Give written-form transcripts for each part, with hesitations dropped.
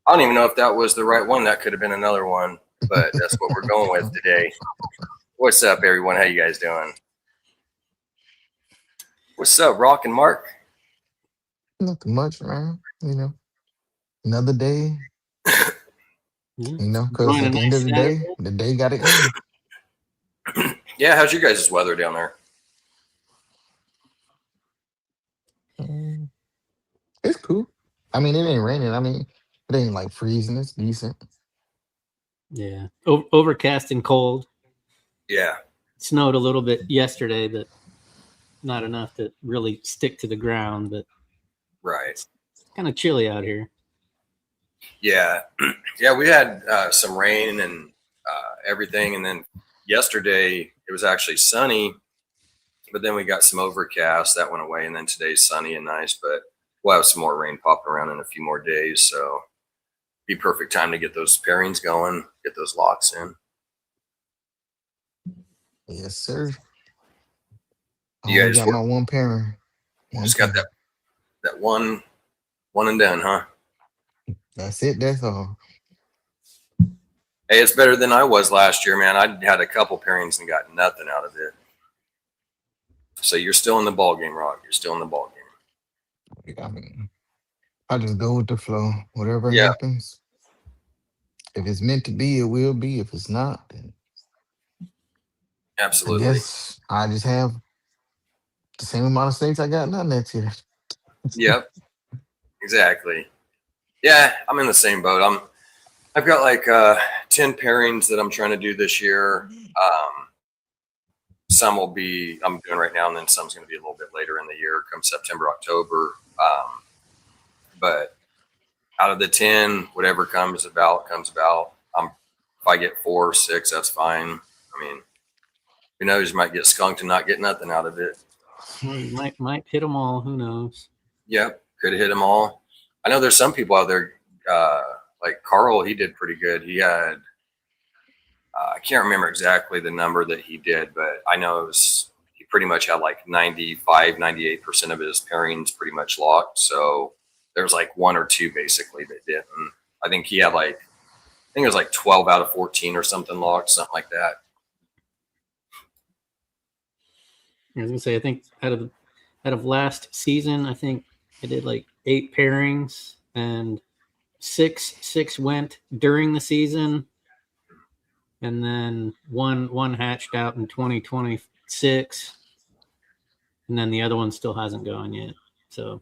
I don't even know if that was the right one. That could have been another one, but that's what we're going with today. What's up, everyone? How you guys doing? What's up, Rock and Mark? Nothing much, man. Another day. Because at the end of the day got to end. Yeah, how's your guys' weather down there? It's cool. I mean, it ain't raining. I mean, it ain't like freezing. It's decent. Yeah. Overcast and cold. Yeah. It snowed a little bit yesterday, but not enough to really stick to the ground. But right. It's kind of chilly out here. Yeah. Yeah, we had some rain and everything. And then yesterday it was actually sunny, but then we got some overcast. That went away. And then today's sunny and nice, but we'll have some more rain popping around in a few more days. So be perfect time to get those pairings going, get those locks in. Yes, sir. You guys got my one pairing. Just got that one and done, huh? That's it. That's all. Hey, it's better than I was last year, man. I had a couple pairings and got nothing out of it. So you're still in the ball game, Rock. You're still in the ball game. I mean, I just go with the flow. Whatever happens. If it's meant to be, it will be. If it's not, then absolutely. I guess I just have the same amount of snakes I got now next year. Yep. Exactly. Yeah, I'm in the same boat. I've got like 10 pairings that I'm trying to do this year. Some will be I'm doing right now, and then some's going to be a little bit later in the year, come September, October. But out of the 10, whatever comes about. If I get 4 or 6, that's fine. I mean, who knows? You might get skunked and not get nothing out of it. You might hit them all. Who knows? Yep, could have hit them all. I know there's some people out there, like Carl. He did pretty good. He had, I can't remember exactly the number that he did, but I know he pretty much had like 95, 98% of his pairings pretty much locked. So there's like 1 or 2 basically that didn't. I think he had it was like 12 out of 14 or something locked, something like that. I was gonna say, I think out of last season, I think I did like 8 pairings, and six went during the season, and then one hatched out in 2026, and then the other one still hasn't gone yet. So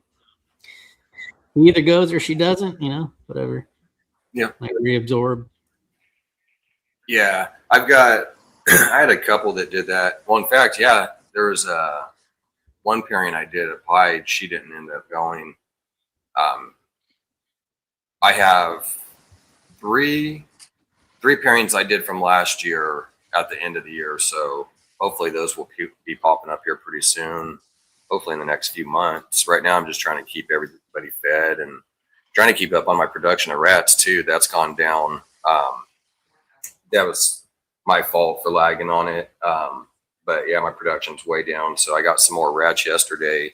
he either goes or she doesn't, whatever. Yeah. Like reabsorb. Yeah. I had a couple that did that. Well, in fact, yeah, there was one pairing I did at Pied. She didn't end up going. I have three pairings I did from last year at the end of the year. So hopefully those will be popping up here pretty soon. Hopefully in the next few months. Right now, I'm just trying to keep everybody fed and trying to keep up on my production of rats too. That's gone down. That was my fault for lagging on it. But yeah, my production's way down. So I got some more rats yesterday,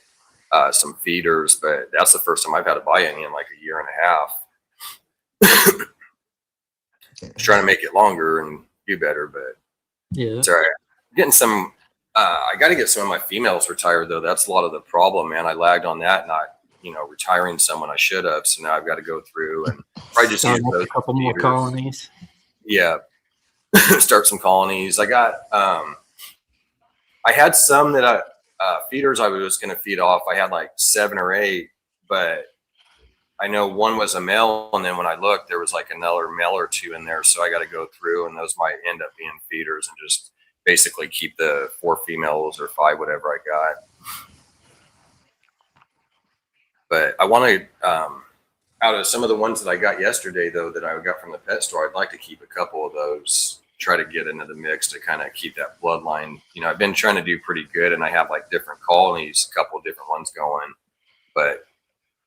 some feeders, but that's the first time I've had to buy any in like a year and a half. Just trying to make it longer and do better, but yeah, it's all right. Getting some, I got to get some of my females retired though. That's a lot of the problem, man. I lagged on that, not retiring someone I should have. So now I've got to go through and probably just use those a couple more colonies. Yeah, start some colonies. I got, I had some that feeders I was going to feed off. I had like 7 or 8, but I know one was a male, and then when I looked, there was like another male or 2 in there. So I got to go through, and those might end up being feeders and just basically keep the 4 females or 5, whatever I got. But I want to, out of some of the ones that I got yesterday, though, that I got from the pet store, I'd like to keep a couple of those, try to get into the mix to kind of keep that bloodline. I've been trying to do pretty good, and I have like different colonies, a couple of different ones going, but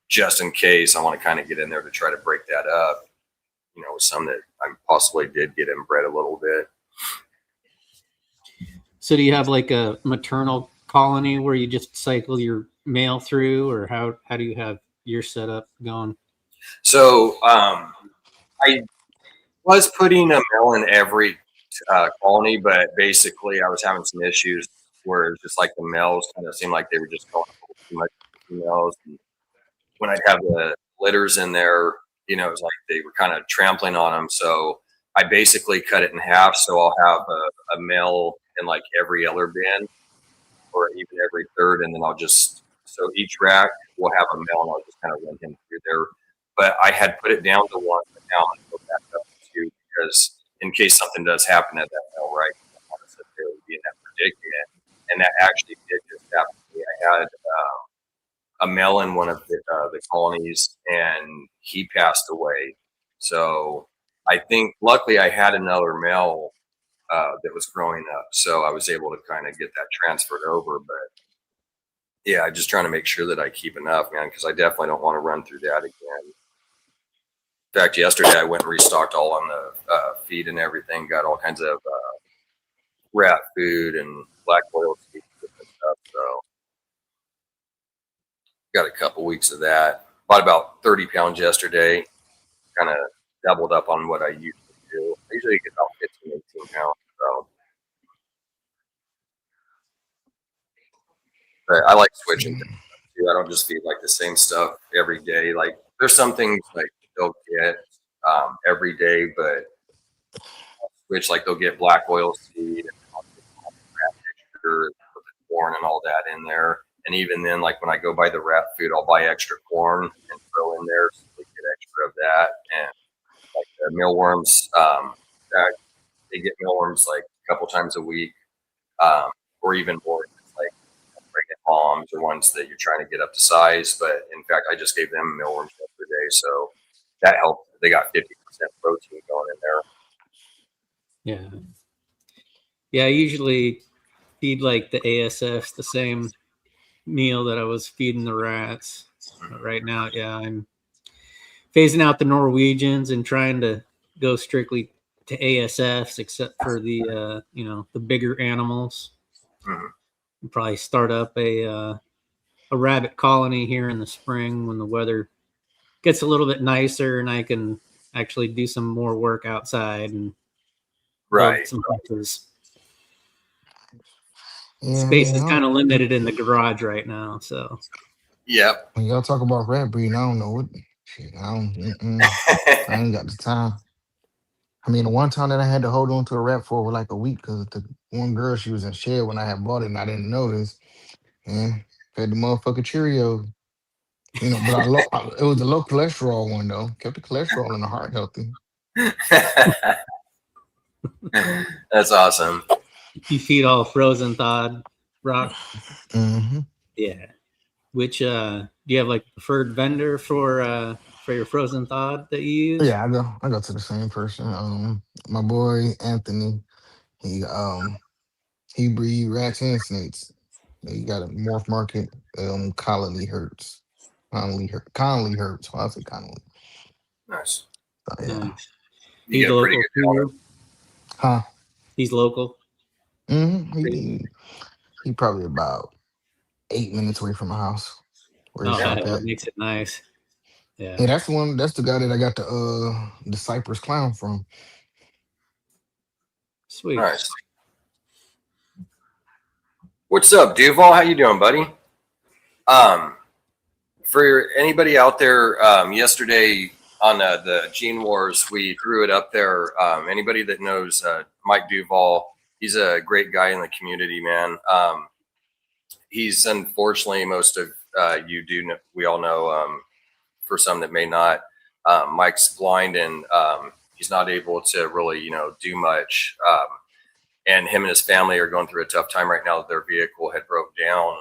just in case, I want to kind of get in there to try to break that up, with some that I possibly did get inbred a little bit. So do you have like a maternal colony where you just cycle your male through, or how do you have your setup going? So I was putting a mail in every colony, but basically I was having some issues where it's just like the males kind of seemed like they were just going a little too much with the females. And when I'd have the litters in there, it was like they were kind of trampling on them. So I basically cut it in half. So I'll have a male in like every other bin or even every third. And then so each rack will have a male and I'll just kind of run him through there. But I had put it down to one, but now I'm going to go back up to two because in case something does happen at that male, right, I don't want to sit there and be in that predicament. And that actually did just happen to me. I had a male in one of the colonies, and he passed away. So I think luckily I had another male that was growing up, so I was able to kind of get that transferred over. But yeah, I'm just trying to make sure that I keep enough, man, because I definitely don't want to run through that again. In fact, yesterday I went and restocked all on the feed and everything. Got all kinds of rat food and black oil seeds and stuff. So got a couple weeks of that. Bought about 30 pounds yesterday. Kind of doubled up on what I usually do. I usually get about 15, 18 pounds. So, but I like switching things too. I don't just feed like the same stuff every day. Like there's some things like they'll get every day, but I'll switch, like they'll get black oil seed and I'll get rat mixture, put the corn and all that in there. And even then, like when I go buy the rat food, I'll buy extra corn and throw in there so they get extra of that. And like the mealworms, they get mealworms like a couple times a week, or even more. It's like pregnant moms or ones that you're trying to get up to size. But in fact, I just gave them mealworms yesterday, so that helped. They got 50% protein going in there. Yeah. Yeah, I usually feed like the ASFs the same meal that I was feeding the rats. But right now, yeah, I'm phasing out the Norwegians and trying to go strictly to ASFs, except for the the bigger animals. Mm-hmm. Probably start up a rabbit colony here in the spring when the weather gets a little bit nicer and I can actually do some more work outside and build some houses. Yeah, Space is kind of limited in the garage right now, so. Yep. When y'all talk about rat breeding, I don't know what. Shit, I ain't got the time. I mean, the one time that I had to hold on to a rat for like a week because the one girl, she was in shed when I had bought it and I didn't notice. And fed the motherfucker Cheerios. But it was a low cholesterol one though. Kept the cholesterol and the heart healthy. That's awesome. You feed all frozen thawed rock. Mm-hmm. Yeah. Which do you have like preferred vendor for your frozen thawed that you use? Yeah, I go to the same person. My boy Anthony, he breed rats and snakes. He got a Morph Market, Colony Hertz. Conley Hertz. Well, I say Conley. Nice. So, yeah. Nice. You He's get a pretty local. good Huh? He's local. Mm-hmm. He probably about 8 minutes away from my house where he shop That at. makes it nice. Yeah. Yeah, that's the guy that I got the Cypress Clown from. Sweet. Nice. What's up, Duval? How you doing, buddy? For anybody out there, yesterday on the Gene Wars, we threw it up there. Anybody that knows Mike Duval, he's a great guy in the community, man. He's unfortunately, most of you do know, we all know, for some that may not, Mike's blind and he's not able to really, do much. And him and his family are going through a tough time right now. Their vehicle had broke down,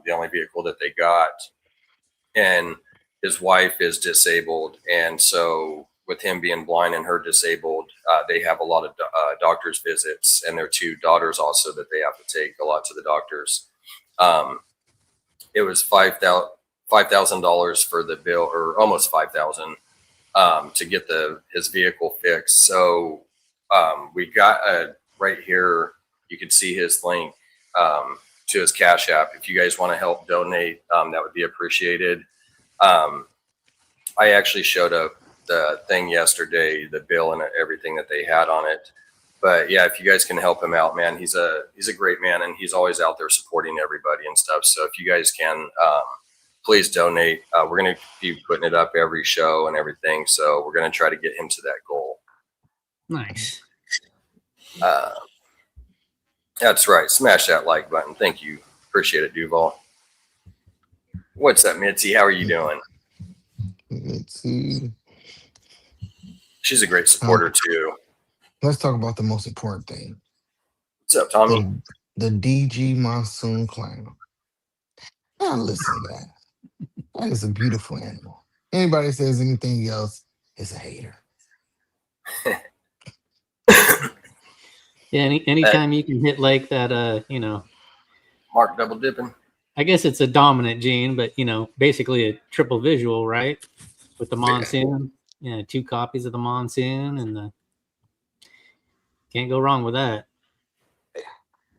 the only vehicle that they got. And his wife is disabled. And so with him being blind and her disabled, they have a lot of doctor's visits, and their two daughters also that they have to take a lot to the doctors. It was $5,000 for the bill, or almost $5,000 to get his vehicle fixed. So we got right here. You can see his link to his Cash App. If you guys want to help donate, that would be appreciated. I actually showed up the thing yesterday, the bill and everything that they had on it. But yeah, if you guys can help him out, man, he's a great man, and he's always out there supporting everybody and stuff. So if you guys can, please donate. We're going to be putting it up every show and everything. So we're going to try to get him to that goal. Nice. That's right. Smash that like button. Thank you. Appreciate it, Duval. What's up, Mitzi? How are you doing? Mitzi. She's a great supporter too. Let's talk about the most important thing. What's up, Tommy? The DG Monsoon Clown. Now listen, man. That is a beautiful animal. Anybody says anything else is a hater. Yeah, anytime you can hit like that, Mark double dipping. I guess it's a dominant gene, but basically a triple visual, right? With the monsoon, yeah, 2 copies of the monsoon, and can't go wrong with that.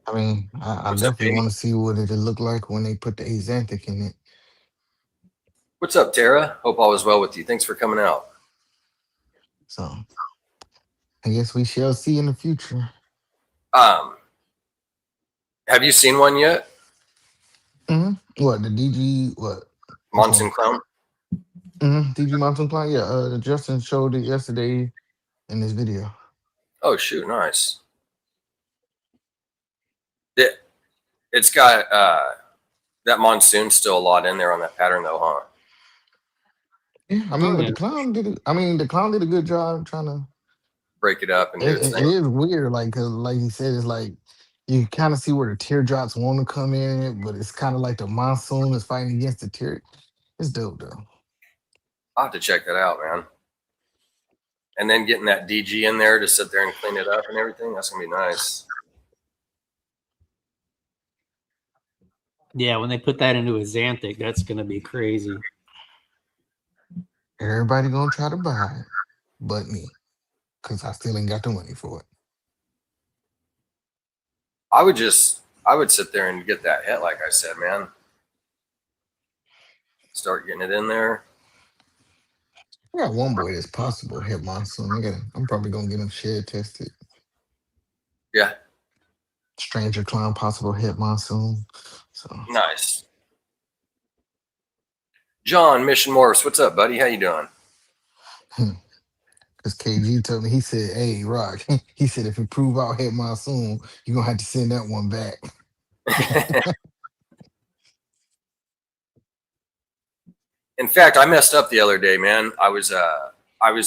I mean, I definitely want to see what it'll look like when they put the Axanthic in it. What's up, Tara? Hope all is well with you. Thanks for coming out. So, I guess we shall see in the future. Have you seen one yet? Mm-hmm. What, the DG, what? Monsoon Clown? Mm-hmm. DG Monsoon Clown? Yeah, Justin showed it yesterday in this video. Oh, shoot. Nice. It's got that monsoon still a lot in there on that pattern, though, huh? Yeah, I mean, but the clown did a good job trying to break it up and do its thing. It is weird, like, cause like he said, it's like you kind of see where the teardrops want to come in, but it's kind of like the monsoon is fighting against the tear. It's dope though. I'll have to check that out, man. And then getting that DG in there to sit there and clean it up and everything, that's gonna be nice. Yeah, when they put that into a Xanthic, that's gonna be crazy. Everybody gonna try to buy it, but me, because I still ain't got the money for it. I would sit there and get that hit, like I said, man. Start getting it in there. I got one boy that's possible hit monsoon. I'm probably gonna get him shed tested. Yeah. Stranger Clown possible hit monsoon. So nice. John Mission Morphs, what's up, buddy? How you doing? Because KG told me, he said, "Hey, Rock," he said, "if you prove out hit monsoon, you're gonna have to send that one back." In fact, I messed up the other day, man. I was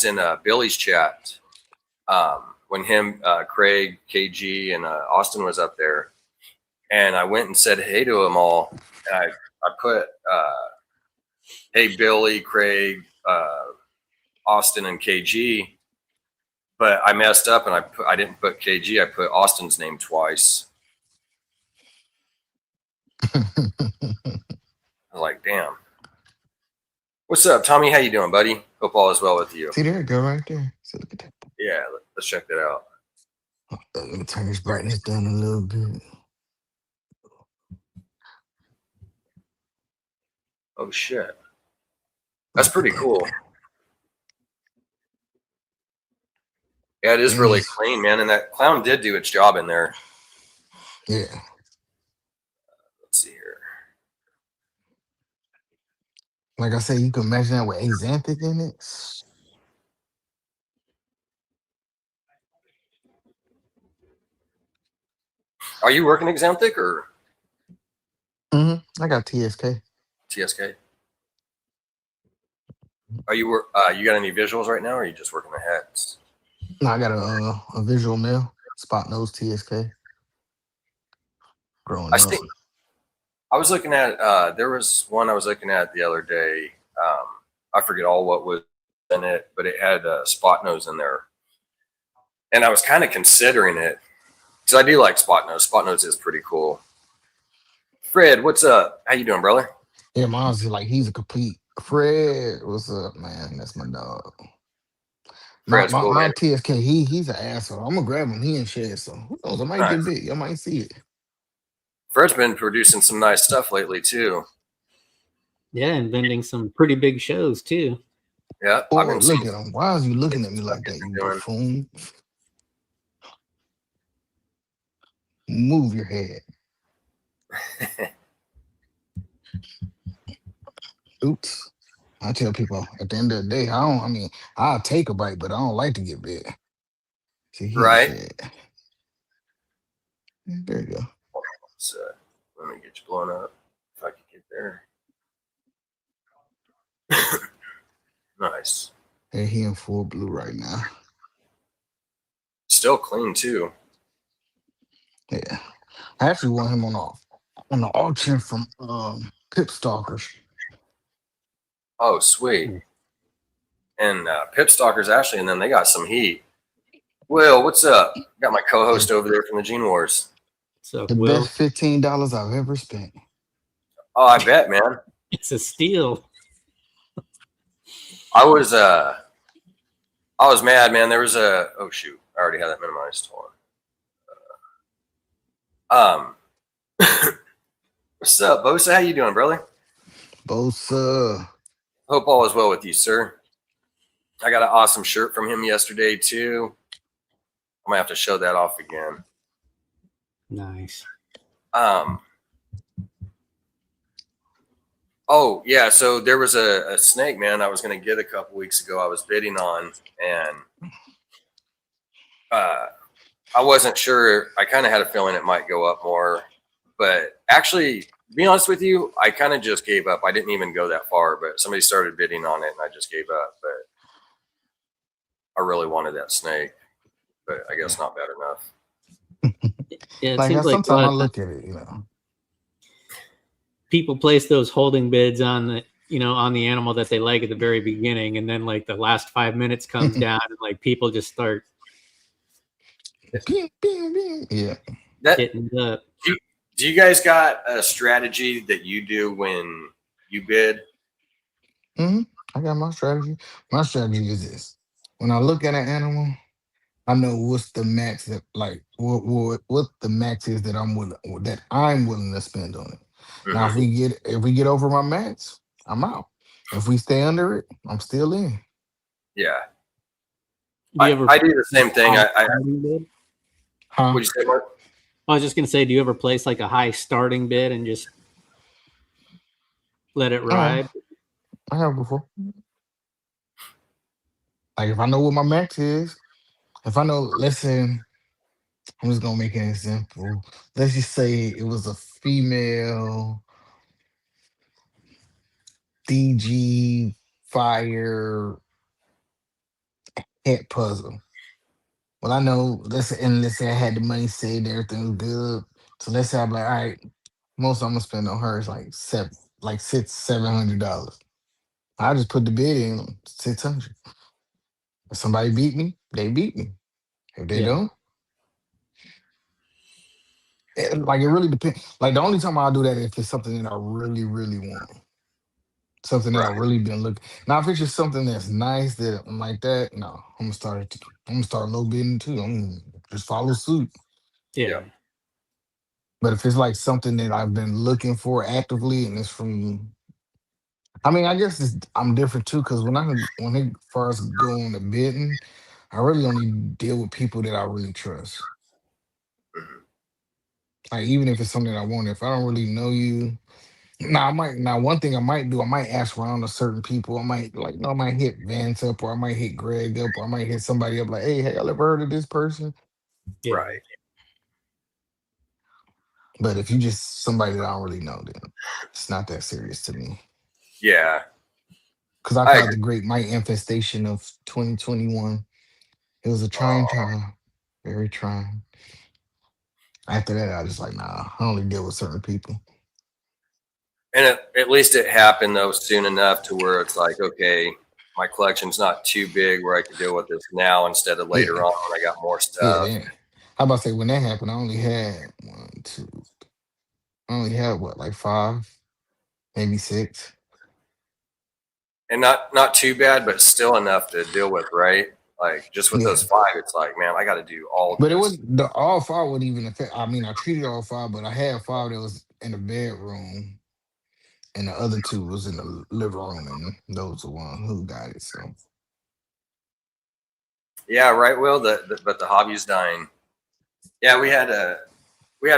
in Billy's chat when him, Craig, KG, and Austin was up there, and I went and said hey to them all. And I put, hey Billy, Craig, Austin, and KG, but I messed up and I didn't put KG. I put Austin's name twice. I was like, damn. What's up, Tommy? How you doing, buddy? Hope all is well with you. See, there it go right there. So look at that. Yeah, let's check that out. Let me turn this brightness down a little bit. Oh shit, that's pretty cool. Yeah, it is really clean, man, and that clown did do its job in there. Yeah. Let's see here. Like I said, you can imagine that with Axanthic in it. Are you working Axanthic or? I got TSK. TSK. Are you you got any visuals right now, or are you just working the heads? No, I got a visual male, spot nose TSK. Growing up. I was looking at there was one I was looking at the other day. I forget all what was in it, but it had a spot nose in there, and I was kind of considering it because I do like spot nose. Spot nose is pretty cool. Fred, what's up? How you doing, brother? Yeah, mine's like he's a complete Fred. What's up, man? That's my dog. My TSK, he's an asshole. I'm gonna grab him. He ain't shed, so who knows? I might get big. I might see it. Fred's been producing some nice stuff lately too. Yeah, inventing some pretty big shows too. Yeah, I've Boy, been look seeing at him. Why is you some looking at me stuff like he's that, you been doing. buffoon? Move your head. Oops. I tell people at the end of the day, I'll take a bite, but I don't like to get bit. See, he ain't Right. fed. There you go. So let me get you blown up if I could get there. Nice. Hey, he in full blue right now. Still clean too. Yeah. I actually want him on the auction from Pip Stalkers. Oh, sweet. And Pip Stalkers actually, and then they got some heat. Will, what's up? Got my co-host over there from the Gene Wars. So The Will, best $15 I've ever spent. Oh, I bet, man. it's a steal. I was mad, man. There was oh shoot, I already had that minimized. Hold on. What's up, Bosa? How you doing, brother? Bosa. Hope all is well with you, sir. I got an awesome shirt from him yesterday too. I'm gonna have to show that off again. Nice. Oh yeah, so there was a snake, man. I was gonna get a couple weeks ago. I was bidding on, and I wasn't sure. I kind of had a feeling it might go up more, but actually, to be honest with you, I kind of just gave up. I didn't even go that far, but somebody started bidding on it, and I just gave up. But I really wanted that snake, but I guess not bad enough. Yeah, it Like seems like a sometimes lot I of look at it, people place those holding bids on on the animal that they like at the very beginning, and then like the last 5 minutes comes down, and like people just start Yeah. That hitting up. do you guys got a strategy that you do when you bid? I got my strategy. My strategy is this: when I look at an animal, I know what's the max that what the max is that I'm willing to spend on it. Now, Mm-hmm. if we get over my max, I'm out. If we stay under it, I'm still in. Yeah, Do you ever I do the same thing. starting bid? Huh? What'd you say, Mark? I was just gonna say, do you ever place like a high starting bid and just let it ride? I have before. Like if I know what my max is, if I know, let's say, I'm just gonna make an example. Let's just say it was a female DG fire head puzzle. Well, I know, let's say I had the money saved, everything was good. So let's say I'm like, all right, most I'm gonna spend on her is like $600-700. I just put the bid in on 600. If somebody beat me, they beat me. If they Yeah, don't, like it really depends. Like the only time I'll do that if it's something that I really, really want. Something that I Right. really been looking. Now, if it's just something that's nice that I'm like that, no, I'm gonna start low bidding too. I'm gonna just follow suit. yeah, Yeah. But if it's like something that I've been looking for actively, and it's from, I guess I'm different too because when it first go on the bidding, I really only deal with people that I really trust. Mhm. Like even if it's something that I want, if I don't really know you, now one thing I might do, I might ask around to certain people. I might I might hit Vance up, or I might hit Greg up, or I might hit somebody up like, hey, y'all ever heard of this person? yeah, Right. But if you just somebody that I don't really know, then it's not that serious to me. Yeah. Because I've I had agree. the great mite infestation of 2021. It was a trying Oh. time, very trying. After that, I was like, nah, I only deal with certain people. And at least it happened though soon enough to where it's like, okay, my collection's not too big where I can deal with this now instead of later Yeah, on when I got more yeah. stuff. Then, how about say when that happened, I only had one, two, I only had what, like five, maybe six. And not too bad, but still enough to deal with, right? Like just with Yeah. those five, it's like, man, I got to do all But it this. was the all five wouldn't even affect. I treated all five, but I had five that was in the bedroom, and the other two was in the living room, and those are the one who got it. So Yeah, right. Will but the hobby's dying. Yeah, we had a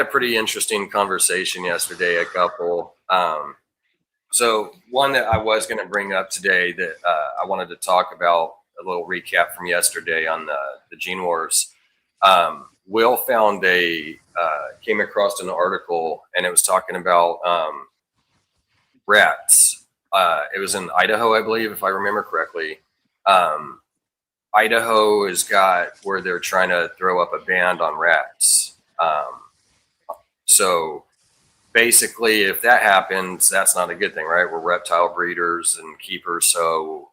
pretty interesting conversation yesterday. A couple. So one that I was going to bring up today that I wanted to talk about, a little recap from yesterday on the Gene Wars. Will found came across an article, and it was talking about rats. It was in Idaho, I believe, if I remember correctly. Idaho has got where they're trying to throw up a ban on rats. So basically, if that happens, that's not a good thing, right? We're reptile breeders and keepers, so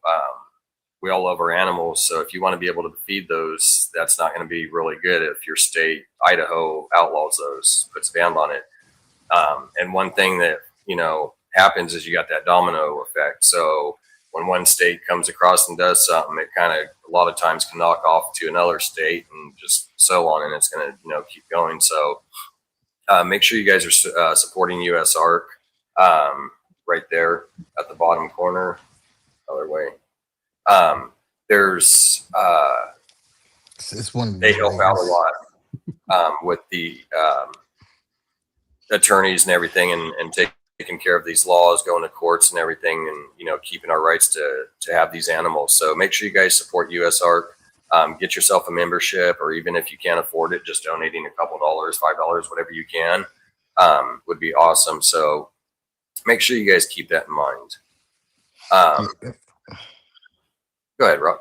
we all love our animals. So if you want to be able to feed those, that's not going to be really good if your state, Idaho, outlaws those, puts a ban on it. And one thing that, happens is you got that domino effect. So when one state comes across and does something, it kind of a lot of times can knock off to another state and just so on, and it's going to keep going. So make sure you guys are supporting US Arc right there at the bottom corner. Other way. There's it's one of they the help out a ways. lot with the attorneys and everything, and taking care of these laws, going to courts and everything, and keeping our rights to have these animals. So make sure you guys support US Arc. Get yourself a membership, or even if you can't afford it, just donating a couple dollars, $5, whatever you can, would be awesome. So make sure you guys keep that in mind. Go ahead, Rob.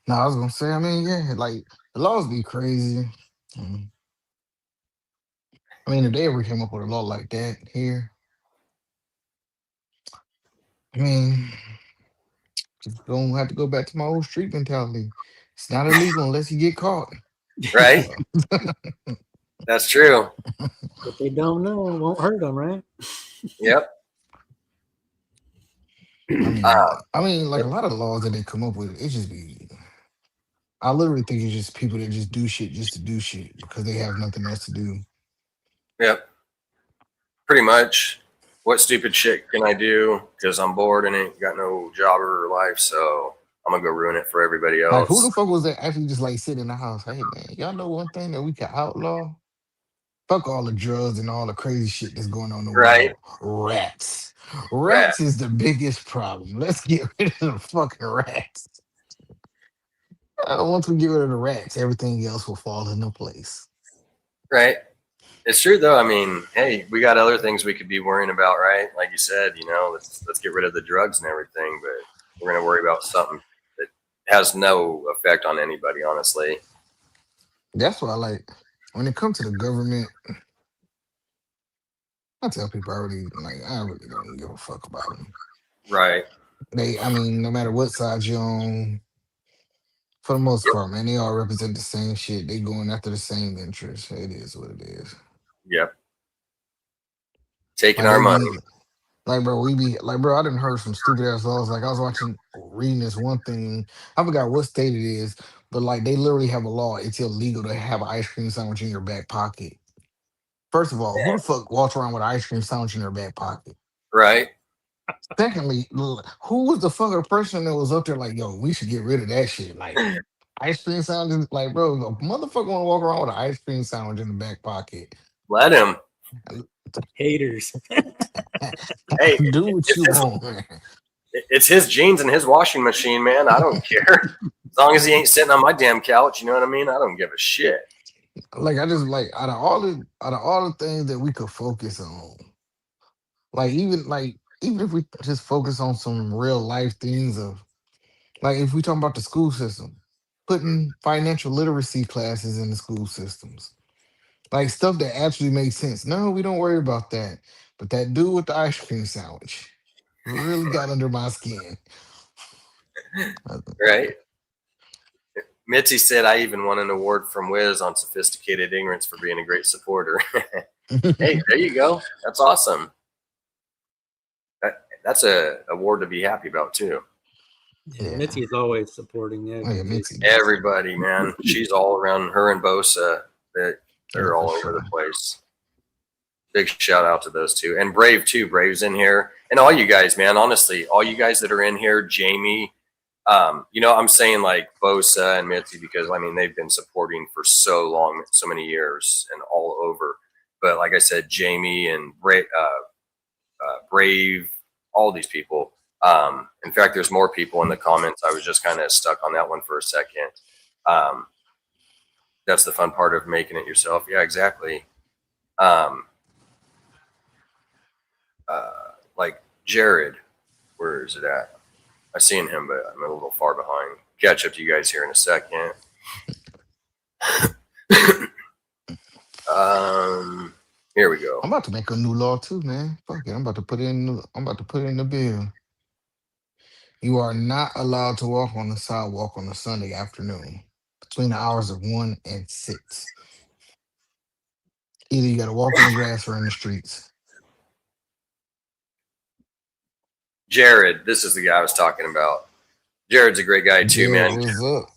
No, I was gonna say, I mean, yeah, like the laws be crazy. I mean, if they ever came up with a law like that here, I mean, just don't have to go back to my old street mentality. It's not illegal unless you get caught. Right? That's true. What they don't know won't hurt them, right? Yep. I mean, like a lot of the laws that they come up with, it just be. I literally think it's just people that just do shit just to do shit because they have nothing else to do. Yep. Pretty much. What stupid shit can I do because I'm bored and ain't got no job or life? So I'm gonna go ruin it for everybody Like, who the else. fuck was that actually just like sitting in the house? Hey man, y'all know one thing that we can outlaw? Fuck all the drugs and all the crazy shit that's going on in the Right? world. Rats. Rat. Rats is the biggest problem. Let's get rid of the fucking rats. Once we get rid of the rats, everything else will fall into place. Right. It's true though. I mean, hey, we got other things we could be worrying about, right? Like you said, let's get rid of the drugs and everything, but we're gonna worry about something that has no effect on anybody, honestly. That's why, like, when it comes to the government, I tell people I really don't give a fuck about them. Right. I mean, no matter what side you're on, for the most Yep. part, man, they all represent the same shit. They going after the same interests. It is what it is. Yep. Taking Like our they money. be like, bro, we be like, bro, I didn't heard some stupid ass laws. Like I was reading this one thing. I forgot what state it is, but like they literally have a law. It's illegal to have an ice cream sandwich in your back pocket. First of all, who the fuck walks around with an ice cream sandwich in their back pocket? Right. Secondly, who was the fucking person that was up there like, yo, we should get rid of that shit? Like ice cream sandwiches, like, bro, a motherfucker want to walk around with an ice cream sandwich in the back pocket. Let him. Haters. Hey, Do what you want, man. it's his jeans and his washing machine, man. I don't care. As long as he ain't sitting on my damn couch, you know what I mean? I don't give a shit. Like I just like out of all the things that we could focus on, even if we just focus on some real life things of like if we talk about the school system, putting financial literacy classes in the school systems. Like stuff that actually makes sense. No, we don't worry about that. But that dude with the ice cream sandwich really got under my skin. Right? Mitzi said I even won an award from Wiz on sophisticated ignorance for being a great supporter. Hey, there you go. That's awesome. That's a award to be happy about too. Yeah, Mitzi's always supporting Mitzi. Everybody, man. She's all around. Her and Bosa, they're all over the sure. place. Big shout out to those two, and Brave too. Brave's in here, and all you guys, man. Honestly, all you guys that are in here, Jamie. I'm saying like Bosa and Mitzi because I mean they've been supporting for so long, so many years, and all over. But like I said, Jamie and Brave, all these people. In fact, there's more people in the comments. I was just kind of stuck on that one for a second. That's the fun part of making it yourself. Yeah, exactly. Like Jared, where is it at? I seen him, but I'm a little far behind. Catch up to you guys here in a second. Here we go. I'm about to make a new law too, man. Fuck it. I'm about to put it in the bill. You are not allowed to walk on the sidewalk on a Sunday afternoon between the hours of 1 and 6. Either you got to walk in the grass or in the streets. Jared, this is the guy I was talking about. Jared's a great guy too, Jared, man. what's up?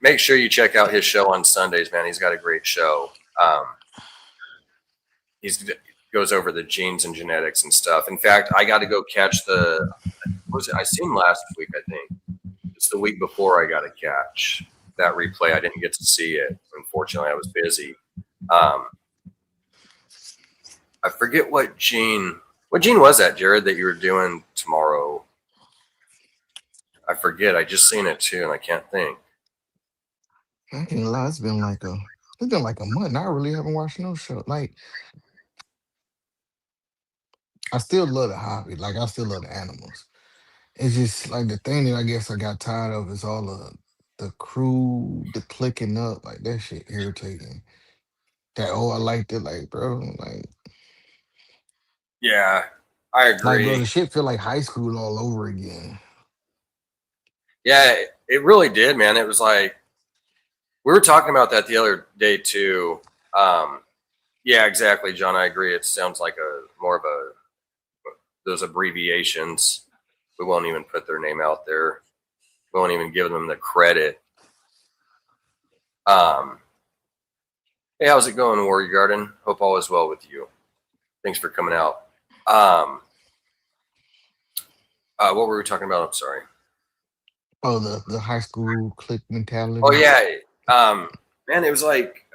Make sure you check out his show on Sundays, man. He's got a great show. He goes over the genes and genetics and stuff. In fact, I got to go catch I seen last week, I think. It's the week before I got to catch that replay. I didn't get to see it. Unfortunately, I was busy. I forget what gene was that, Jared, that you were doing tomorrow? I forget. I just seen it too, and I can't think. I can't lie. It's been like a month. I really haven't watched no show. Like, I still love the hobby. Like, I still love the animals. It's just like the thing that I guess I got tired of is all the crew, the clicking up. Like, that shit irritating. That, I liked it. Like, bro, Yeah, I bro, agree. the shit feel like high school all over again. Yeah, it really did, man. It was like we were talking about that the other day too. Yeah, exactly, John. I agree. It sounds like more of those abbreviations. We won't even put their name out there. We won't even give them the credit. Hey, how's it going, Warrior Garden? Hope all is well with you. Thanks for coming out. What were we talking about? I'm sorry. Oh, the high school clique mentality. Oh yeah. Man, it was like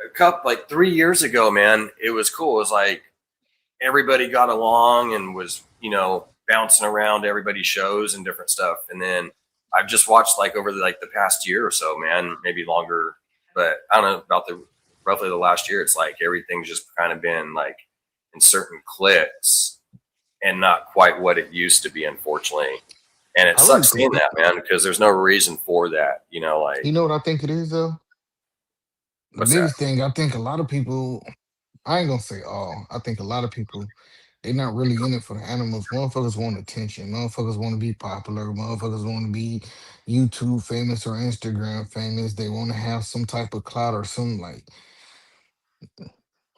3 years ago, man. It was cool. It was like everybody got along and was, bouncing around everybody's shows and different stuff. And then I've just watched over the past year or so, man, maybe longer, but I don't know about roughly the last year. It's like everything's just kind of been like in certain cliques and not quite what it used to be, unfortunately. And it sucks seeing that, man, because there's no reason for that, You know what I think it is, though? The biggest thing, I think a lot of people, I ain't gonna say all, I think a lot of people, they're not really in it for the animals. Motherfuckers want attention. Motherfuckers want to be popular. Motherfuckers want to be YouTube famous or Instagram famous. They want to have some type of clout or something like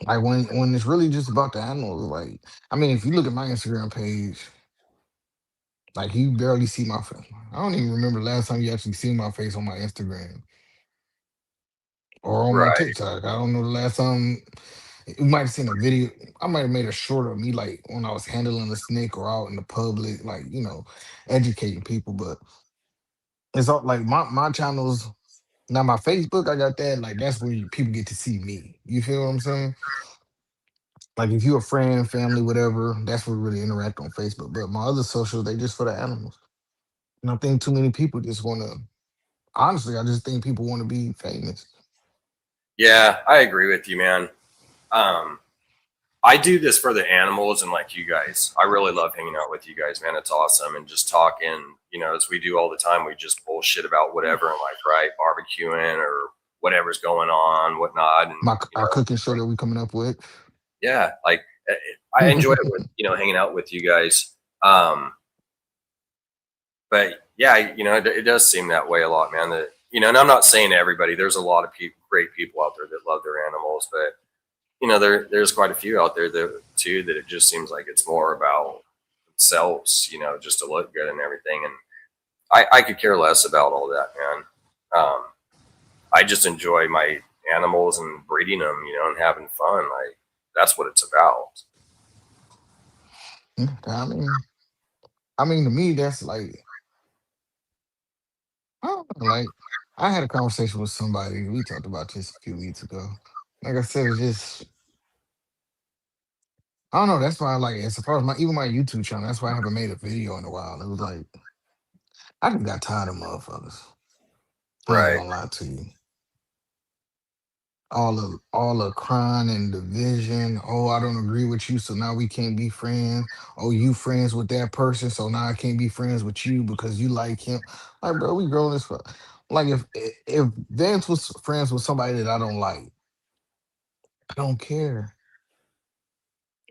when it's really just about the animals. Like, I mean, if you look at my Instagram page, like you barely see my face. I don't even remember the last time you actually seen my face on my Instagram or on my Right. TikTok. I don't know the last time. You might have seen a video. I might have made a short of me like when I was handling a snake or out in the public, like, educating people. But it's all like my channels. Now my Facebook, I got that. Like, that's where people get to see me. You feel what I'm saying? Like, if you're a friend, family, whatever, that's where we really interact on Facebook. But my other socials, they just for the animals. And I think too many people just want to. Honestly, I just think people want to be famous. Yeah, I agree with you, man. I do this for the animals and like you guys. I really love hanging out with you guys, man. It's awesome. And just talking, as we do all the time, we just bullshit about whatever in life, right? Barbecuing or whatever's going on, whatnot. And Our cooking show that we coming up with. Yeah, I enjoy it with, hanging out with you guys. But yeah, it does seem that way a lot, man. That, and I'm not saying everybody, there's a lot of great people out there that love their animals, but there's quite a few out there that it just seems like it's more about themselves, just to look good and everything. And I could care less about all that, man. I just enjoy my animals and breeding them, and having fun. That's what it's about. I mean, to me, that's like, I don't know, like, I had a conversation with somebody. We talked about this a few weeks ago. Like I said, it's just, I don't know. That's why, like, as far as my YouTube channel, that's why I haven't made a video in a while. It was like, I just got tired of motherfuckers. I ain't Right. gonna lie to you. All the crying and division. Oh, I don't agree with you, so now we can't be friends. Oh, you friends with that person, so now I can't be friends with you because you like him. Like, bro, we grown as fuck. Like, if Vance was friends with somebody that I don't like, I don't care.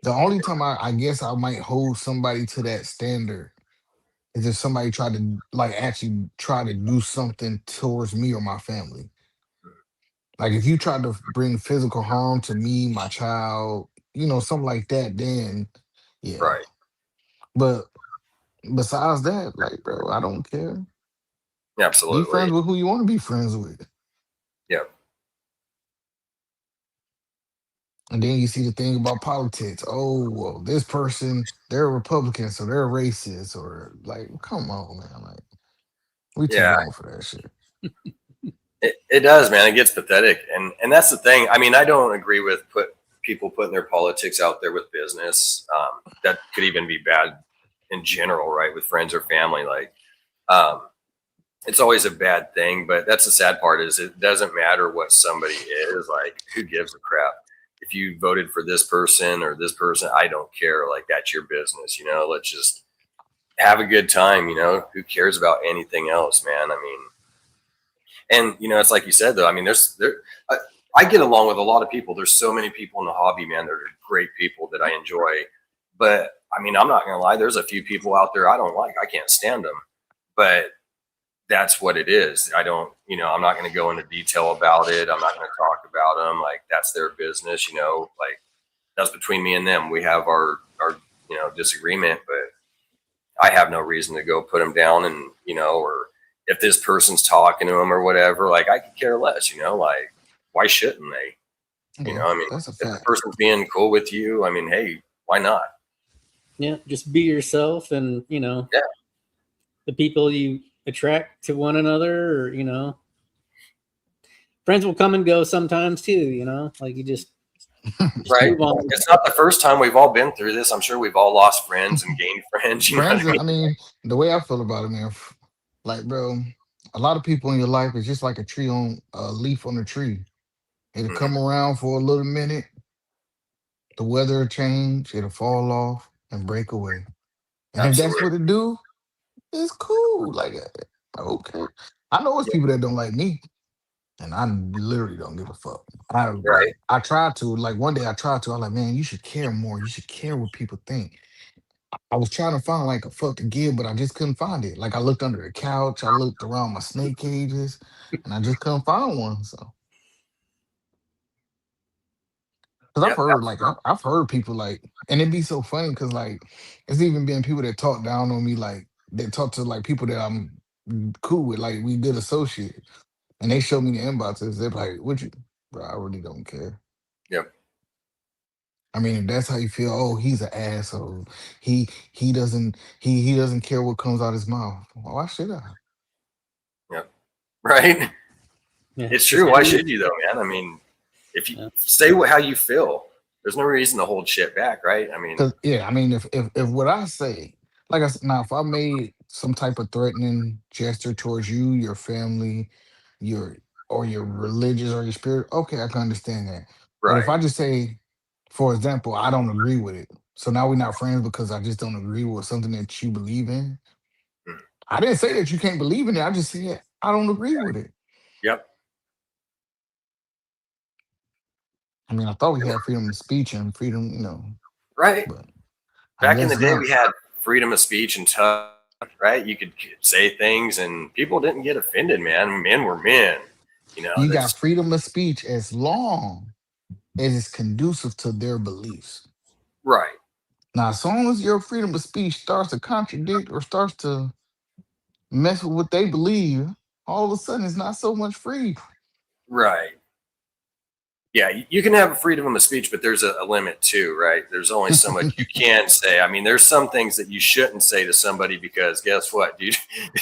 The only time I guess I might hold somebody to that standard is if somebody tried to, like, actually try to do something towards me or my family. Like, if you tried to bring physical harm to me, my child, something like that, then yeah. Right. But besides that, like, bro, I don't care. Be Absolutely. friends with who you want to be friends with. Yep. And then you see the thing about politics. Oh, well, this person, they're Republican, so they're racist, or like, come on, man. Like, we too Yeah. grown for that shit. It does, man. It gets pathetic, and that's the thing. I mean, I don't agree with people putting their politics out there with business. That could even be bad in general, right? With friends or family, like um, it's always a bad thing. But that's the sad part is it doesn't matter what somebody is. Like, who gives a crap? If you voted for this person or this person, I don't care. Like, that's your business. Let's just have a good time. Who cares about anything else, man? I mean, and it's like you said though. I mean, I get along with a lot of people. There's so many people in the hobby, man. They're great people that I enjoy. But I mean, I'm not gonna lie. There's a few people out there I don't like. I can't stand them. But that's what it is. I don't. I'm not gonna go into detail about it. I'm not gonna talk about them. Like, that's their business. Like, that's between me and them. We have our disagreement, but I have no reason to go put them down, and or if this person's talking to them or whatever, like, I could care less, like, why shouldn't they? Yeah, I mean, that's a if the fact. person's being cool with you, I mean, hey, why not? Yeah, just be yourself, and Yeah, the people you attract to one another, or friends will come and go sometimes too. Like you just right. move on. It's not the first time we've all been through this. I'm sure we've all lost friends and gained friends. You know what Friends, I mean? I mean, the way I feel about it, man, like, bro, a lot of people in your life is just like a leaf on a tree. It'll Mhm. come around for a little minute, the weather will change, it'll fall off and break away. And if that's Absolutely. what it do, it's cool. Like, okay. I know it's Yeah, people that don't like me, and I literally don't give a fuck. I right. like I tried to, like one day I tried to, I was like, man, you should care more. You should care what people think. I was trying to find like a fuck to give, but I just couldn't find it. Like I looked under the couch, I looked around my snake cages, and I just couldn't find one. So, because I've Yep. heard like I've heard people like, and it'd be so funny because like it's even been people that talk down on me, like they talk to like people that I'm cool with, like we good associates, and they show me the inboxes. They're like, "Would you, bro? I really don't care." Yep. I mean, if that's how you feel, oh, he's an asshole. He doesn't care what comes out his mouth. Well, why should I? Yep. Right. Yeah, It's just true. Why be. should you though, man? I mean, if you Yeah. say how you feel, there's no reason to hold shit back, right? I mean, Cause yeah, I mean, if what I say, like I said, now if I made some type of threatening gesture towards you, your family, your or your religious or your spirit, okay, I can understand that. But if right. I just say, for example, I don't agree with it, so now we're not friends because I just don't agree with something that you believe in. Mm. I didn't say that you can't believe in it. I just said I don't agree with it. Yep. I mean, I thought we had freedom of speech and freedom, Right. but I Back in the guess day, not. we had freedom of speech and tough, right? You could say things and people didn't get offended, man. Men were men. You got That's freedom of speech as long as it's conducive to their beliefs. right. Now, as long as your freedom of speech starts to contradict or starts to mess with what they believe, all of a sudden it's not so much free. Right. Yeah, you can have a freedom of speech, but there's a limit too, right? There's only so much you can say. I mean, there's some things that you shouldn't say to somebody because guess what, dude?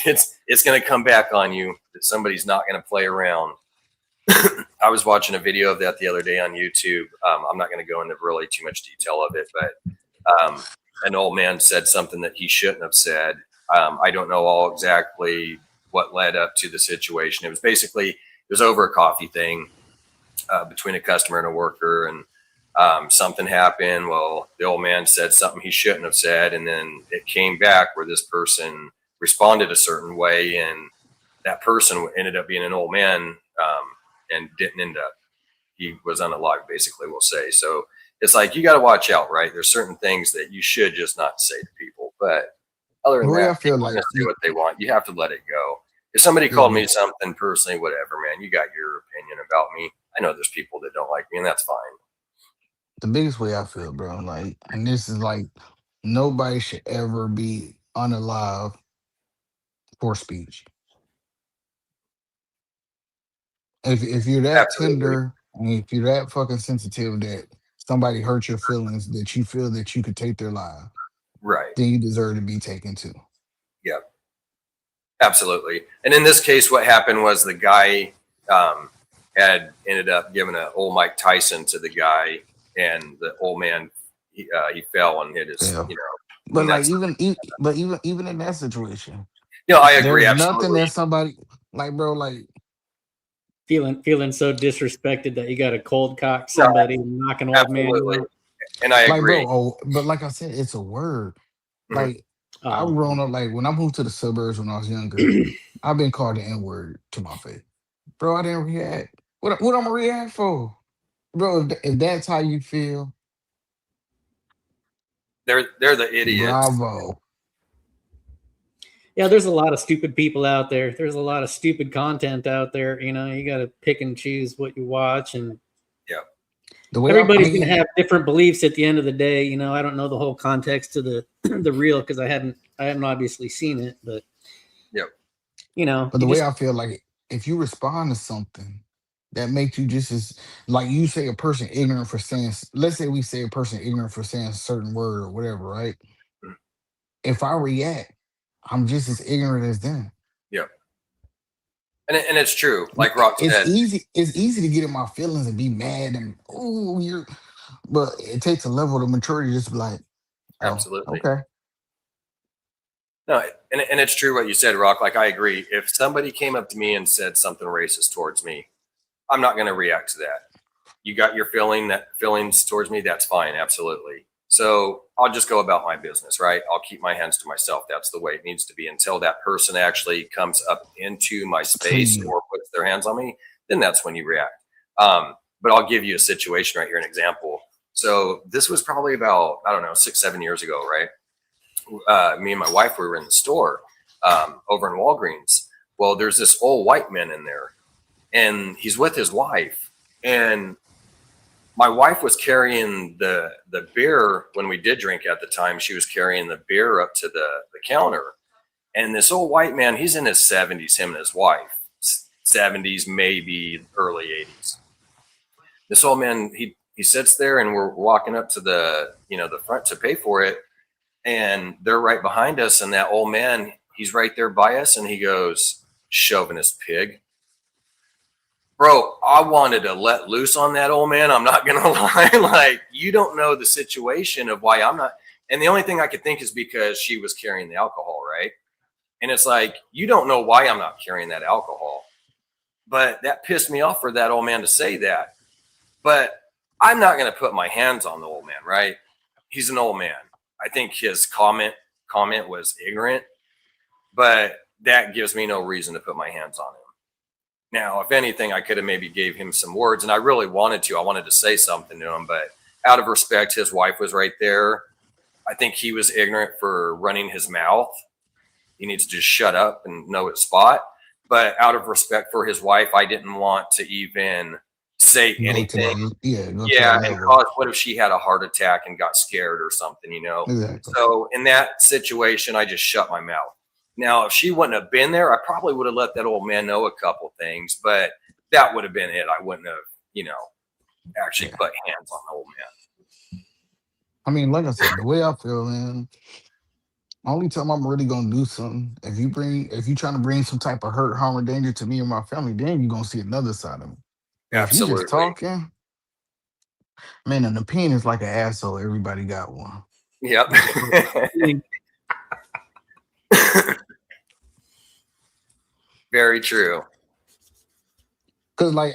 It's going to come back on you that somebody's not going to play around. I was watching a video of that the other day on YouTube. I'm not going to go into really too much detail of it, but an old man said something that he shouldn't have said. I don't know all exactly what led up to the situation. It was over a coffee thing. Between a customer and a worker, and something happened. Well, the old man said something he shouldn't have said, and then it came back where this person responded a certain way, and that person ended up being an old man, and didn't end up. He was unalived, basically, we'll say. So it's like you got to watch out, right? There's certain things that you should just not say to people, but other than that, I feel people like just do what they want. You have to let it go. If somebody called me something personally, whatever, man, you got your opinion about me. I know there's people that don't like me, and that's fine. the biggest way I feel, bro. Like, and this is like, nobody should ever be unalive for speech. If you're that Absolutely. tender, and if you're that fucking sensitive that somebody hurt your feelings, that you feel that you could take their life, Right. then you deserve to be taken too. Yeah. Absolutely. And in this case, what happened was the guy had ended up giving an old Mike Tyson to the guy, and the old man he fell and hit his, Yeah. you know. But And like that's, even in that situation, I agree. there's nothing Absolutely. that somebody like, bro, like Feeling so disrespected that you got to cold cock somebody and knock an old man Absolutely. out. And I like agree. bro, but like I said, it's a word. Mhm. Like I've grown up, like when I moved to the suburbs when I was younger, I've been called the N-word to my face. Bro, I didn't react. What I'm gonna react for? Bro, if that's how you feel, They're the idiots. bravo. Yeah, there's a lot of stupid people out there. There's a lot of stupid content out there. You know, you got to pick and choose what you watch, and Yeah. The way everybody's going to have different beliefs at the end of the day. You know, I don't know the whole context to the the reel because I haven't obviously seen it, but Yep. you know, but the way I feel, like if you respond to something that makes you just as, like you say a person ignorant for saying, let's say we say a person ignorant for saying a certain word or whatever, right? Mhm. If I react, I'm just as ignorant as them. Yep. And it's true. Like Rock said, It's easy to get in my feelings and be mad and oh you're, but it takes a level of maturity just to be like, oh, absolutely. okay. No, and it's true what you said, Rock. Like I agree. If somebody came up to me and said something racist towards me, I'm not going to react to that. You got your feelings towards me. That's fine. Absolutely. So I'll just go about my business, right? I'll keep my hands to myself. That's the way it needs to be until that person actually comes up into my space or puts their hands on me. Then that's when you react. But I'll give you a situation right here, an example. So this was probably about, I don't know, 6-7 years ago, right? Me and my wife, we were in the store over in Walgreens. Well, there's this old white man in there, and he's with his wife. And my wife was carrying the beer when we did drink at the time. She was carrying the beer up to the counter. And this old white man, he's in his 70s, him and his wife, 70s, maybe early 80s. This old man, he sits there, and we're walking up to the front to pay for it. And they're right behind us. And that old man, he's right there by us. And he goes, chauvinist pig. Bro, I wanted to let loose on that old man. I'm not going to lie. Like, you don't know the situation of why I'm not. And the only thing I could think is because she was carrying the alcohol, right? And it's like, you don't know why I'm not carrying that alcohol. But that pissed me off for that old man to say that. But I'm not going to put my hands on the old man, right? He's an old man. I think his comment was ignorant, but that gives me no reason to put my hands on him. Now, if anything, I could have maybe gave him some words, and I really wanted to. I wanted to say something to him, but out of respect, his wife was right there. I think he was ignorant for running his mouth. He needs to just shut up and know his spot. But out of respect for his wife, I didn't want to even say anything. And cause, what if she had a heart attack and got scared or something, Exactly. So in that situation, I just shut my mouth. Now, if she wouldn't have been there, I probably would have let that old man know a couple things, but that would have been it. I wouldn't have, actually Yeah. put hands on the old man. I mean, like I said, the way I feel, man, only time I'm really gonna do something, if you trying to bring some type of hurt, harm, or danger to me or my family, then you gonna see another side of me. But if you just Absolutely. talking, man, an opinion is like an asshole. Everybody got one. Yep. Very true. Cause like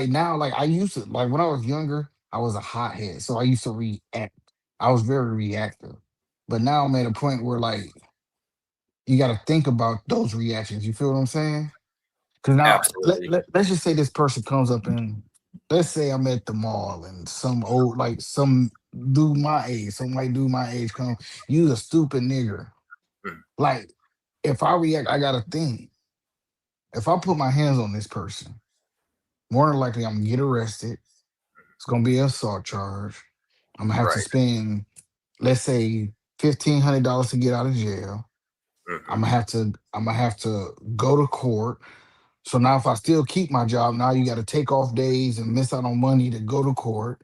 now, like I used to like when I was younger, I was a hothead. So I used to react. I was very reactive. But now I'm at a point where like you gotta think about those reactions. You feel what I'm saying? Cause now Absolutely. let's just say this person comes up and let's say I'm at the mall and some old like some dude my age, some white dude my age come, you a stupid nigger. Mm. Like if I react, I gotta think. If I put my hands on this person, more than likely I'm gonna get arrested. It's gonna be an assault charge. I'm gonna have to Right. spend, let's say, $1,500 to get out of jail. Hmm. I'm gonna have to go to court. So now, if I still keep my job, now you got to take off days and miss out on money to go to court.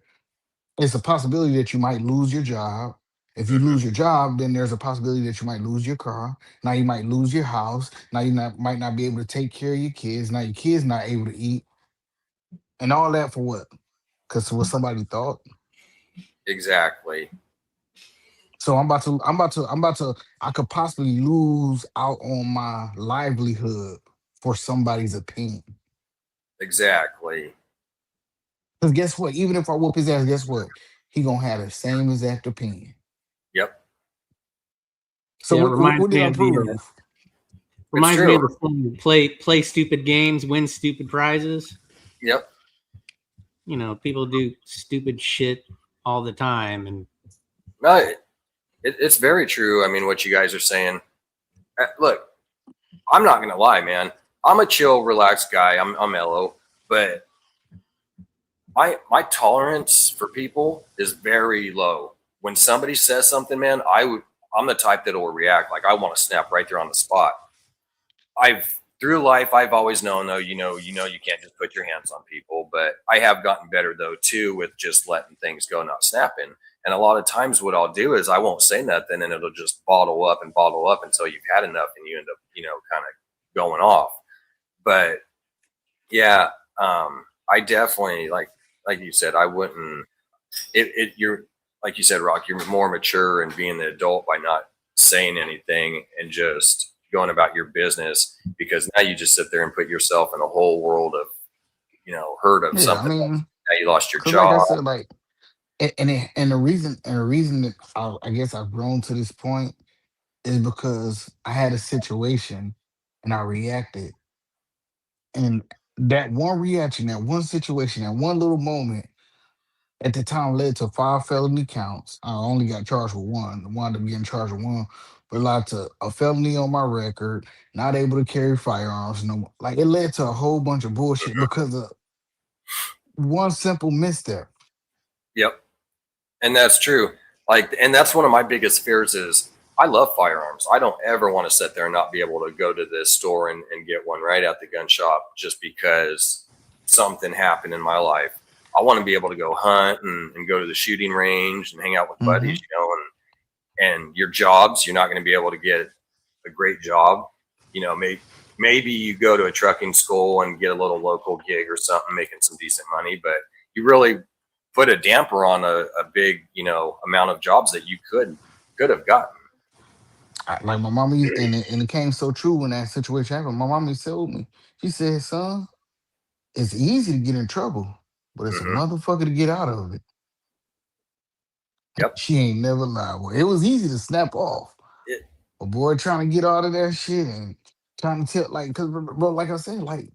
It's a possibility that you might lose your job. If you Hmm. lose your job, then there's a possibility that you might lose your car. Now you might lose your house. Now might not be able to take care of your kids. Now your kids not able to eat, and all that for what? Because what somebody thought. Exactly. So I'm about to, I could possibly lose out on my livelihood for somebody's opinion. Exactly. Because guess what? Even if I whoop his ass, guess what? He gonna have the same exact opinion. Yep. So Yeah, it what did I prove? It's reminds me true. of the saying, play stupid games, win stupid prizes. Yep. You know, people do stupid shit all the time, and No, it's very true. I mean, what you guys are saying. Look, I'm not gonna lie, man. I'm a chill, relaxed guy. I'm mellow, but my tolerance for people is very low. When somebody says something, man, I'm the type that will react. Like I want to snap right there on the spot. I've through life, I've always known though, you can't just put your hands on people, but I have gotten better though too with just letting things go, not snapping. And a lot of times what I'll do is I won't say nothing and it'll just bottle up until you've had enough and you end up, kind of going off. But yeah, I definitely like you said, I wouldn't you're like you said, Rock, you're more mature and being the adult by not saying anything and just going about your business because now you just sit there and put yourself in a whole world of, hurt of Yeah, I something. mean, Now you lost your because like I job. said, like and the reason that I guess I've grown to this point is because I had a situation and I reacted, and that one reaction, that one situation, that one little moment at the time led to 5 felony counts. I only got charged with one. Wound up getting charged with one, but led to a felony on my record. Not able to carry firearms. No, like it led to a whole bunch of bullshit because of one simple misstep. Yep. And that's true. And that's one of my biggest fears is I love firearms. I don't ever want to sit there and not be able to go to this store and get one right at the gun shop just because something happened in my life. I want to be able to go hunt and go to the shooting range and hang out with Hmm. buddies, and your jobs, you're not going to be able to get a great job. Maybe you go to a trucking school and get a little local gig or something, making some decent money, but you really put a damper on a big, amount of jobs that you could have gotten. Like my mommy, and it came so true when that situation happened. My mommy told me, she said, "Son, it's easy to get in trouble, but it's a Hmm. motherfucker to get out of it." Yep. She ain't never lied. Well, it was easy to snap off. It, A boy trying to get out of that shit and trying to tell, like, cause bro, like I said, like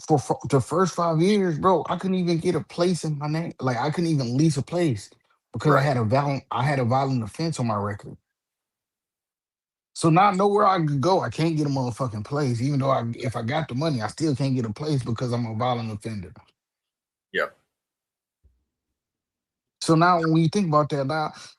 for the first 5 years, bro, I couldn't even get a place in my name. Like I couldn't even lease a place because right. I had a violent offense on my record. So now I know where I could go. I can't get a motherfucking place, even though if I got the money, I still can't get a place because I'm a violent offender. Yep. So now when you think about that,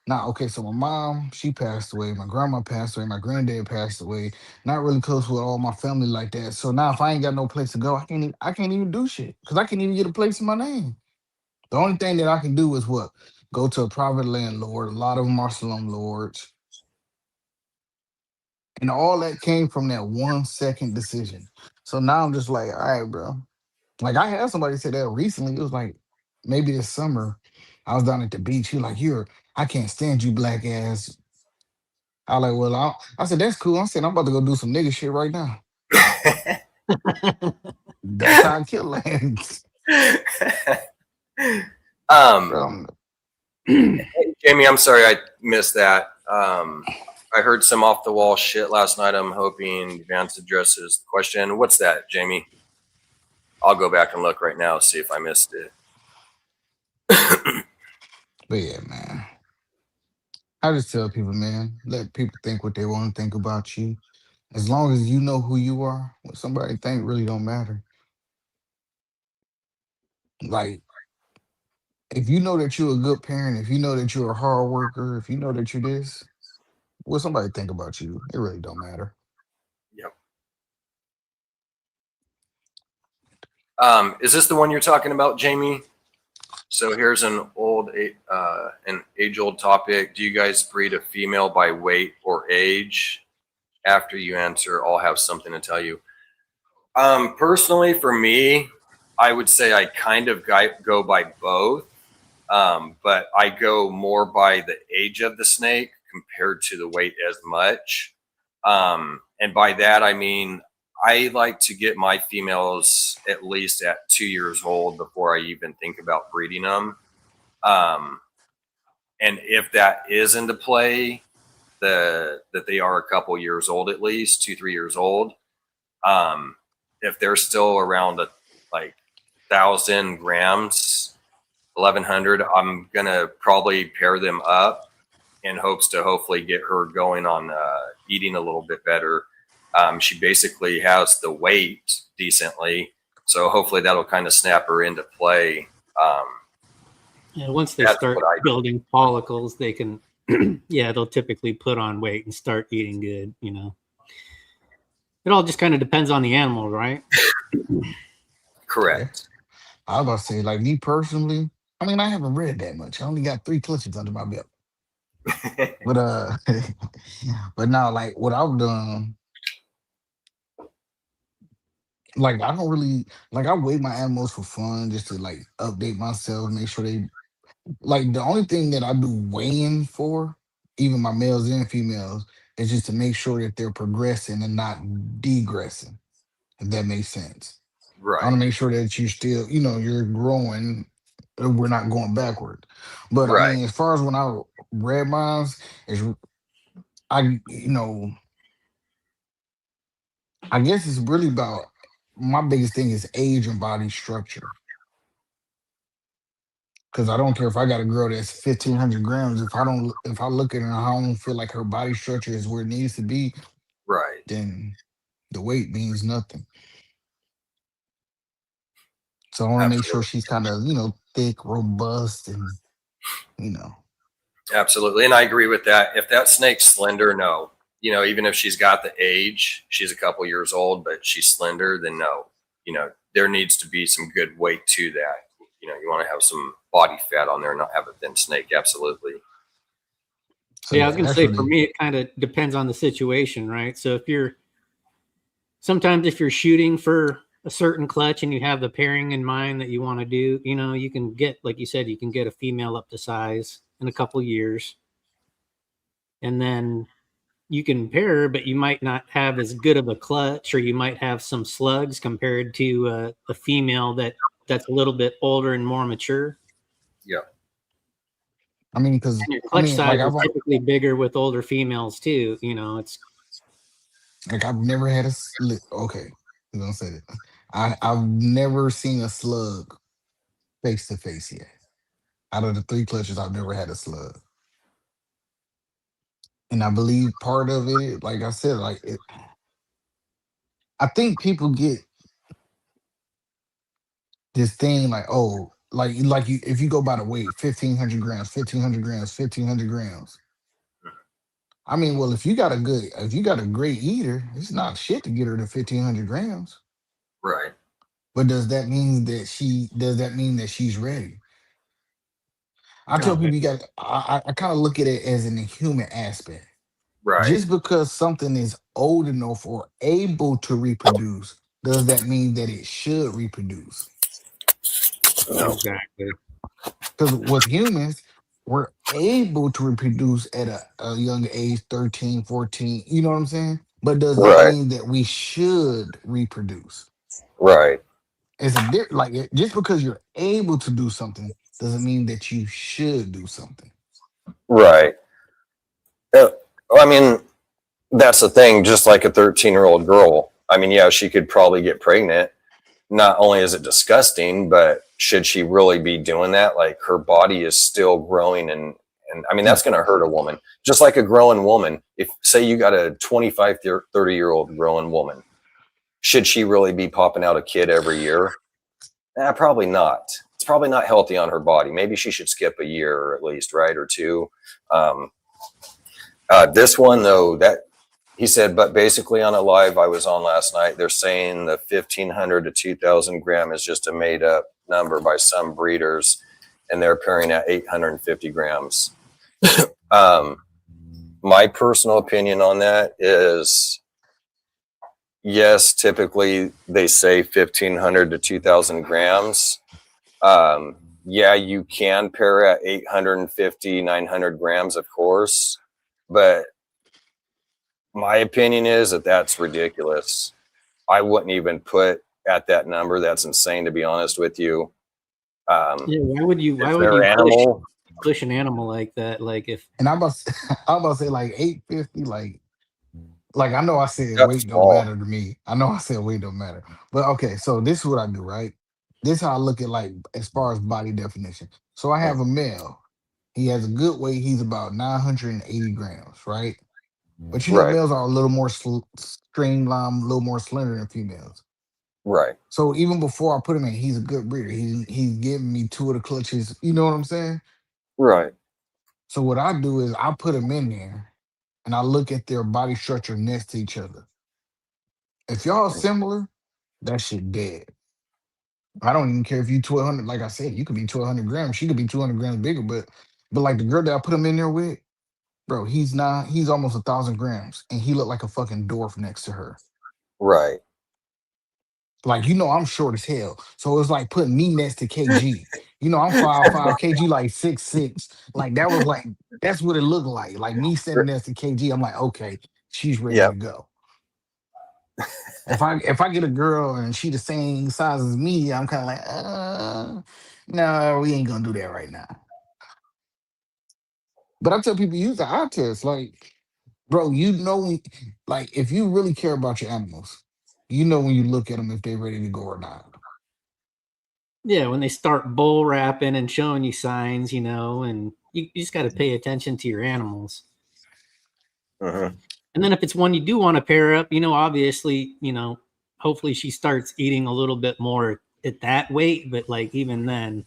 now okay, so my mom, she passed away, my grandma passed away, my granddad passed away. Not really close with all my family like that. So now if I ain't got no place to go, I can't even do shit because I can't even get a place in my name. The only thing that I can do is what? Go to a private landlord. A lot of them are slumlords. And all that came from that 1 second decision. So now I'm just like, all right, bro. Like I had somebody say that recently. It was like maybe this summer. I was down at the beach. He was like, I can't stand you black ass. I was like, well, I said, that's cool. I said, I'm about to go do some nigga shit right now. That's how I kill lands. um, Jamie, I'm sorry I missed that. I heard some off the wall shit last night. I'm hoping Vance addresses the question. What's that, Jamie? I'll go back and look right now, see if I missed it. But yeah, man. I just tell people, man, let people think what they want to think about you. As long as you know who you are, what somebody think really don't matter. Like, if you know that you're a good parent, if you know that you're a hard worker, if you know that you're this, what somebody think about you, it really don't matter. Yep. Is this the one you're talking about, Jamie? So here's an age-old topic. Do you guys breed a female by weight or age? After you answer, I'll have something to tell you. Personally, for me, I would say I kind of go by both, but I go more by the age of the snake compared to the weight as much. And by that, I mean, I like to get my females at least at 2 years old before I even think about breeding them. And if that is into play, that they are a couple years old, at least 2-3 years old. If they're still around like 1,000 grams, 1,100, I'm gonna probably pair them up in hopes to hopefully get her going on eating a little bit better. She basically has the weight decently, so hopefully that'll kind of snap her into play. Yeah, once they start building follicles, they can, they'll typically put on weight and start eating good, you know. It all just kind of depends on the animal, right? Correct. I was about to say, like me personally, I mean, I haven't read that much. I only got 3 clutches under my belt. But but now, like what I've done, like I don't really like I weigh my animals for fun, just to like update myself, make sure they like the only thing that I do weighing for, even my males and females, is just to make sure that they're progressing and not degressing, if that makes sense. I want Right. to make sure that you still, you're growing. We're not going backward. But I Right. mean, as far as when I read mines, is I, I guess it's really about my biggest thing is age and body structure. Because I don't care if I got a girl that's 1,500 grams. If I look at her and I don't feel like her body structure is where it needs to be, Right. then the weight means nothing. So I want to make sure Absolutely. she's kind of, thick, robust, and you know. Absolutely. And I agree with that. If that snake's slender, no. Even if she's got the age, she's a couple years old, but she's slender, then no. There needs to be some good weight to that. You want to have some body fat on there, not have a thin snake. Absolutely. So I was going to that's say, really, for me, it kind of depends on the situation, right? So sometimes if you're shooting for a certain clutch and you have the pairing in mind that you want to do, you can get, like you said, you can get a female up to size in a couple years. And then you can pair her, but you might not have as good of a clutch, or you might have some slugs compared to a female that's a little bit older and more mature. Yeah. I mean, And your clutch size like is typically bigger with older females too. It's like I've never had a okay, I'm gonna say that. I've never seen a slug face to face yet. Out of the 3 clutches, I've never had a slug. And I believe part of it, like I said, I think people get this thing like, oh, like you if you go by the weight, 1,500 grams, 1,500 grams, 1,500 grams. I mean, well, if you got a great eater, it's not shit to get her to 1,500 grams. Right. But does that mean that she's ready? I tell Okay. people you got. I kind of look at it as in the human aspect. Right. Just because something is old enough or able to reproduce, does that mean that it should reproduce? No. Exactly. Because with humans, we're able to reproduce at a young age, 13, 14. You know what I'm saying? But does that Right. mean that we should reproduce? Right. It's a like just because you're able to do something doesn't mean that you should do something. Right. I mean, that's the thing. Just like a 13-year-old girl. I mean, yeah, she could probably get pregnant. Not only is it disgusting, but should she really be doing that? Like her body is still growing, and I mean Yeah. that's going to hurt a woman. Just like a growing woman. If say you got a 25, 30-year-old growing woman, should she really be popping out a kid every year? Probably not. It's probably not healthy on her body. Maybe she should skip a year or at least, right, or two. Um, this one though, that he said, but basically on a live I was on last night, they're saying the 1,500 to 2,000 gram is just a made up number by some breeders, and they're pairing at 850 grams. My personal opinion on that is, yes, typically they say 1,500 to 2,000 grams. Yeah, you can pair at 850, 900 grams, of course, but my opinion is that that's ridiculous. I wouldn't even put at that number. That's insane, to be honest with you. Yeah. Why would you? Why If would they're you animal, push an animal like that? Like if And I'm about to say like 850, like I know I said that's weight don't small. matter to me. I know I said weight don't matter. But okay, so this is what I do, right? This is how I look at like as far as body definition. So I have a male. He has a good weight. He's about 980 grams, right? But you know, Right, males are a little more streamlined, a little more slender than females. right, So even before I put him in, he's a good breeder. He's giving me two of the clutches. You know what I'm saying? right. So what I do is I put them in there and I look at their body structure next to each other. If y'all similar, that shit dead. I don't even care if you 1,200. Like I said, you could be 1,200 grams. She could be 200 grams bigger. But like the girl that I put him in there with, bro, he's not. He's almost 1,000 grams, and he looked like a fucking dwarf next to her. Right. Like I'm short as hell, so it's like putting me next to KG. I'm 5'5", KG like 6'6". Like that was like that's what it looked like. Like me sitting next to KG, I'm like, okay, she's ready to Yep. go. If I get a girl and she the same size as me, I'm kind of like, no, we ain't gonna do that right now. But I tell people use the eye test, like, bro, like if you really care about your animals, when you look at them if they're ready to go or not. yeah, when they start bull wrapping and showing you signs, and you just got to pay attention to your animals. Mm-hmm. And then if it's one you do want to pair up, obviously, hopefully she starts eating a little bit more at that weight. But like even then,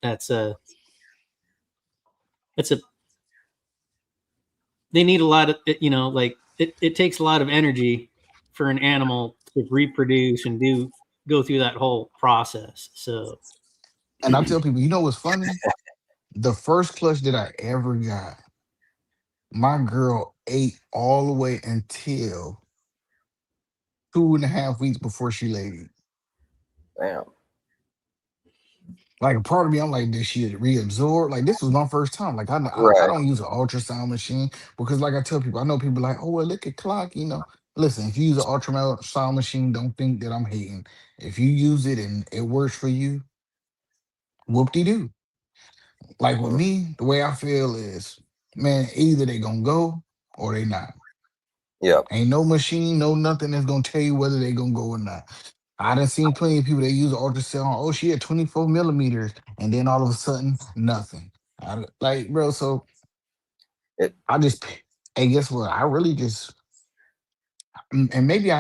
that's a they need a lot of like it takes a lot of energy for an animal to reproduce and go through that whole process. So And I tell people, what's funny? The first clutch that I ever got, my girl ate all the way until 2.5 weeks before she laid it. Damn. Like a part of me, I'm like, did she reabsorb? Like this was my first time. Like I Right. don't use an ultrasound machine because, like I tell people, I know people like, oh well, look at clock. Listen, if you use an ultrasound machine, don't think that I'm hating. If you use it and it works for you, whoop de doo. Like with Mm-hmm. me, the way I feel is, man, either they gonna go or they not. Yep. Ain't no machine, no nothing that's gonna tell you whether they gonna go or not. I done seen plenty of people that use ultrasound. Oh, she had 24 millimeters, and then all of a sudden, nothing. Like, bro, so It. I just, hey, guess what? I really just, and maybe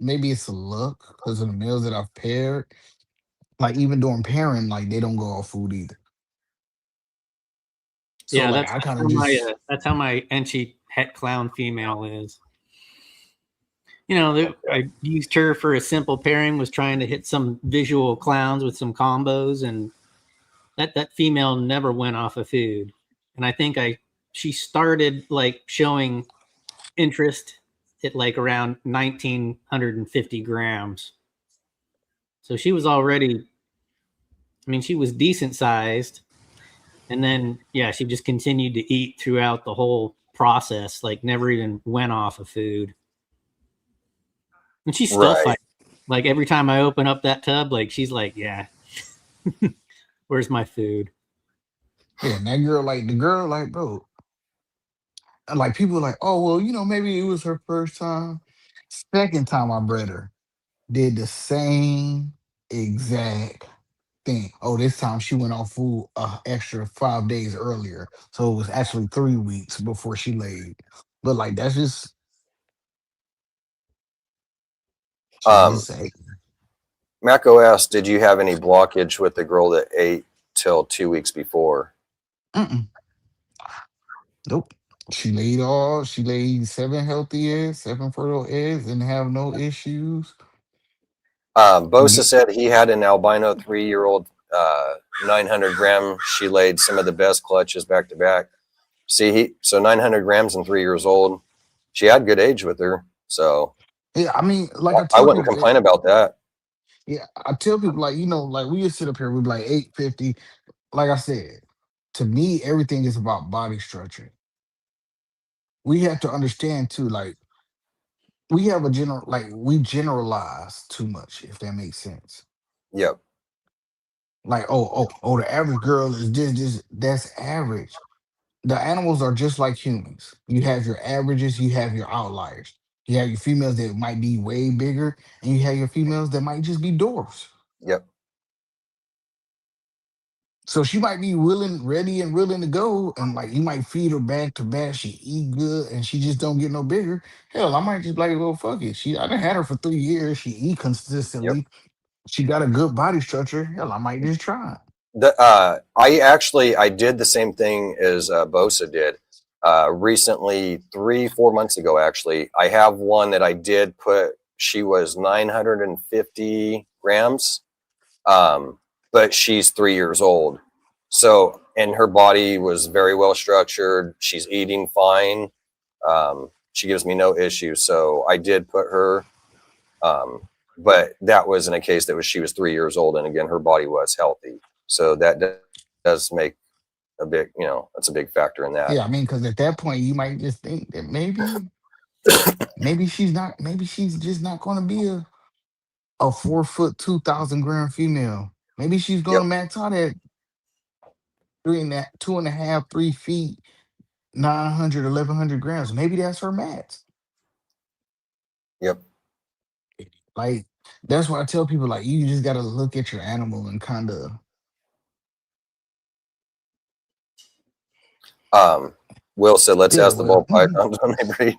maybe it's a luck because of the meals that I've paired. Like even during pairing, like they don't go off food either. So yeah, like that's I that's kind how of my just, that's how my Enchi het clown female is. I used her for a simple pairing, was trying to hit some visual clowns with some combos, and that female never went off of food, and I think she started like showing interest at like around 1,950 grams. So she was already, I mean, she was decent sized, and then yeah, she just continued to eat throughout the whole process, like never even went off of food, and she's still Right. fighting. Like every time I open up that tub, like she's like, yeah, where's my food? Yeah, and that girl, like the girl, like bro, like people like, oh well, maybe it was her first time. Second time I bred her, did the same exact thing. Oh, this time she went on food extra 5 days earlier, so it was actually 3 weeks before she laid. But like that's just she Um, just ate. Mako asked, did you have any blockage with the girl that ate till 2 weeks before? Mm-mm, nope. She laid 7 healthy eggs, 7 fertile eggs, and have no issues. Bosa said he had an albino 3-year-old, 900 gram. She laid some of the best clutches back to back. See, so 900 grams and 3 years old. She had good age with her, so Yeah, I mean, like I I tell wouldn't people, complain about that. yeah, I tell people like like we just sit up here, we be like 850. Like I said, to me, everything is about body structure. We have to understand too, like we have a general, like we generalize too much, if that makes sense. Yep, Like, oh, the average girl is this, that's average. The animals are just like humans. You have your averages, you have your outliers. You have your females that might be way bigger, and you have your females that might just be dwarfs. yep, So she might be willing, ready, and willing to go, and like you might feed her back to back. She eat good, and she just don't get no bigger. Hell, I might just be like, well, fuck it. I done had her for 3 years. She eat yep. consistently. She got a good body structure. Hell, I might just try it. I did the same thing as Bosa did recently, 3-4 months ago. Actually, I have one that I did put. She was 950 grams, but she's 3 years old. So, and her body was very well structured. She's eating fine. She gives me no issues. So I did put her, but that was in a case that she was 3 years old. And again, her body was healthy. So that does make a big, that's a big factor in that. Yeah, I mean, because at that point you might just think that maybe she's just not going to be a 4 foot 2,000 gram female. Maybe she's going Yep. to max out at three and that 2.5, 3 feet, 900, 1,100 grams. Maybe that's her max. Yep. Like that's why I tell people like you just got to look at your animal and kind of Will said, let's yeah. ask the ball Well, pythons when they breed.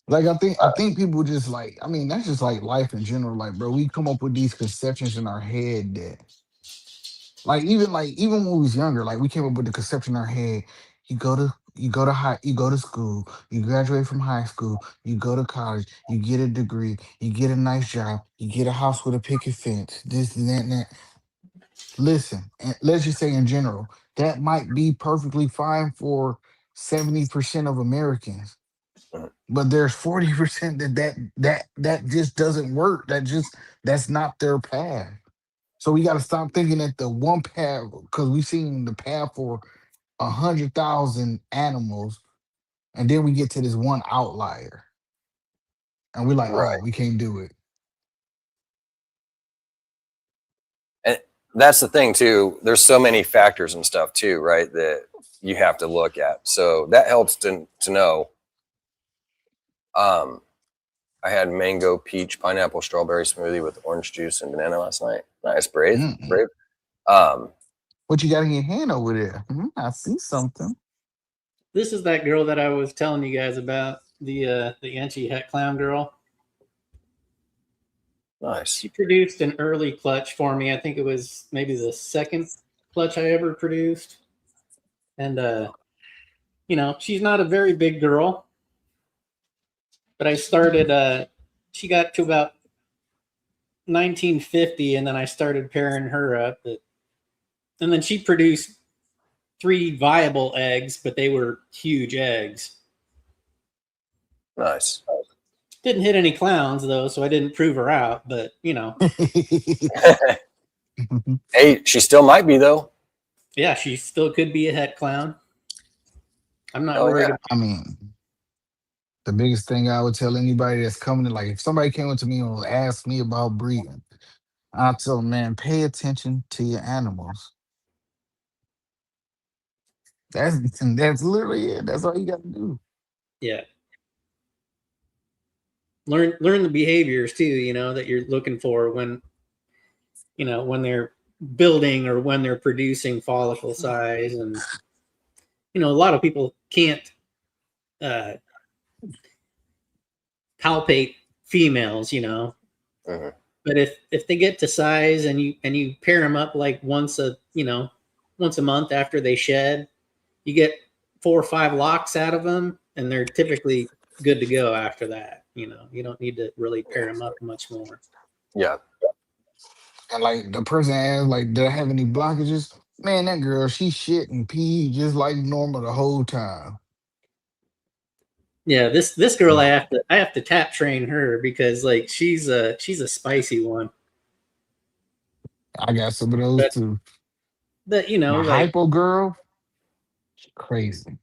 like I think people just like I mean that's just like life in general. Like bro, we come up with these conceptions in our head that like even when we was younger, like we came up with the conception in our head. You go to school, you graduate from high school, you go to college, you get a degree, you get a nice job, you get a house with a picket fence, this and that and that. Listen, and let's just say in general, that might be perfectly fine for 70% of Americans. Mhm. But there's 40% that just doesn't work. That's not their path. So we got to stop thinking that the one path, because we've seen the path for 100,000 animals, and then we get to this one outlier, and we're like, oh, Right. we can't do it. And that's the thing too. There's so many factors and stuff too, right? That you have to look at. So that helps to know. I had mango, peach, pineapple, strawberry smoothie with orange juice and banana last night. Nice, brave, Mm-mm. brave. Um, What you got in your hand over there? I see something. This is that girl that I was telling you guys about, the Yancey Het Clown girl. nice. She produced an early clutch for me. I think it was maybe the second clutch I ever produced. And she's not a very big girl, but I started she got to about 1950, and then I started pairing her up at And then she produced 3 viable eggs, but they were huge eggs. Nice. Didn't hit any clowns though, so I didn't prove her out. But Hey, she still might be though. yeah, she still could be a het clown. I'm not Oh, worried. yeah. I mean, the biggest thing I would tell anybody that's coming to, like, if somebody came up to me and asked me about breeding, I'll tell them, man, pay attention to your animals. That's literally it. That's all you got to do. Yeah. Learn the behaviors too, that you're looking for when they're building or when they're producing follicle size. And a lot of people can't palpate females, Mhm. but if they get to size and you pair them up like once a month after they shed, you get 4 or 5 locks out of them, and they're typically good to go after that. You don't need to really pair them up much more. Yeah. And like the person asked, like, did I have any blockages? Man, that girl, she shit and pee just like normal the whole time. Yeah, this girl, I have to tap train her because like she's a spicy one. I got some of those too. But My like hypo girl, crazy.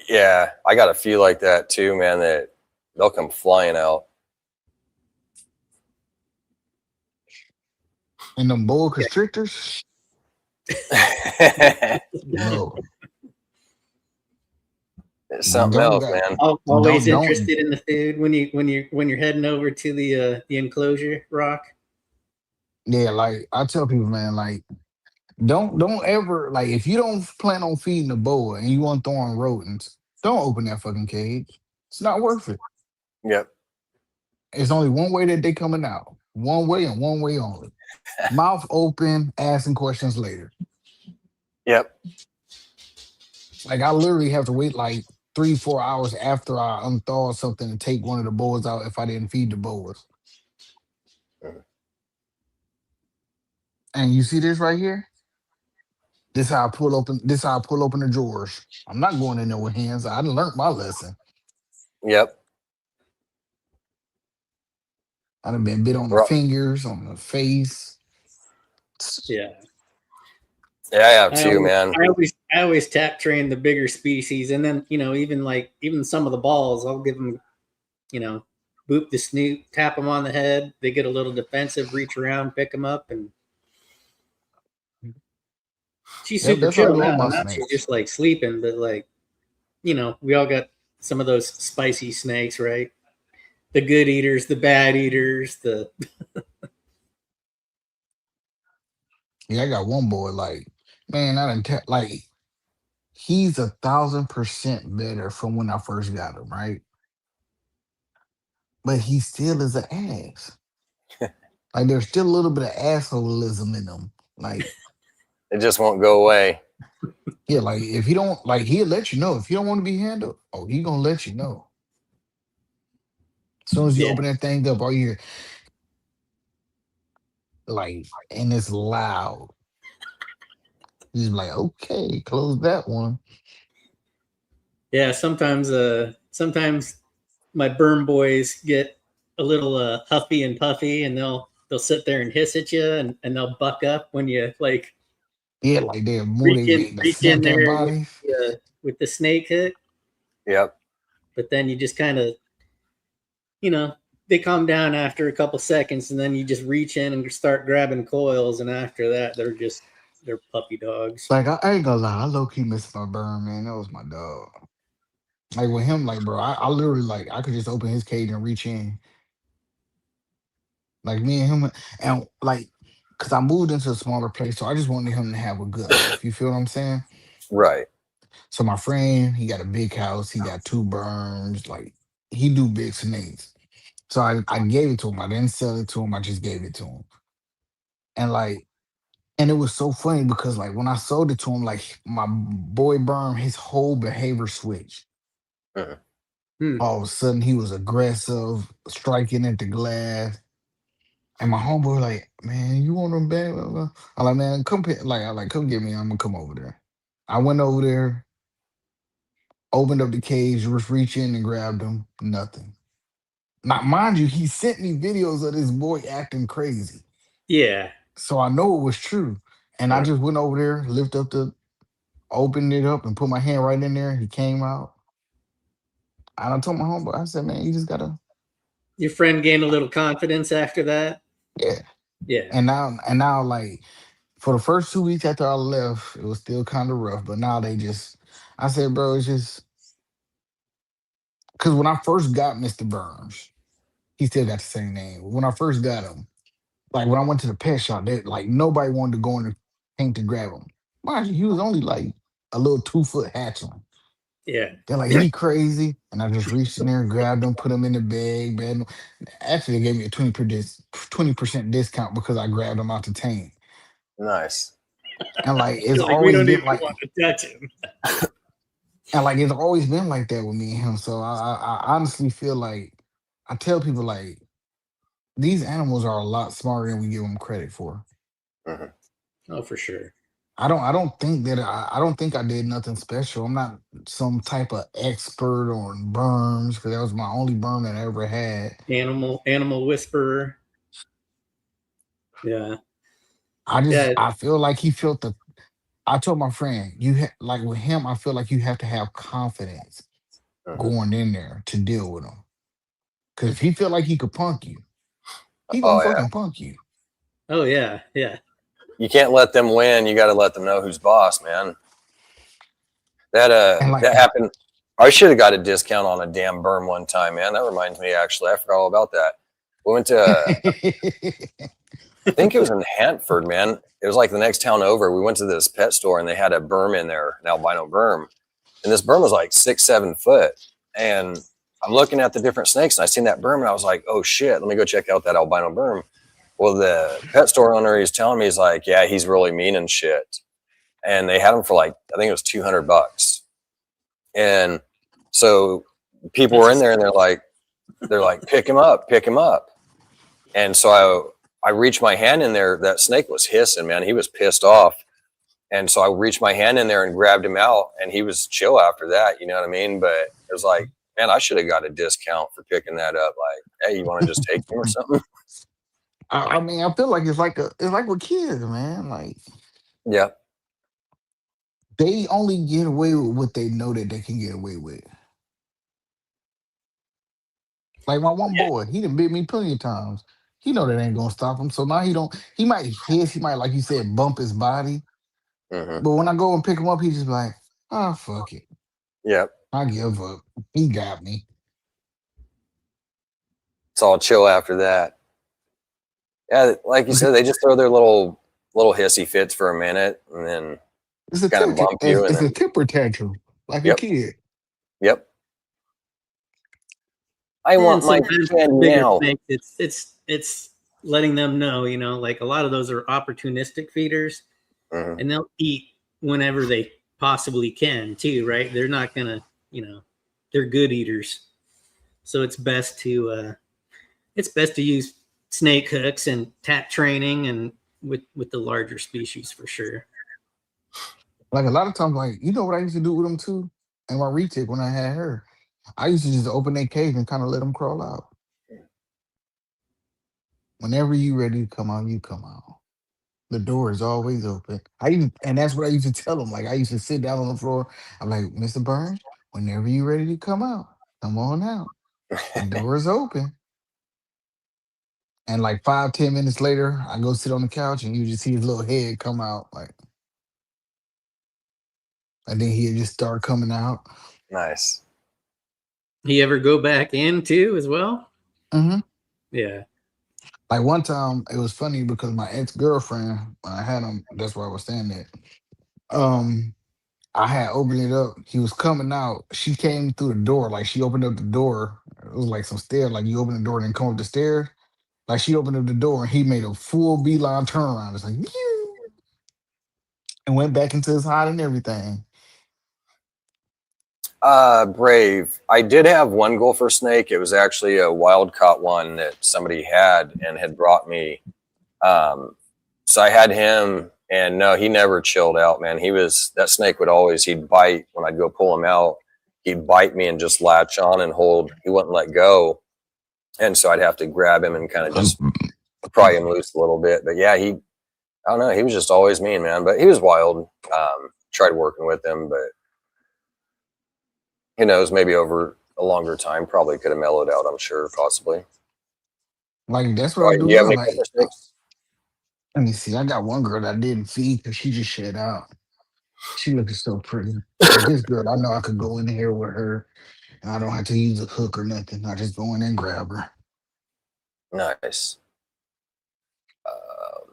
Yeah. I got a few like that too, man, that they'll come flying out. And them boa constrictors, no. It's something Don't else, got man. always don't interested in the food when you're heading over to the enclosure, Rock. yeah, like I tell people, man, like don't ever, like, if you don't plan on feeding a boa and you want to throw on rodents, don't open that fucking cage. It's not worth it. Yep. It's only one way that they coming out. One way and one way only. Mouth open, asking questions later. Yep. Like I literally have to wait like 3, 4 hours after I unthaw something to take one of the boas out if I didn't feed the boas. Mhm. And you see this right here? This how I pull open. This how I pull open the drawers. I'm not going in there with hands. I done learned my lesson. Yep. I done been bit on the Ro- fingers, on the face. Yeah. Yeah, I have too, man. I always tap train the bigger species, and then even some of the balls, I'll give them, boop the snoot, tap them on the head. They get a little defensive, reach around, pick them up, and she's Yep, super that's how I chill do all now. my Now she's snakes. just like sleeping, but like, we all got some of those spicy snakes, right? The good eaters, the bad eaters, the Yeah, I got one boy. Like, man, I done like he's 1,000% better from when I first got him, right? But he still is an ass. Like there's still a little bit of assholism in him. Like, It just won't go away. yeah, like if you don't, like, he'll let you know if you don't want to be handled. Oh, he gonna let you know. As soon as you yeah, open that thing up, all you hear, like, and it's loud. He's like, okay, close that one. yeah. Sometimes my burn boys get a little huffy and puffy, and they'll sit there and hiss at you, and they'll buck up when you like Yeah, like they're more they reach in snap that there body. with the snake hook. Yep. But then you just kind of, they calm down after a couple seconds, and then you just reach in and start grabbing coils, and after that, they're puppy dogs. Like I ain't gonna lie, I low key miss my burn, man. That was my dog. Like with him, like, bro, I literally, like, I could just open his cage and reach in. Like me and him, and like, cause I moved into a smaller place, so I just wanted him to have a good life. You feel what I'm saying? Right. So my friend, he got a big house, he got 2 berms, like he do big snakes. So I gave it to him. I didn't sell it to him. I just gave it to him. And like, and it was so funny because like when I sold it to him, like my boy Berm, his whole behavior switched. Mhm. Hmm. All of a sudden, he was aggressive, striking at the glass. And my homeboy like, man, you want them back? Blah, blah. I'm like, man, come come get me. I'm gonna come over there. I went over there, opened up the cage, just reach in and grabbed him. Nothing. Now, mind you, he sent me videos of this boy acting crazy. Yeah. So I know it was true. And I just went over there, opened it up and put my hand right in there. He came out. And I told my homeboy, I said, man, you just gotta, Your friend gained a little confidence after that. yeah. Yeah. And now, like for the first 2 weeks after I left, it was still kind of rough. But now I said, bro, it's just because when I first got Mr. Burns, he still got the same name. When I first got him, like when I went to the pet shop, like nobody wanted to go in the tank to grab him. Mind you, he was only like a little 2 foot hatchling. Yeah. They're like, he crazy. And I just reached in there and grabbed him, put him in the bag. Actually, they gave me a 20% discount because I grabbed him out the tank. Nice. And like it's You're like, we always don't been even like want to touch him. and like it's always been like that with me and him. So I honestly feel like I tell people like these animals are a lot smarter than we give them credit for. Hmm. Oh, for sure. I don't think I did nothing special. I'm not some type of expert on burns because that was my only burn that I ever had. Animal whisperer. Yeah. Yeah. I feel like I told my friend, like with him, I feel like you have to have confidence Hmm. going in there to deal with him. Because if he feel like he could punk you, he gonna Oh yeah. fucking punk you. Oh yeah. Yeah. You can't let them win. You got to let them know who's boss, man. And like, That happened. I should have got a discount on a damn berm one time, man. That reminds me, actually, I forgot all about that. We went to, I think it was in Hanford, man. It was like the next town over. We went to this pet store and they had a berm in there, an albino berm, and this berm was like 6-7 foot. And I'm looking at the different snakes and I seen that berm and I was like, oh shit, let me go check out that albino berm. Well, the pet store owner, he's telling me, he's like, yeah, he's really mean and shit. And they had him for like, I think it was $200. And so people were in there and they're like, pick him up, pick him up. And so I reached my hand in there. That snake was hissing, man. He was pissed off. And so I reached my hand in there and grabbed him out, and he was chill after that. You know what I mean? But it was like, man, I should have got a discount for picking that up. Like, hey, you want to just take him or something? I mean, I feel like it's like with kids, man. Like Yeah. they only get away with what they know that they can get away with. Like my one boy, he done bit me plenty of times. He know that ain't gonna stop him. So now he don't. He might hiss. He might, like you said, bump his body. Mm-hmm. But when I go and pick him up, he just be like, "Ah, fuck it. Yep. I give up. He got me." It's all chill after that. Yeah, like you said, they just throw their little hissy fits for a minute and then It's a kind of bump you and it's a then temper tantrum, like a yep, kid. yep. I And want my sometimes candy bigger now. snakes, it's letting them know, like a lot of those are opportunistic feeders, Mm-hmm. and they'll eat whenever they possibly can too, right? They're not gonna, they're good eaters. So it's best to use snake hooks and tap training and with the larger species for sure. Like a lot of times, like you know what I used to do with them too, and my retic when I had her, I used to just open their cage and kind of let them crawl out. Whenever you ready to come out, you come out. The door is always open. And that's what I used to tell them. Like I used to sit down on the floor. I'm like, Mr. Burns, whenever you ready to come out, come on out. The door is open. And like 5, 10 minutes later, I go sit on the couch and you just see his little head come out, like, and then he'd just start coming out. Nice. You ever go back in too as well? Hmm. Yeah. Like one time, it was funny because my ex girlfriend, when I had him, that's where I was staying at. Um, I had opened it up. He was coming out. She came through the door, like she opened up the door. It was like some stairs, like you open the door and then come up the stairs. Like she opened up the door and he made a full beeline turnaround. It's like, "Meow," and went back into his hide and everything. Brave. I did have one gopher snake. It was actually a wild caught one that somebody had and had brought me. So I had him, and no, he never chilled out, man. That snake he'd bite when I'd go pull him out. He'd bite me and just latch on and hold. He wouldn't let go. And so I'd have to grab him and kind of just pry him loose a little bit. But yeah, I don't know. He was just always mean, man, but he was wild. Tried working with him, but who knows, maybe over a longer time, probably could have mellowed out, I'm sure, possibly. Like, that's what I do. You have any Like, gopher snakes? let me see. I got one girl that I didn't feed because she just shed out. She looking so pretty. Like, this girl, I know I could go in here with her, and I don't have to use a hook or nothing. I just go in and grab her. Nice.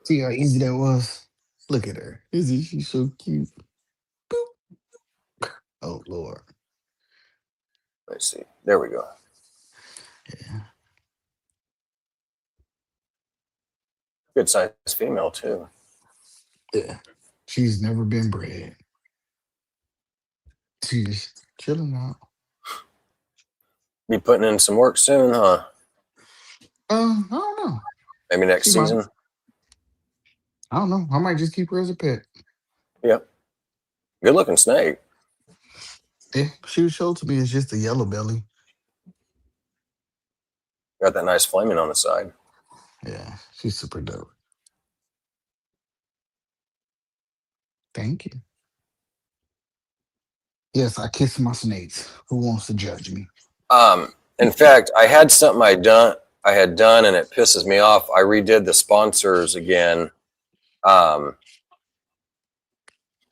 See how easy that was? Look at her. She's so cute. Boop. Oh, Lord. Let's see. There we go. Yeah. Good size female, too. Yeah. She's never been bred. She's chilling out. Be putting in some work soon, huh? I don't know. Maybe next season? I don't know. I might just keep her as a pet. Yep. Good looking snake. Yeah, she was showed to me as just a yellow belly. Got that nice flaming on the side. Yeah, she's super dope. Thank you. Yes, I kiss my snakes. Who wants to judge me? In fact, I had something I had done, and it pisses me off. I redid the sponsors again.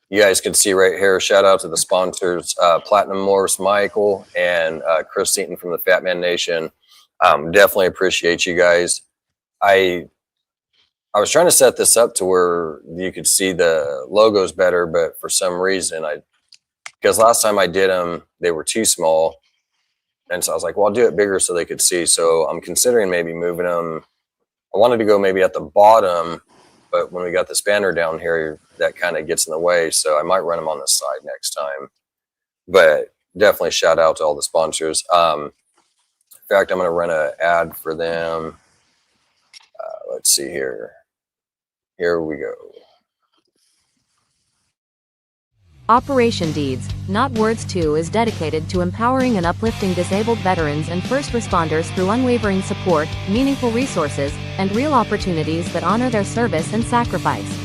You guys can see right here. Shout out to the sponsors: Platinum Morphs, Michael, and Chris Seaton from the Fat Man Nation. Definitely appreciate you guys. I was trying to set this up to where you could see the logos better, but for some reason, because last time I did them, they were too small. And so I was like, well, I'll do it bigger so they could see. So I'm considering maybe moving them. I wanted to go maybe at the bottom, but when we got the spanner down here, that kind of gets in the way. So I might run them on the side next time. But definitely shout out to all the sponsors. In fact, I'm going to run an ad for them. Let's see here. Here we go. Operation Deeds, Not Words 2 is dedicated to empowering and uplifting disabled veterans and first responders through unwavering support, meaningful resources, and real opportunities that honor their service and sacrifice.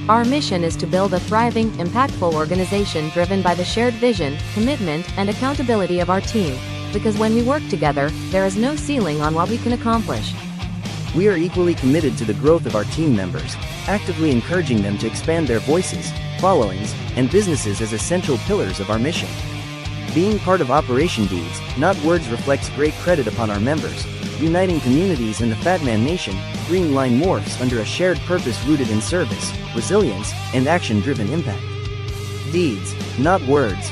Our mission is to build a thriving, impactful organization driven by the shared vision, commitment, and accountability of our team, because when we work together, there is no ceiling on what we can accomplish. We are equally committed to the growth of our team members, actively encouraging them to expand their voices, followings, and businesses as essential pillars of our mission. Being part of Operation Deeds, Not Words reflects great credit upon our members, uniting communities in the Fat Man Nation, Green Line Morphs under a shared purpose rooted in service, resilience, and action-driven impact. Deeds, not words.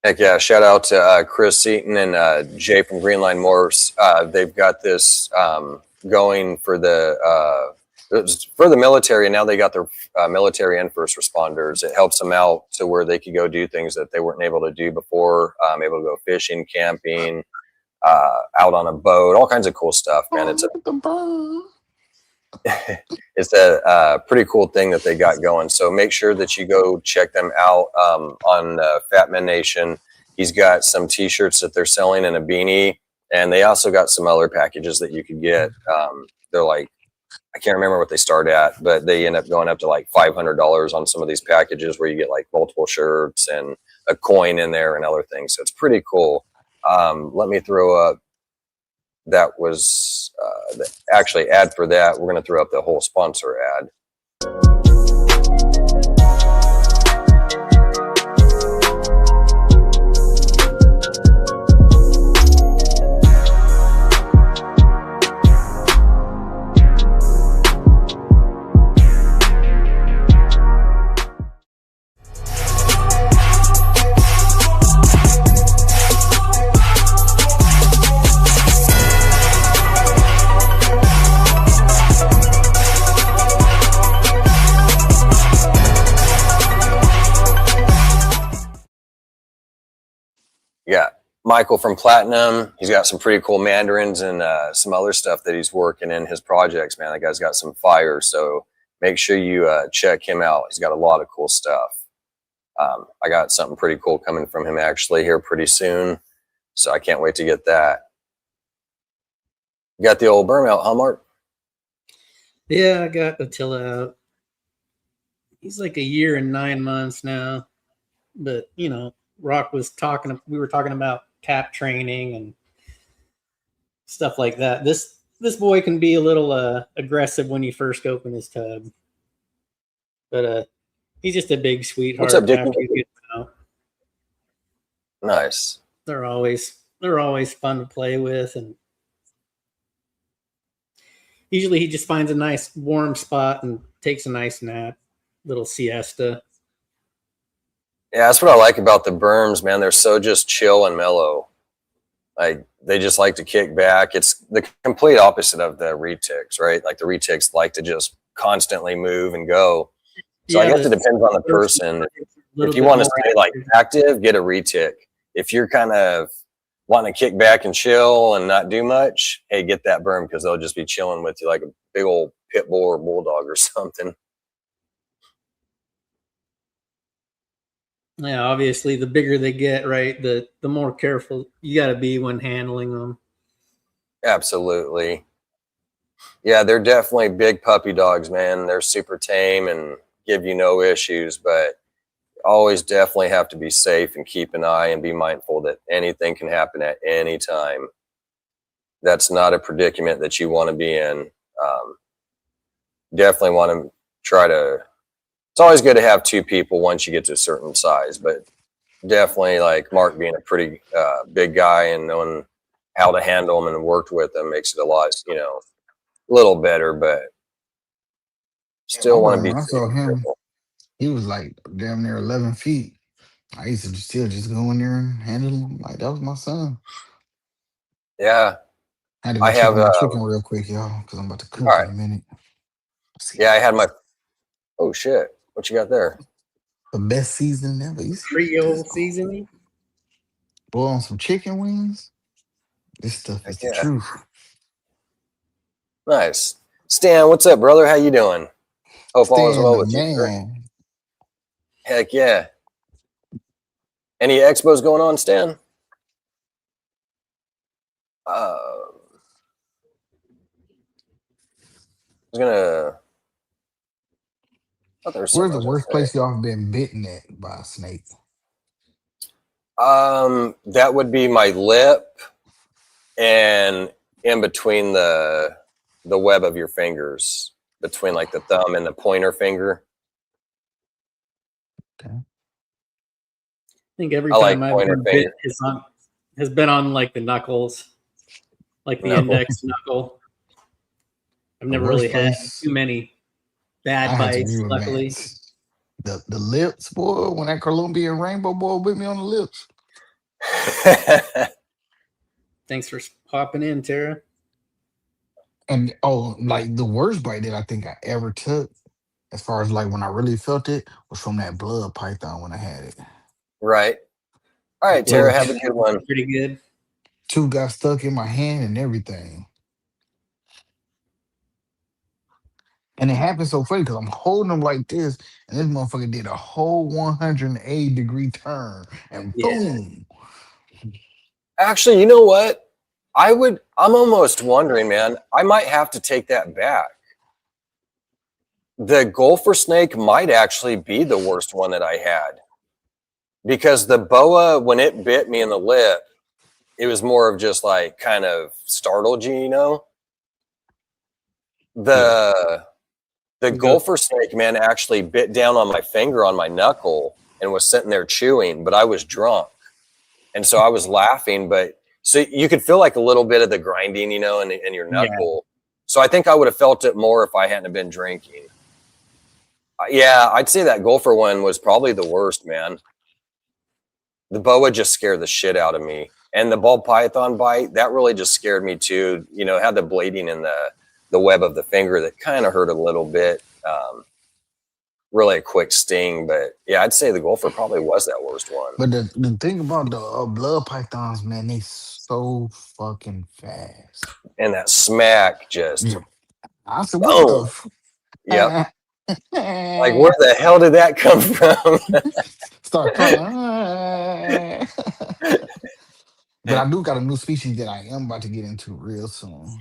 Heck yeah, shout out to Chris Seaton and Jay from Green Line Morphs. They've got this going for the military, and now they got their military and first responders. It helps them out to where they could go do things that they weren't able to do before, able to go fishing, camping, out on a boat, all kinds of cool stuff, man. It's a pretty cool thing that they got going. So make sure that you go check them out on Fat Man Nation. He's got some t-shirts that they're selling and a beanie, and they also got some other packages that you could get. They're like, I can't remember what they start at, but they end up going up to like $500 on some of these packages where you get like multiple shirts and a coin in there and other things. So it's pretty cool. Let me throw up, that was the actually ad for that. We're going to throw up the whole sponsor ad. Michael from Platinum. He's got some pretty cool mandarins and some other stuff that he's working in his projects, man. That guy's got some fire. So make sure you check him out. He's got a lot of cool stuff. I got something pretty cool coming from him actually here pretty soon. So I can't wait to get that. You got the old berm out, huh, Mark? Yeah, I got Attila out. He's like a year and 9 months now. But, you know, Rock was we were talking about tap training and stuff like that. This boy can be a little aggressive when you first open his tub. But he's just a big sweetheart. What's up, Dick? After you get him out. Nice. They're always fun to play with, and usually he just finds a nice warm spot and takes a nice nap, little siesta. Yeah, that's what I like about the berms, man. They're so just chill and mellow. Like they just like to kick back. It's the complete opposite of the retics, right? Like the retics like to just constantly move and go. So I guess it depends on the person. If you want to stay like active, get a retic. If you're kind of wanting to kick back and chill and not do much, hey, get that berm because they'll just be chilling with you like a big old pit bull or bulldog or something. Yeah, obviously, the bigger they get, right, the more careful you got to be when handling them. Absolutely. Yeah, they're definitely big puppy dogs, man. They're super tame and give you no issues, but always definitely have to be safe and keep an eye and be mindful that anything can happen at any time. That's not a predicament that you want to be in. Definitely want to try to. It's always good to have two people once you get to a certain size, but definitely like Mark being a pretty big guy and knowing how to handle them and worked with them makes it a lot, you know, a little better, but still want to be. I saw him. He was like damn near 11 feet. I used to still just go in there and handle him like that was my son. Yeah. I had to go check on my chicken real quick, y'all, because I'm about to cook in a minute. Yeah, I had my. Oh shit! What you got there? The best seasoning ever. Creole seasoning. Boy, on some chicken wings. This stuff is the truth. Nice, Stan. What's up, brother? How you doing? Hope all is well with you. Heck yeah. Any expos going on, Stan? I was gonna. Where's the worst place y'all have been bitten at by a snake? That would be my lip and in between the web of your fingers, between like the thumb and the pointer finger. Okay. I think every time I've been bit has been on like the knuckles, like the index knuckle. I've never really had too many bad bites, luckily. The lips, boy, when that Colombian rainbow boy bit me on the lips. Thanks for popping in, Tara. And like the worst bite that I think I ever took, as far as like when I really felt it, was from that blood python when I had it. Right. All right, Tara, have a good one. Pretty good. 2 got stuck in my hand and everything. And it happened so funny because I'm holding them like this, and this motherfucker did a whole 180-degree turn, and boom. Actually, you know what? I'm almost wondering, man, I might have to take that back. The gopher snake might actually be the worst one that I had. Because the boa, when it bit me in the lip, it was more of just like kind of startled you, you know? The gopher snake, man, actually bit down on my finger on my knuckle and was sitting there chewing, but I was drunk. And so I was laughing, but so you could feel like a little bit of the grinding, you know, in your knuckle. Yeah. So I think I would have felt it more if I hadn't been drinking. Yeah, I'd say that gopher one was probably the worst, man. The boa just scared the shit out of me. And the ball python bite, that really just scared me too. You know, it had the bleeding in the web of the finger that kind of hurt a little bit. really a quick sting. But yeah, I'd say the gopher probably was that worst one. But the thing about the blood pythons, man, they so fucking fast. And that smack just Yeah. I said, what boom. the? Yep. Like, where the hell did that come from? Start crying. But I do got a new species that I am about to get into real soon.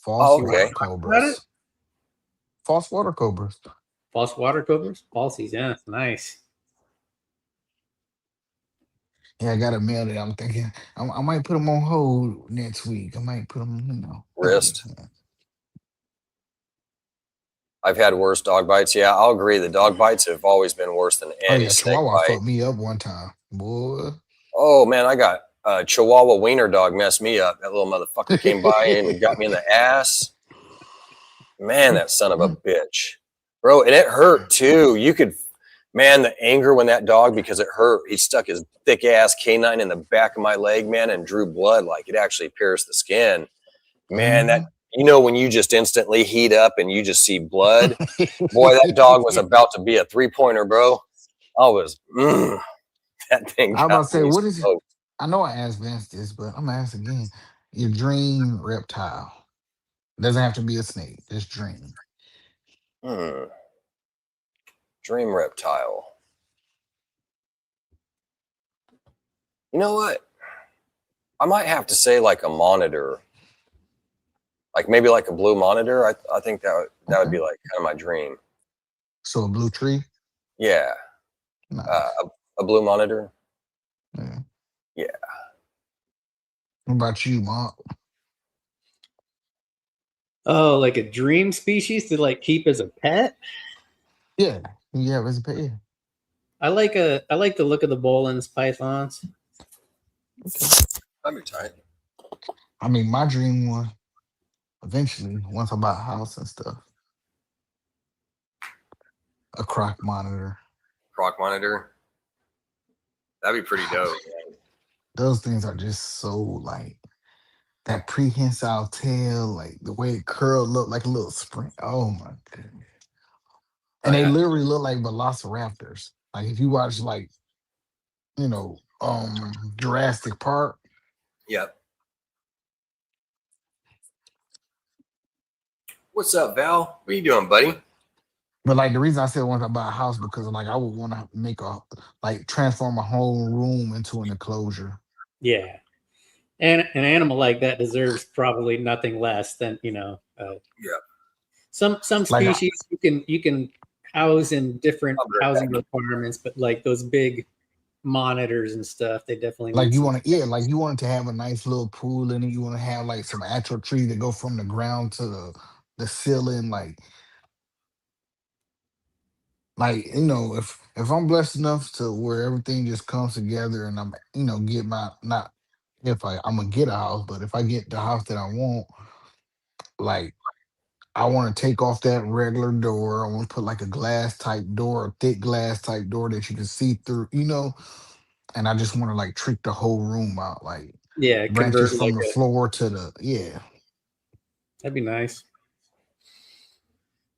False Okay. water Got cobras. it? False water cobras. False water cobras? Falsies, yeah. Nice. Yeah, I got a mail that I'm thinking I might put them on hold next week. I might put them, Wrist. I've had worse dog bites. Yeah, I'll agree. The dog bites have always been worse than Oh any yeah, snake Chihuahua bite. fucked me up one time, boy. Oh man, I got a Chihuahua wiener dog messed me up. That little motherfucker came by and got me in the ass. Man, that son of a bitch, bro, and it hurt too. You could, man, the anger when that dog, because it hurt. He stuck his thick ass canine in the back of my leg, man, and drew blood. Like it actually pierced the skin. Man, that, when you just instantly heat up and you just see blood. Boy, that dog was about to be a 3-pointer, bro. I was, that thing I'm about to got say, me what is it? stoked. I know I asked Vince this, but I'm gonna ask again. Your dream reptile doesn't have to be a snake. Just dream. Dream reptile. You know what? I might have to say like a monitor. Like maybe like a blue monitor. I think that would be like kind of my dream. So a blue tree. Yeah. Nice. A blue monitor. Yeah. Yeah. What about you, Mark? Oh, like a dream species to like keep as a pet? Yeah. Yeah, it's a pet. Yeah. I like the look of the Bolin's pythons. That'd be tight. I mean, my dream one, eventually, once I buy a house and stuff, a croc monitor. Croc monitor. That'd be pretty dope, man. Those things are just so like that prehensile tail, like the way it curled, look like a little spring. Oh my goodness. And they literally look like velociraptors. Like if you watch like, Jurassic Park. Yep. What's up, Val? What are you doing, buddy? But like the reason I said once I buy a house because like I would want to transform a whole room into an enclosure. Yeah. And an animal like that deserves probably nothing less than, some species you can house in different housing requirements, but like those big monitors and stuff, they definitely Like need you want it to have a nice little pool in it. You want to have like some actual trees that go from the ground to the ceiling. If I'm blessed enough to where everything just comes together and I'm get my not if I'm gonna get a house, but if I get the house that I want, like I want to take off that regular door. I want to put like a glass type door, a thick glass type door that you can see through, and I just want to like trick the whole room out, like branches convert from the floor to the That'd be nice.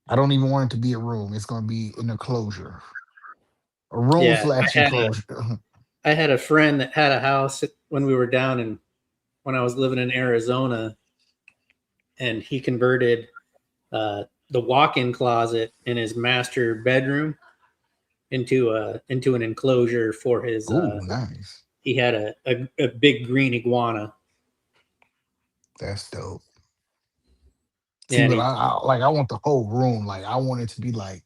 I don't even want it to be a room. It's gonna be an enclosure. A room / enclosure. I had a friend that had a house when we were when I was living in Arizona, and he converted the walk-in closet in his master bedroom into an enclosure for his. Nice. He had a big green iguana. That's dope. Yeah, See, but I want the whole room. Like I want it to be like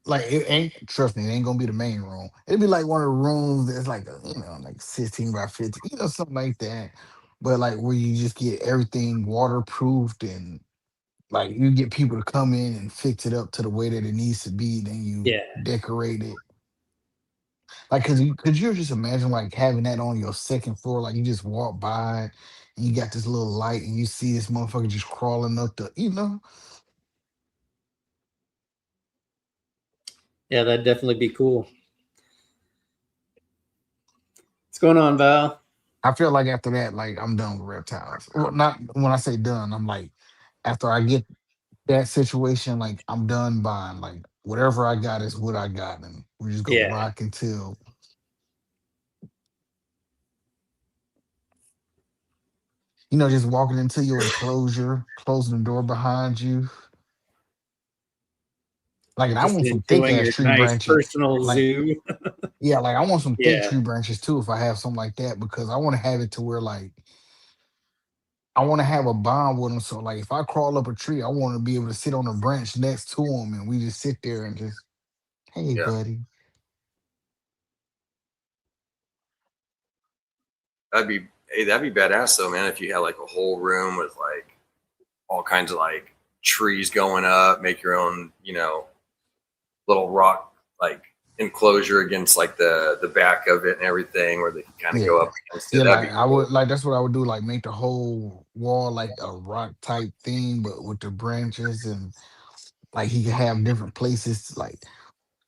it ain't, trust me, it ain't gonna be the main room. It'd be like one of the rooms that's like like 16 by 50, something like that. But like where you just get everything waterproofed and like you get people to come in and fix it up to the way that it needs to be, then you decorate it. Like could you just imagine like having that on your second floor, like you just walk by and you got this little light and you see this motherfucker just crawling up Yeah, that'd definitely be cool. What's going on, Val? I feel like after that, like I'm done with reptiles. Well, not when I say done, I'm like after I get that situation, like I'm done buying. Like whatever I got is what I got, and we just go Yeah. rock until just walking into your enclosure, closing the door behind you. Like, and I Just want some thick enjoying ass your tree nice branches. personal Like, zoo. yeah, like I want some thick Yeah. tree branches too if I have something like that because I want to have it to where like I want to have a bond with them. So like if I crawl up a tree, I want to be able to sit on a branch next to them and we just sit there and just, hey, Yeah. buddy. That'd be badass though, man. If you had like a whole room with like all kinds of like trees going up, make your own, little rock like enclosure against like the back of it and everything, where they can kind of Yeah. go up against it. Yeah, That'd like be I cool. would like that's what I would do, like make the whole wall like a rock type thing, but with the branches and like he could have different places. Like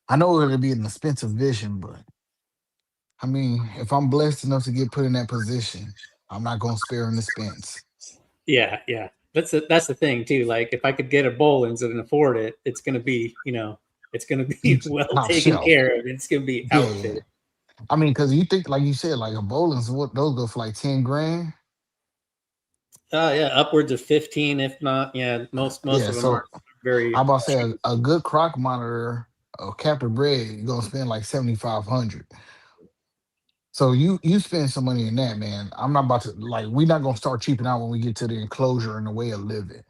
I know it'll be an expensive vision, but I mean, if I'm blessed enough to get put in that position, I'm not gonna spare an expense. Yeah, yeah. That's the thing too. Like if I could get a Bolins and afford it, it's gonna be, it's gonna be well Top taken shelf. care of. It's gonna be Yeah, yeah. outfitted. I mean, because you think, like you said, like a bowling's what those go for like 10 grand. Yeah, upwards of 15, if not, yeah, most Yeah, of them so are very I about to say cheap. a good croc monitor, a captive bred, you're gonna spend like 7,500. So you spend some money in that, man. I'm not about to like we're not gonna start cheaping out when we get to the enclosure and the way of living.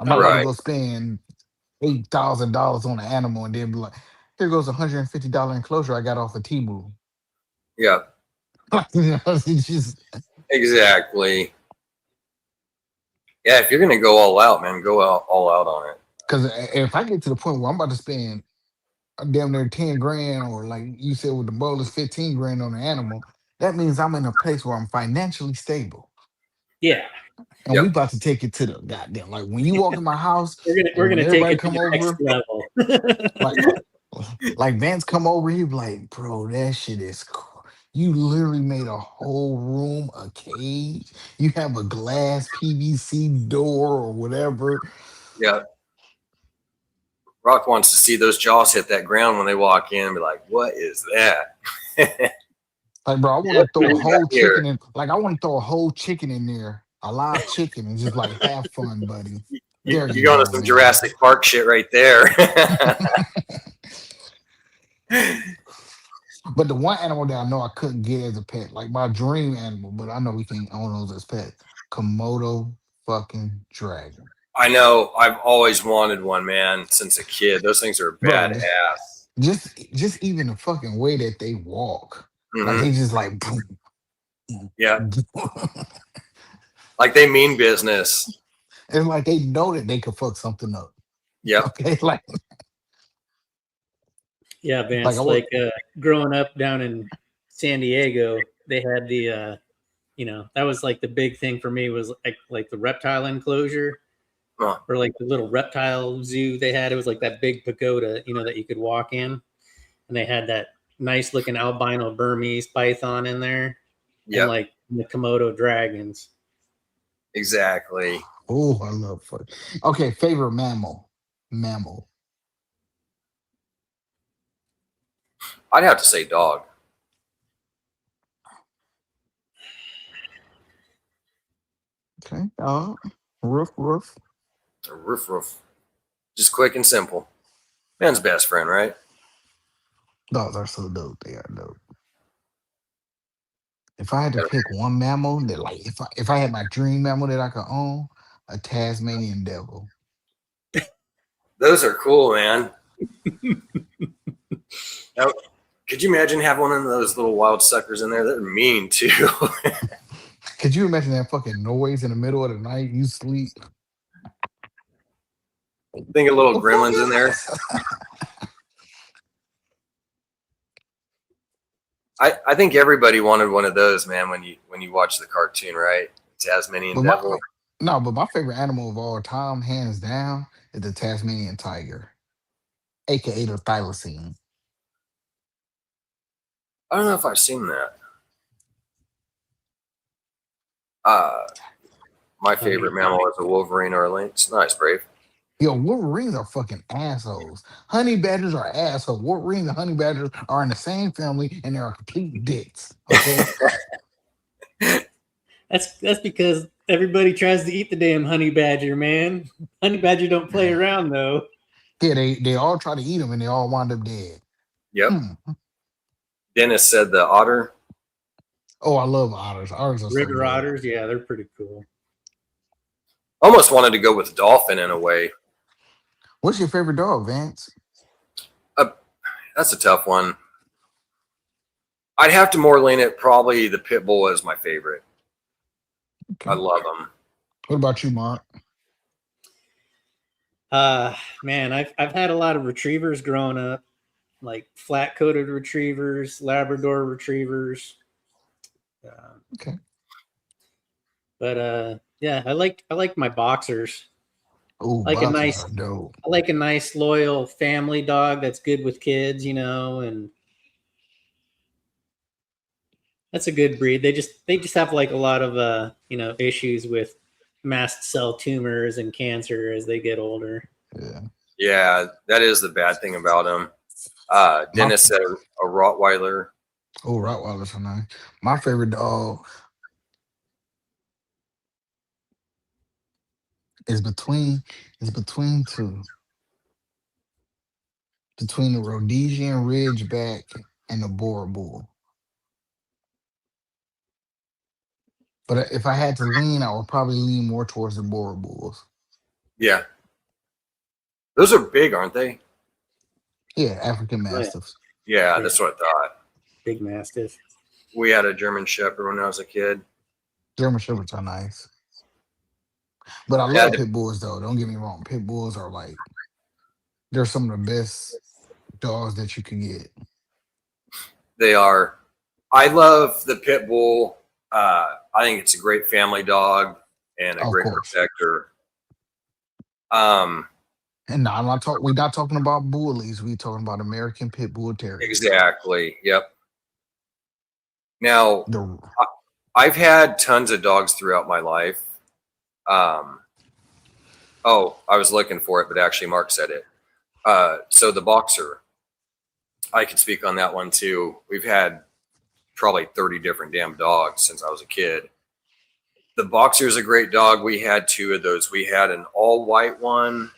I'm not Oh about to yeah. Right. go spend $8,000 on an animal and then be like, here goes $150 enclosure I got off of Temu. Yeah. It's just Exactly. Yeah. If you're gonna go all out, man, go all out on it. because if I get to the point where I'm about to spend damn near 10 grand, or like you said with the bowlers, 15 grand on the animal, that means I'm in a place where I'm financially stable. Yeah. And we Yep. about to take it to the goddamn like when you walk in my house We're and when gonna take everybody it to come the next over, level. like Vance come over, he be like, bro, that shit is you literally made a whole room a cage. You have a glass PVC door or whatever. Yeah. Rock wants to see those jaws hit that ground when they walk in and be like, what is that? Like, bro, I want to What throw do a we got whole here? chicken in. Like, I want to throw a whole chicken in there, a live chicken, and just like have fun, buddy. There you You're going to go, some man. Jurassic Park shit right there. But the one animal that I know I couldn't get as a pet, like my dream animal, but I know we can't own those as pets. Komodo fucking dragon, I know. I've always wanted one, man, since a kid. Those things are bro. badass. Just even the fucking way that they walk, like Hmm. they just like boom, boom, Yeah. boom. Like they mean business. It's like they know that they could fuck something up. Yep. Okay, Yeah, like I Vance. would. Like growing up down in San Diego, they had the that was like the big thing for me was like the reptile enclosure Huh. or like the little reptile zoo they had. It was like that big pagoda, that you could walk in, and they had that nice looking albino Burmese python in there, and Yep. like the Komodo dragons. Exactly. Oh, I love fuck. Okay, favorite mammal. Mammal. I'd have to say dog. Okay. Roof, roof. Roof, roof. Just quick and simple. Man's best friend, right? Dogs are so dope. They are dope. If I had to Yeah. pick one mammal that like if I had my dream mammal that I could own, a Tasmanian devil. Those are cool, man. Now, could you imagine having one of those little wild suckers in there? They're mean too. Could you imagine that fucking noise in the middle of the night? You sleep. Think of little The fuck gremlins in is there. this? I think everybody wanted one of those, man, when you watch the cartoon, right? Tasmanian But my devil. no, but my favorite animal of all time, hands down, is the Tasmanian tiger, aka the thylacine. I don't know if I've seen that. Uh, my Oh, favorite mammal is a wolverine or a lynx. Nice, Brave. Yo, Wolverines are fucking assholes. Honey badgers are assholes. Wolverines and honey badgers are in the same family and they're complete dicks. Okay. That's because everybody tries to eat the damn honey badger, man. Honey badger don't play around though. Yeah, they all try to eat them and they all wind up dead. Yep. Hmm. Dennis said the otter. Oh, I love otters. Otters are so River dope. otters, yeah, they're pretty cool. Almost wanted to go with dolphin in a way. What's your favorite dog, Vance? That's a tough one. I'd have to more lean it. Probably the pit bull is my favorite. Okay. I love them. What about you, Mark? Man, I've had a lot of retrievers growing up, like flat-coated retrievers, Labrador retrievers. Okay. But yeah, I like my boxers. Oh, Like a boxers nice- are dope. I like a nice, loyal family dog that's good with kids, and that's a good breed. They just have like a lot of issues with mast cell tumors and cancer as they get older. Yeah. Yeah, that is the bad thing about them. Dennis said a Rottweiler. Oh, Rottweilers are nice. My favorite dog is between two. Between the Rhodesian Ridgeback and the Boer Bull. But if I had to lean, I would probably lean more towards the Boer Bulls. Yeah. Those are big, aren't they? Yeah, African Oh, yeah. Mastiffs. Yeah, that's what I thought. Big Mastiff. We had a German Shepherd when I was a kid. German Shepherds are nice. But I Yeah, love pit bulls, though. Don't get me wrong. Pit bulls are like, they're some of the best dogs that you can get. They are. I love the pit bull. I think it's a great family dog and a Of great course. protector. And now we're not talking about bullies. We're talking about American Pit Bull Terriers. Exactly. Yep. Now, The I've had tons of dogs throughout my life. Oh, I was looking for it, but actually Mark said it. So the boxer, I can speak on that one too. We've had probably 30 different damn dogs since I was a kid. The boxer is a great dog. We had two of those. We had an all white one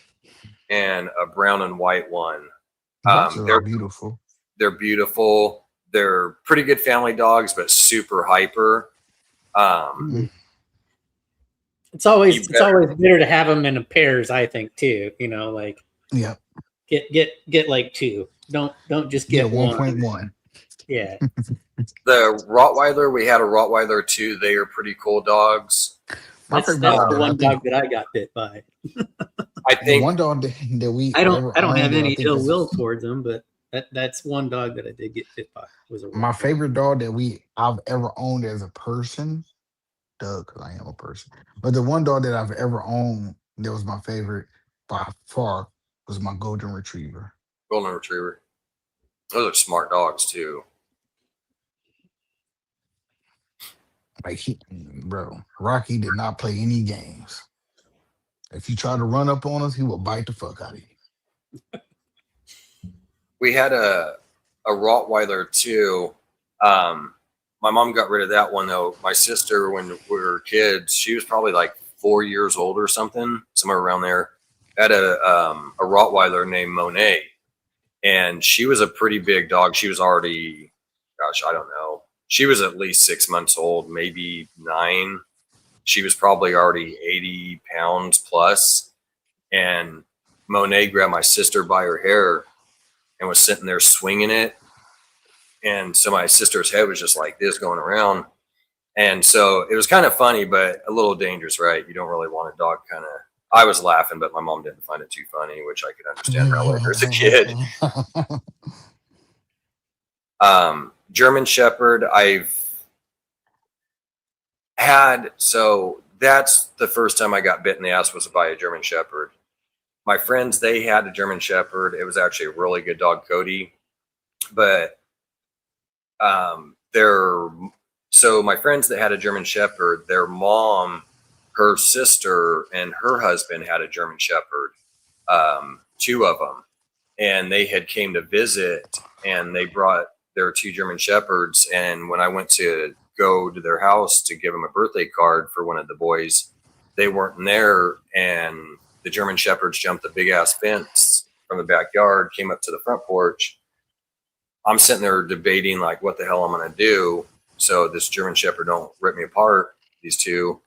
and a brown and white one. boxers are beautiful. They're beautiful. They're pretty good family dogs, but super hyper. It's always better to have them in pairs, I think, too. Like Yeah. get like two. Don't just get 1.1. Yeah. The Rottweiler, we had a Rottweiler too. They are pretty cool dogs. That's the one dog that I got bit by. I think one dog that we I don't have any ill will towards them, but that's one dog that I did get bit by. Was my favorite dog that I've ever owned as a person, Doug, because I am a person. But the one dog that I've ever owned that was my favorite by far was my golden retriever. golden retriever. Those are smart dogs too. Like Rocky did not play any games. If you try to run up on us, he will bite the fuck out of you. We had a Rottweiler too. My mom got rid of that one though. My sister, when we were kids, she was probably like 4 years old or something, somewhere around there. Had a Rottweiler named Monet, and she was a pretty big dog. She was already, gosh, I don't know. She was at least 6 months old, maybe 9. She was probably already 80 pounds plus. And Monet grabbed my sister by her hair and was sitting there swinging it. And so my sister's head was just like this going around. And so it was kind of funny, but a little dangerous, right? You don't really want a dog kind of. I was laughing, but my mom didn't find it too funny, which I could understand probably as a kid. German Shepherd, I've had, so that's the first time I got bit in the ass was by a German Shepherd. My friends, they had a German Shepherd. It was actually a really good dog, Cody. But so my friends that had a German Shepherd, their mom, her sister, and her husband had a German Shepherd. two of them, and they had came to visit, and they brought their two German Shepherds. And when I went to go to their house to give them a birthday card for one of the boys, they weren't there, and the German Shepherds jumped the big ass fence from the backyard, came up to the front porch. I'm sitting there debating like what the hell I'm going to do so this German Shepherd don't rip me apart, these two.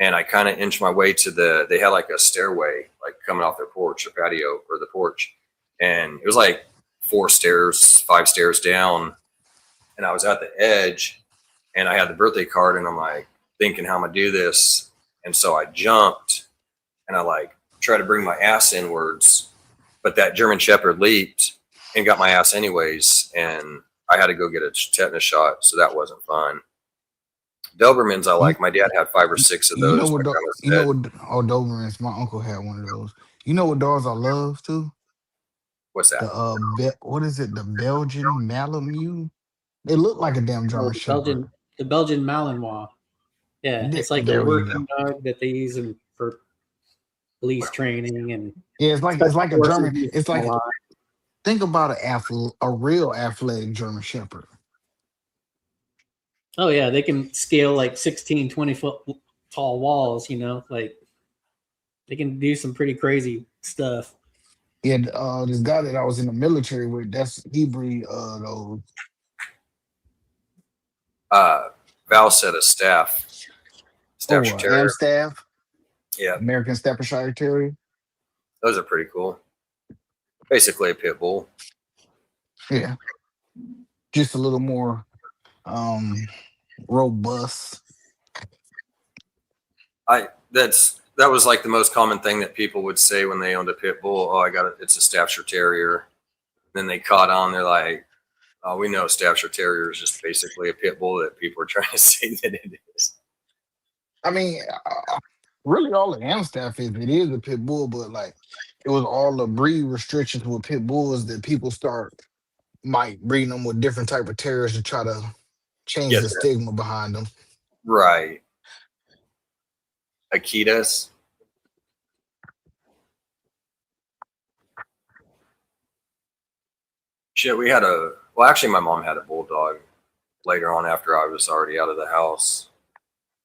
And I kind of inched my way to they had like a stairway like coming off their porch, the patio or the porch. And it was like 5 stairs down. And I was at the edge, and I had the birthday card, and I'm like thinking how I'm going to do this. And so I jumped, and I like tried to bring my ass inwards, but that German Shepherd leaped and got my ass anyways, and I had to go get a tetanus shot, so that wasn't fun. Dobermans, I like. My dad had 5 or 6 of those. Oh, Dobermans. My uncle had one of those. You know what dogs I love too? What's that? What is it? The Belgian Malamute. They look like a damn German Shepherd. The Belgian Malinois. Yeah, it's like a working dog that they use for police training and. Yeah, it's like a German. It's like think about a real athletic German Shepherd. Oh yeah, they can scale like 16, 20 foot tall walls, like they can do some pretty crazy stuff. Yeah, this guy that I was in the military with, he breed those. Val said a Staffordshire Terrier. Staff. Yeah, American Staffordshire Terrier. Those are pretty cool. Basically a pit bull. Yeah, just a little more robust. That was like the most common thing that people would say when they owned a pit bull. Oh, it's a Staffordshire Terrier. Then they caught on. They're like, oh, we know Staffordshire Terrier is just basically a pit bull that people are trying to say that it is. I mean, really all the Amstaff it is a pit bull, but like it was all the breed restrictions with pit bulls that people might breed them with different type of terriers to try to change the stigma behind them. Right. Akitas. Shit, actually my mom had a bulldog later on after I was already out of the house.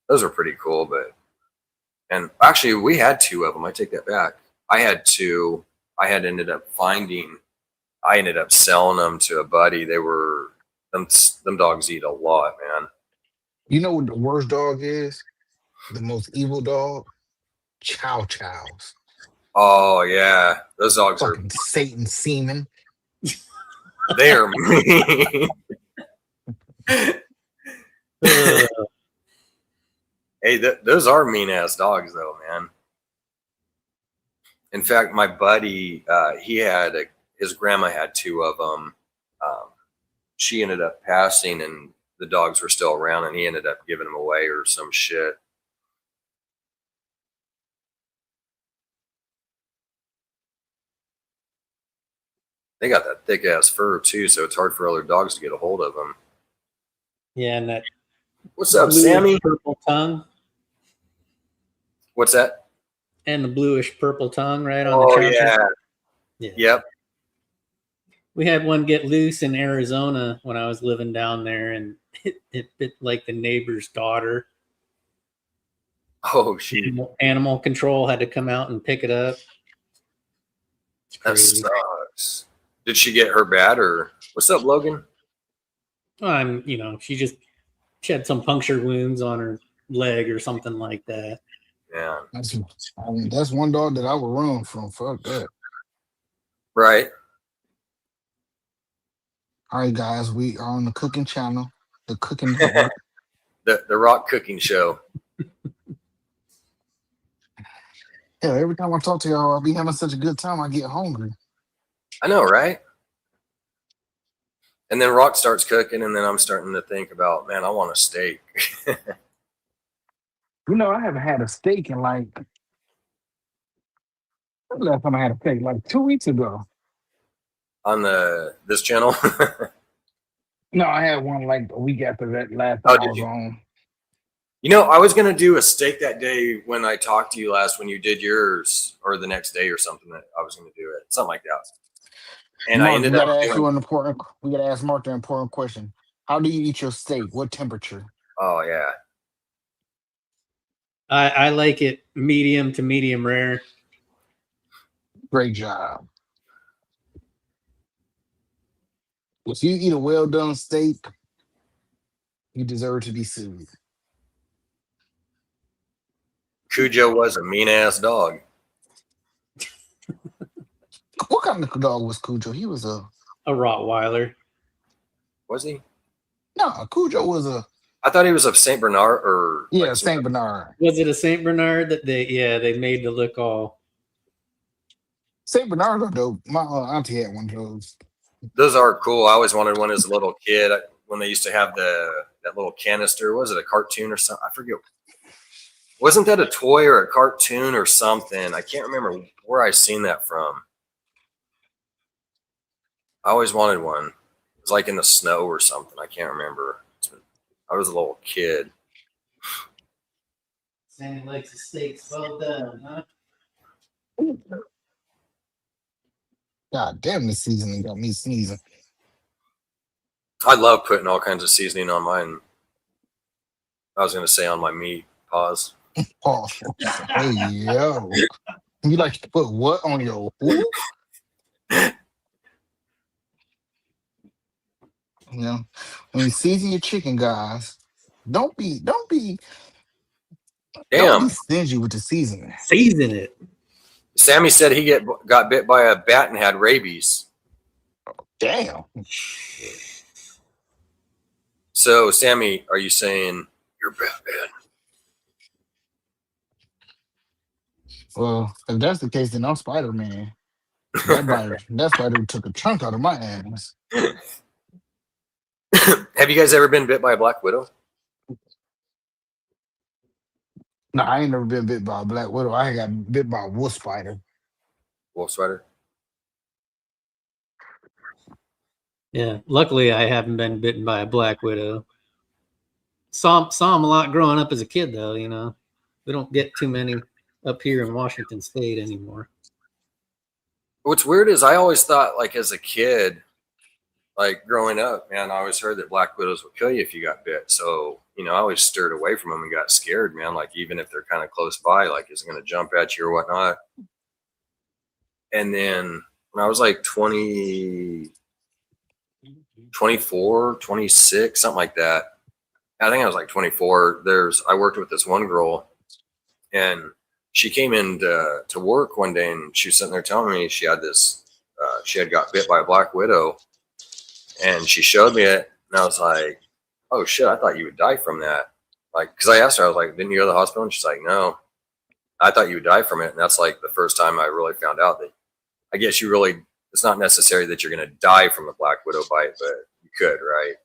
Those were pretty cool, and actually we had 2 of them. I take that back. I had 2. I ended up selling them to a buddy. They were, them dogs eat a lot, man. You know what the worst dog is? The most evil dog? Chow chows. Oh yeah. Those dogs fucking Satan semen. They are mean. Hey, those are mean ass dogs though, man. In fact, my buddy, his grandma had 2 of them. She ended up passing, and the dogs were still around, and he ended up giving them away or some shit. They got that thick ass fur too, so it's hard for other dogs to get a hold of them. Yeah, and that. What's up, Sammy? Purple tongue. What's that? And the bluish purple tongue, right on the trousers. Yeah. Yep. We had one get loose in Arizona when I was living down there, and it bit like the neighbor's daughter. Oh shit! Animal control had to come out and pick it up. That sucks. Did she get her bad, or what's up, Logan? She had some puncture wounds on her leg or something like that. Yeah, that's one dog that I would run from. Fuck that. Right. All right, guys, we are on the cooking channel, the cooking network. the Rock Cooking Show. Yeah, every time I talk to y'all, I'll be having such a good time. I get hungry. I know, right? And then Rock starts cooking, and then I'm starting to think about, man, I want a steak. I haven't had a steak in like, the last time I had a steak, like 2 weeks ago. On this channel? No, I had one like a week after that last time I was on. You know, I was going to do a steak that day when I talked to you last, when you did yours, or the next day or something, that I was going to do it. Something like that. And I Mark, we ended up gotta ask doing, you an important. We gotta ask Mark the important question. How do you eat your steak? What temperature? oh, yeah. I like it medium to medium rare. Great job. If you eat a well done steak, you deserve to be sued. Cujo was a mean ass dog. What kind of dog was Cujo? He was a A Rottweiler. Was he? no. Cujo was a I thought he was a Saint Bernard or yeah like Saint Bernard. Was it a Saint Bernard that they made to look all? Saint Bernards are dope. My auntie had one of those. those are cool. I always wanted one as a little kid when they used to have that little canister. Was it a cartoon or something? I forget. Wasn't that a toy or a cartoon or something? I can't remember where I seen that from. I always wanted one. It was like in the snow or something. I can't remember. I was a little kid. Sammy likes the steaks well done, huh? God damn, this seasoning got me sneezing. I love putting all kinds of seasoning on mine. I was going to say on my meat. Pause. Oh, hey yo, you like to put what on your who? You know, when you season your chicken, guys, don't be Damn. stingy with the seasoning. Season it. Sammy said he got bit by a bat and had rabies. Damn. So, Sammy, are you saying you're Batman? Well, if that's the case, then I'm Spider-Man. That spider took a chunk out of my ass. Have you guys ever been bit by a black widow? No, I ain't never been bit by a black widow. I got bit by a wolf spider. Wolf spider? Yeah. Luckily, I haven't been bitten by a black widow. Saw them a lot growing up as a kid, though. You know, we don't get too many up here in Washington State anymore. What's weird is I always thought, like, as a kid, like growing up, man, I always heard that black widows would kill you if you got bit. So, you know, I always stirred away from them and got scared, man. Like, even if they're kind of close by, like, is it going to jump at you or whatnot? And then when I was like 20, 24, 26, something like that, I think I was like 24. I worked with this one girl, and she came in to work one day, and she was sitting there telling me she had got bit by a black widow, and she showed me it, and I was like, oh shit, I thought you would die from that. Like, because I asked her, I was like, didn't you go to the hospital? And she's like, no, I thought you would die from it. And that's like the first time I really found out that I guess it's not necessary that you're going to die from a black widow bite, but you could, right?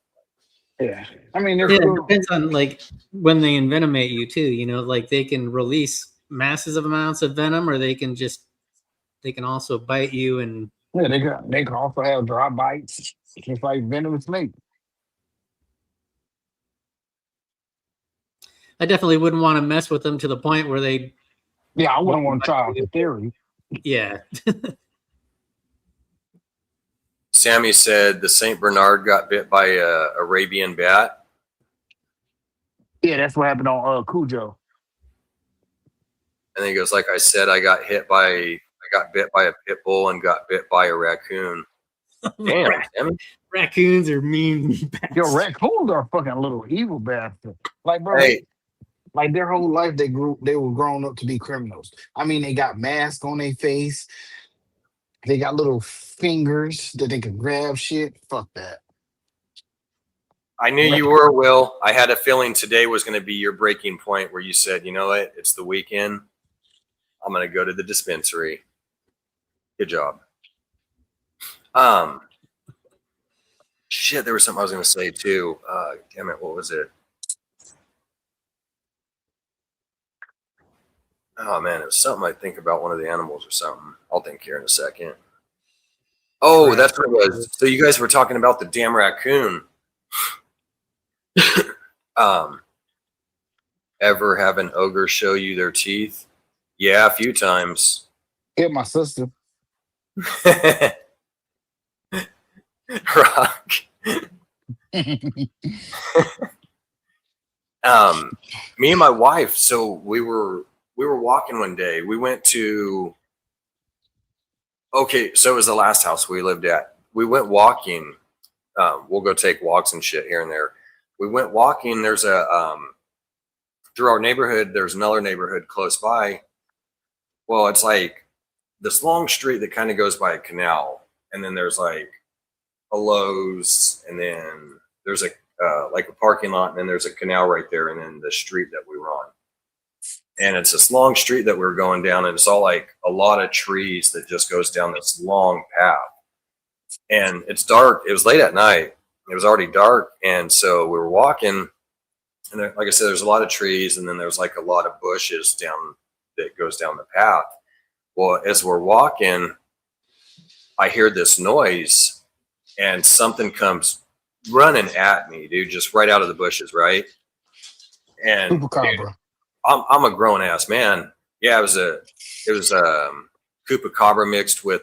Yeah. I mean, Yeah, it depends on like when they envenomate you too. You know, like they can release massive amounts of venom, or they can also bite you and yeah, they can also have dry bites, just like venomous snake. I definitely wouldn't want to mess with them to the point where they. Yeah, I wouldn't want to try out the theory. Yeah. Sammy said the Saint Bernard got bit by a Arabian bat. Yeah, that's what happened on Cujo. And then he goes, like I said, I got bit by a pit bull and got bit by a raccoon. Damn, Sammy. Raccoons are mean bats. Yo, raccoons are fucking little evil bastards. Like, bro, Hey, like their whole life they were grown up to be criminals. I mean, they got masks on their face. They got little fingers that they can grab shit. Fuck that. I knew you were, Will. I had a feeling today was going to be your breaking point where you said, you know what? It's the weekend. I'm going to go to the dispensary. Good job. Shit, there was something I was going to say too. Damn it, what was it? Oh man, it was something I think about one of the animals or something. I'll think here in a second. Oh, that's what it was. So you guys were talking about the damn raccoon. And ever have an ogre show you their teeth? Yeah, a few times. Hit my sister. Rock. Me and my wife, so we were walking one day. We went to, okay, so it was the last house we lived at. We went walking. We'll go take walks and shit here and there. We went walking. There's a through our neighborhood, there's another neighborhood close by. Well, it's like this long street that kind of goes by a canal, and then there's like a Lowe's, and then there's a like a parking lot, and then there's a canal right there, and then the street that we were on. And it's this long street that we're going down, and it's all like a lot of trees that just goes down this long path. And it's dark. It was late at night. It was already dark, and so we were walking. And there, like I said, there's a lot of trees, and then there's like a lot of bushes down that goes down the path. Well, as we're walking, I hear this noise, and something comes running at me, dude, just right out of the bushes, right? And dude, I'm a grown ass man. Yeah, it was Chupacabra mixed with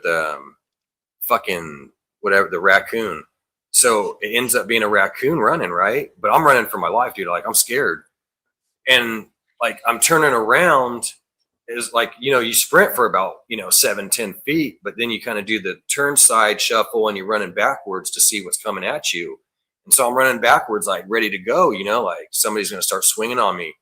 fucking whatever, the raccoon. So it ends up being a raccoon running, right? But I'm running for my life, dude. Like, I'm scared. And like, I'm turning around. It's like, you know, you sprint for about, 7-10 feet, but then you kind of do the turn side shuffle and you're running backwards to see what's coming at you. And so I'm running backwards, like ready to go, like somebody's going to start swinging on me.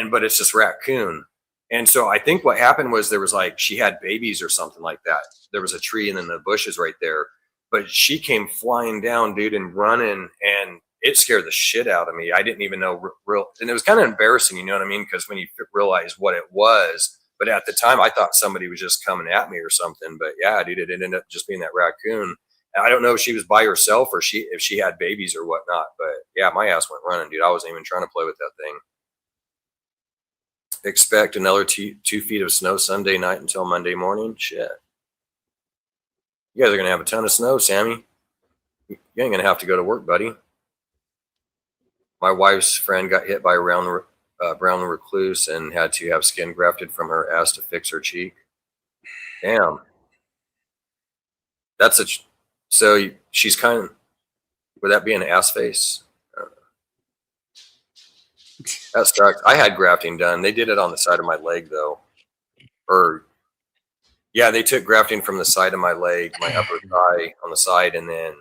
But it's just raccoon. And so I think what happened was there was like, she had babies or something like that. There was a tree and then the bushes right there. But she came flying down, dude, and running, and it scared the shit out of me. I didn't even know and it was kind of embarrassing, you know what I mean? Because when you realize what it was, but at the time I thought somebody was just coming at me or something. But yeah, dude, it ended up just being that raccoon. And I don't know if she was by herself or if she had babies or whatnot. But yeah, my ass went running, dude. I wasn't even trying to play with that thing. Expect another 2 feet of snow Sunday night until Monday morning. Shit. You guys are going to have a ton of snow, Sammy. You ain't going to have to go to work, buddy. My wife's friend got hit by a brown recluse and had to have skin grafted from her ass to fix her cheek. Damn. So she's kind of, would that be an ass face? That sucks. I had grafting done. They did it on the side of my leg, though. Yeah, they took grafting from the side of my leg, my upper thigh on the side, and then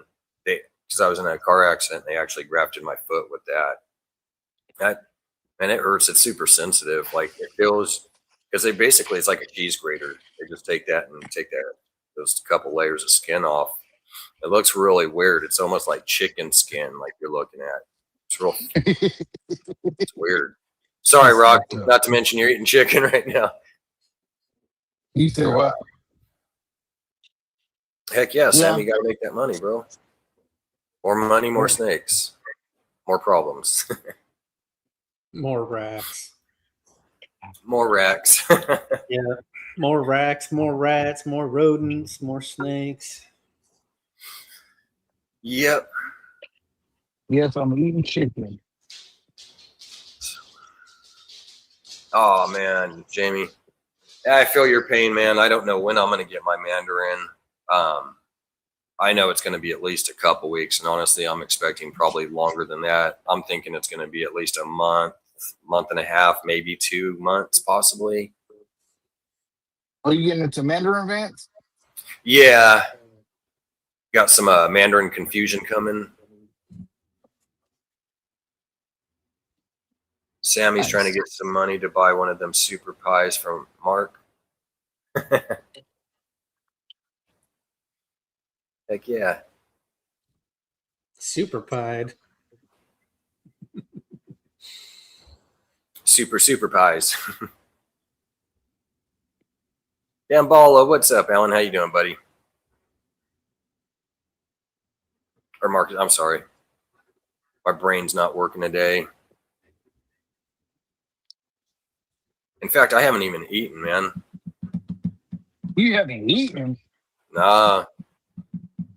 because I was in a car accident, they actually grafted my foot with that. And it hurts. It's super sensitive. Like, it feels, because it's like a cheese grater. They just take that and take those couple layers of skin off. It looks really weird. It's almost like chicken skin, like you're looking at. It's real. It's weird. Sorry, Rock. Not to mention you're eating chicken right now. You said what? Heck yeah, Sam, you got to make that money, bro. More money, more snakes, more problems. More rats. More racks. Yeah. More racks, more rats, more rodents, more snakes. Yep. Yes, I'm eating chicken. Oh, man, Jamie. I feel your pain, man. I don't know when I'm going to get my Mandarin. I know it's going to be at least a couple weeks, and honestly, I'm expecting probably longer than that. I'm thinking it's going to be at least a month and a half, maybe 2 months, possibly. Are you getting into Mandarin, Vance? Yeah. Got some Mandarin confusion coming. Sammy's trying to get some money to buy one of them super pies from Mark. Heck yeah. Super pied. Super pies. Damballa, what's up, Alan? How you doing, buddy? Or Marcus, I'm sorry. My brain's not working today. In fact, I haven't even eaten, man. You haven't eaten? Nah.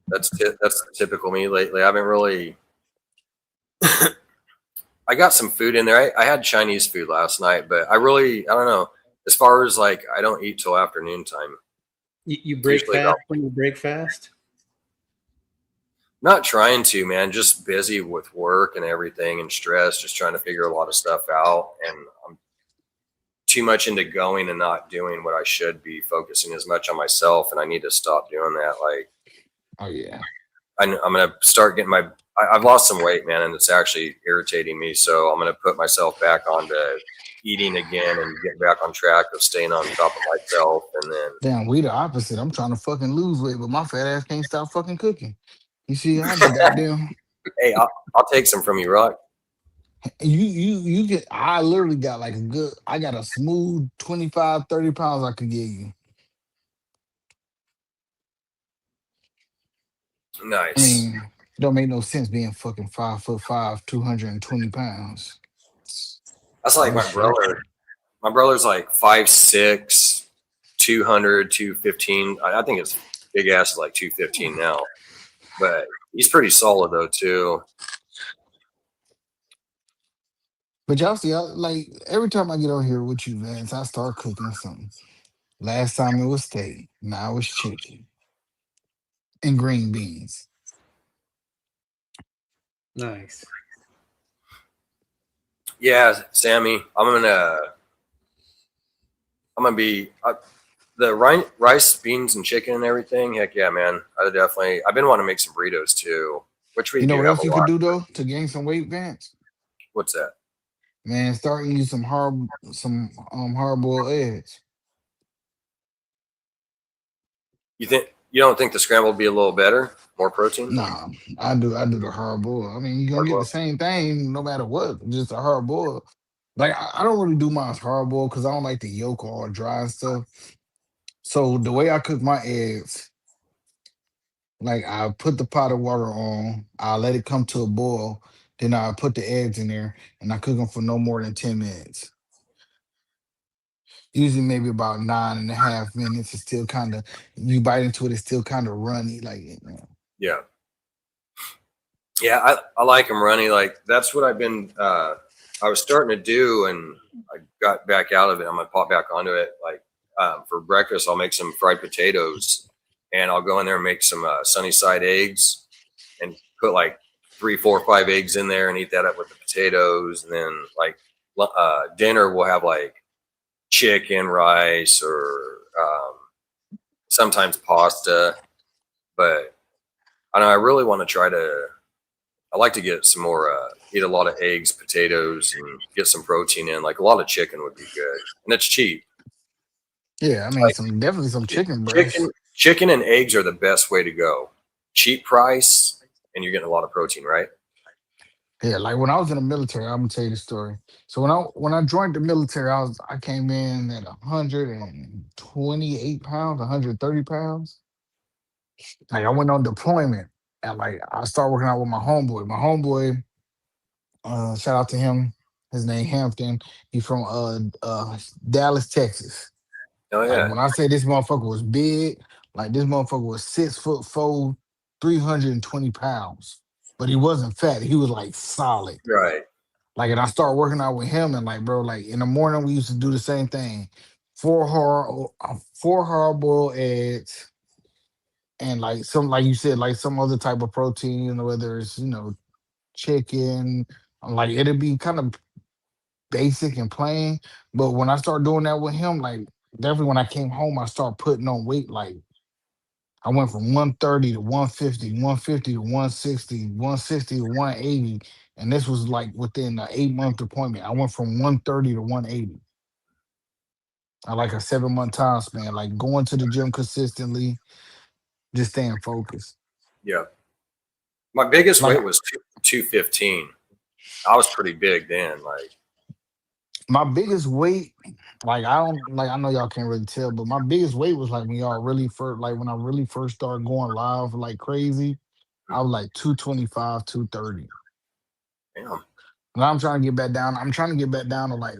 That's typical me lately. I haven't really. I I got some food in there. I had Chinese food last night, but I don't know. As far as like, I don't eat till afternoon time. You It's break usually fast about, when you break fast? not trying to, man, just busy with work and everything and stress, just trying to figure a lot of stuff out. And I'm too much into going and not doing what I should be, focusing as much on myself. And I need to stop doing that. Like, Oh yeah. I'm going to start getting I've lost some weight, man, and it's actually irritating me. So I'm going to put myself back onto eating again and get back on track of staying on top of myself. And then, Damn, we the opposite. I'm trying to fucking lose weight, but my fat ass can't stop fucking cooking. You see, I just goddamn. hey, I'll take some from you, Rock. You get. I literally got like a good. I got a smooth 25, 30 pounds I could give you. I Nice. mean, it don't make no sense being fucking 5'5", 220 pounds. That's All like this my shit. brother. My brother's like 5'6", 200, 215. I think his big ass is like 215 now, but he's pretty solid though too. But y'all see, like every time I get on here with you, Vance, I start cooking something. Last time it was steak. Now it's chicken and green beans. Nice. Yeah, Sammy, I'm gonna be the rice, beans, and chicken and everything. Heck yeah, man! I've been wanting to make some burritos too, which we You know do what have else a you could lot. do though to gain some weight, Vance? What's that? Man, start eating some hard boiled eggs. You don't think the scramble would be a little better, more protein? Nah, I do the hard boil. I mean, you're gonna Hard get the boiled? same thing no matter what, just a hard boil. Like I don't really do mine hard boil because I don't like the yolk all dry and stuff. So the way I cook my eggs, like I put the pot of water on, I let it come to a boil, then I put the eggs in there and I cook them for no more than 10 minutes. Usually maybe about 9.5 minutes. It's still kind of you bite into it, it's still kind of runny, like Yeah. Yeah, I like them runny. Like that's what I was starting to do, and I got back out of it. I'm gonna pop back onto it. Like for breakfast, I'll make some fried potatoes, and I'll go in there and make some sunny side eggs, and put like 3, 4, 5 eggs in there, and eat that up with the potatoes. And then like dinner, we'll have like chicken, rice, or sometimes pasta. But I don't know. I really want to try to. I like to get some more, eat a lot of eggs, potatoes, and get some protein in. Like a lot of chicken would be good, and it's cheap. yeah, I mean Like some definitely some chicken chicken, breast. chicken and eggs are the best way to go. Cheap price, and you're getting a lot of protein, right? Yeah, like when I was in the military, I'm gonna tell you the story. So when I joined the military, I came in at 128 pounds, 130 pounds. Like I went on deployment and like I started working out with my homeboy. My homeboy, shout out to him. His name Hampton. He's from Dallas, Texas. Oh Like yeah, when I say this motherfucker was big, like this motherfucker was 6'4", 320 pounds. But he wasn't fat. He was like solid. right. Like, and I started working out with him, and like, bro, like in the morning we used to do the same thing: four hard boiled eggs, and like some, like you said, like some other type of protein, whether it's chicken, like it'd be kind of basic and plain. But when I started doing that with him, like definitely when I came home, I started putting on weight. Like I went from 130 to 150, 150 to 160, 160 to 180. And this was like within an 8-month deployment. I went from 130 to 180. I like a 7-month time span, like going to the gym consistently, just staying focused. Yeah, my biggest Like weight was 215. I was pretty big then. Like my biggest weight, like I know y'all can't really tell, but my biggest weight was like when y'all really first, like when I really first started going live like crazy, I was like 225, 230. damn. And I'm trying to get back down. I'm trying to get back down to like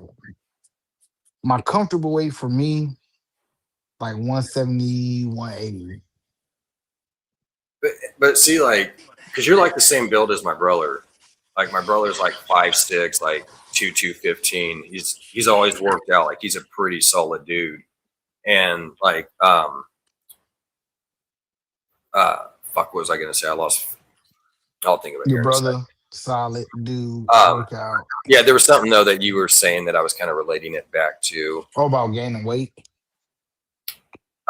my comfortable weight for me, like 170, 180. But see, like, because you're like the same build as my brother. Like my brother's like 5'6", like 215. He's always worked out. Like he's a pretty solid dude. And like fuck, what was I gonna say? I'll think of it Your here in a brother, second. solid dude, Um, workout. yeah, there was something though that you were saying that I was kind of relating it back to. Oh, about gaining weight.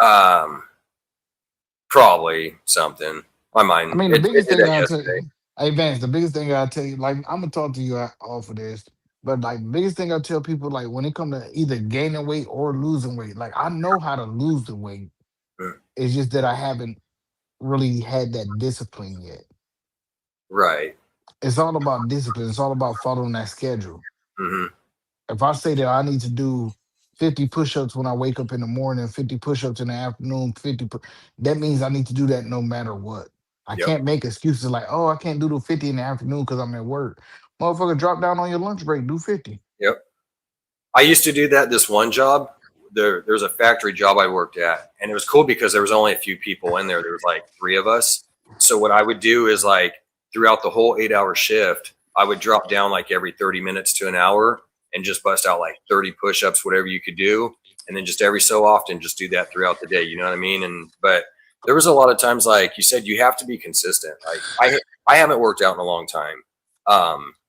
Um, Probably something. My I mind, mean, the it biggest did thing that I'll tell yesterday. you, hey Vance, the biggest thing I'll tell you, like I'm gonna talk to you off of this, but like biggest thing I tell people, like when it comes to either gaining weight or losing weight, like I know how to lose the weight. Mm, It's just that I haven't really had that discipline yet. right. It's all about discipline. It's all about following that schedule. Hmm. If I say that I need to do 50 push-ups when I wake up in the morning, 50 push-ups in the afternoon, that means I need to do that no matter what. I Yep. can't make excuses like, oh, I can't do the 50 in the afternoon because I'm at work. Motherfucker, drop down on your lunch break, do 50. Yep. I used to do that. This one job, there's a factory job I worked at, and it was cool because there was only a few people in there. There was like 3 of us. So what I would do is like throughout the whole 8-hour shift, I would drop down like every 30 minutes to an hour and just bust out like 30 push-ups, whatever you could do, and then just every so often just do that throughout the day. You know what I mean? And but there was a lot of times, like you said, you have to be consistent. Like I haven't worked out in a long time.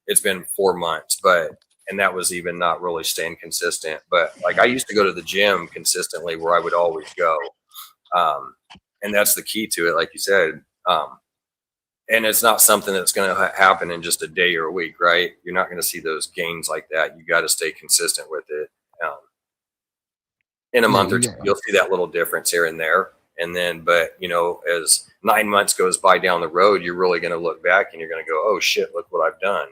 It's been 4 months, but and that was even not really staying consistent. But like I used to go to the gym consistently where I would always go. And that's the key to it, like you said. And it's not something that's going to happen in just a day or a week, right? You're not going to see those gains like that. You got to stay consistent with it. In a Yeah, month or you two, got you'll see that little difference here and there. And then, but you know, as 9 months goes by down the road, you're really going to look back and you're going to go, oh shit, look what I've done.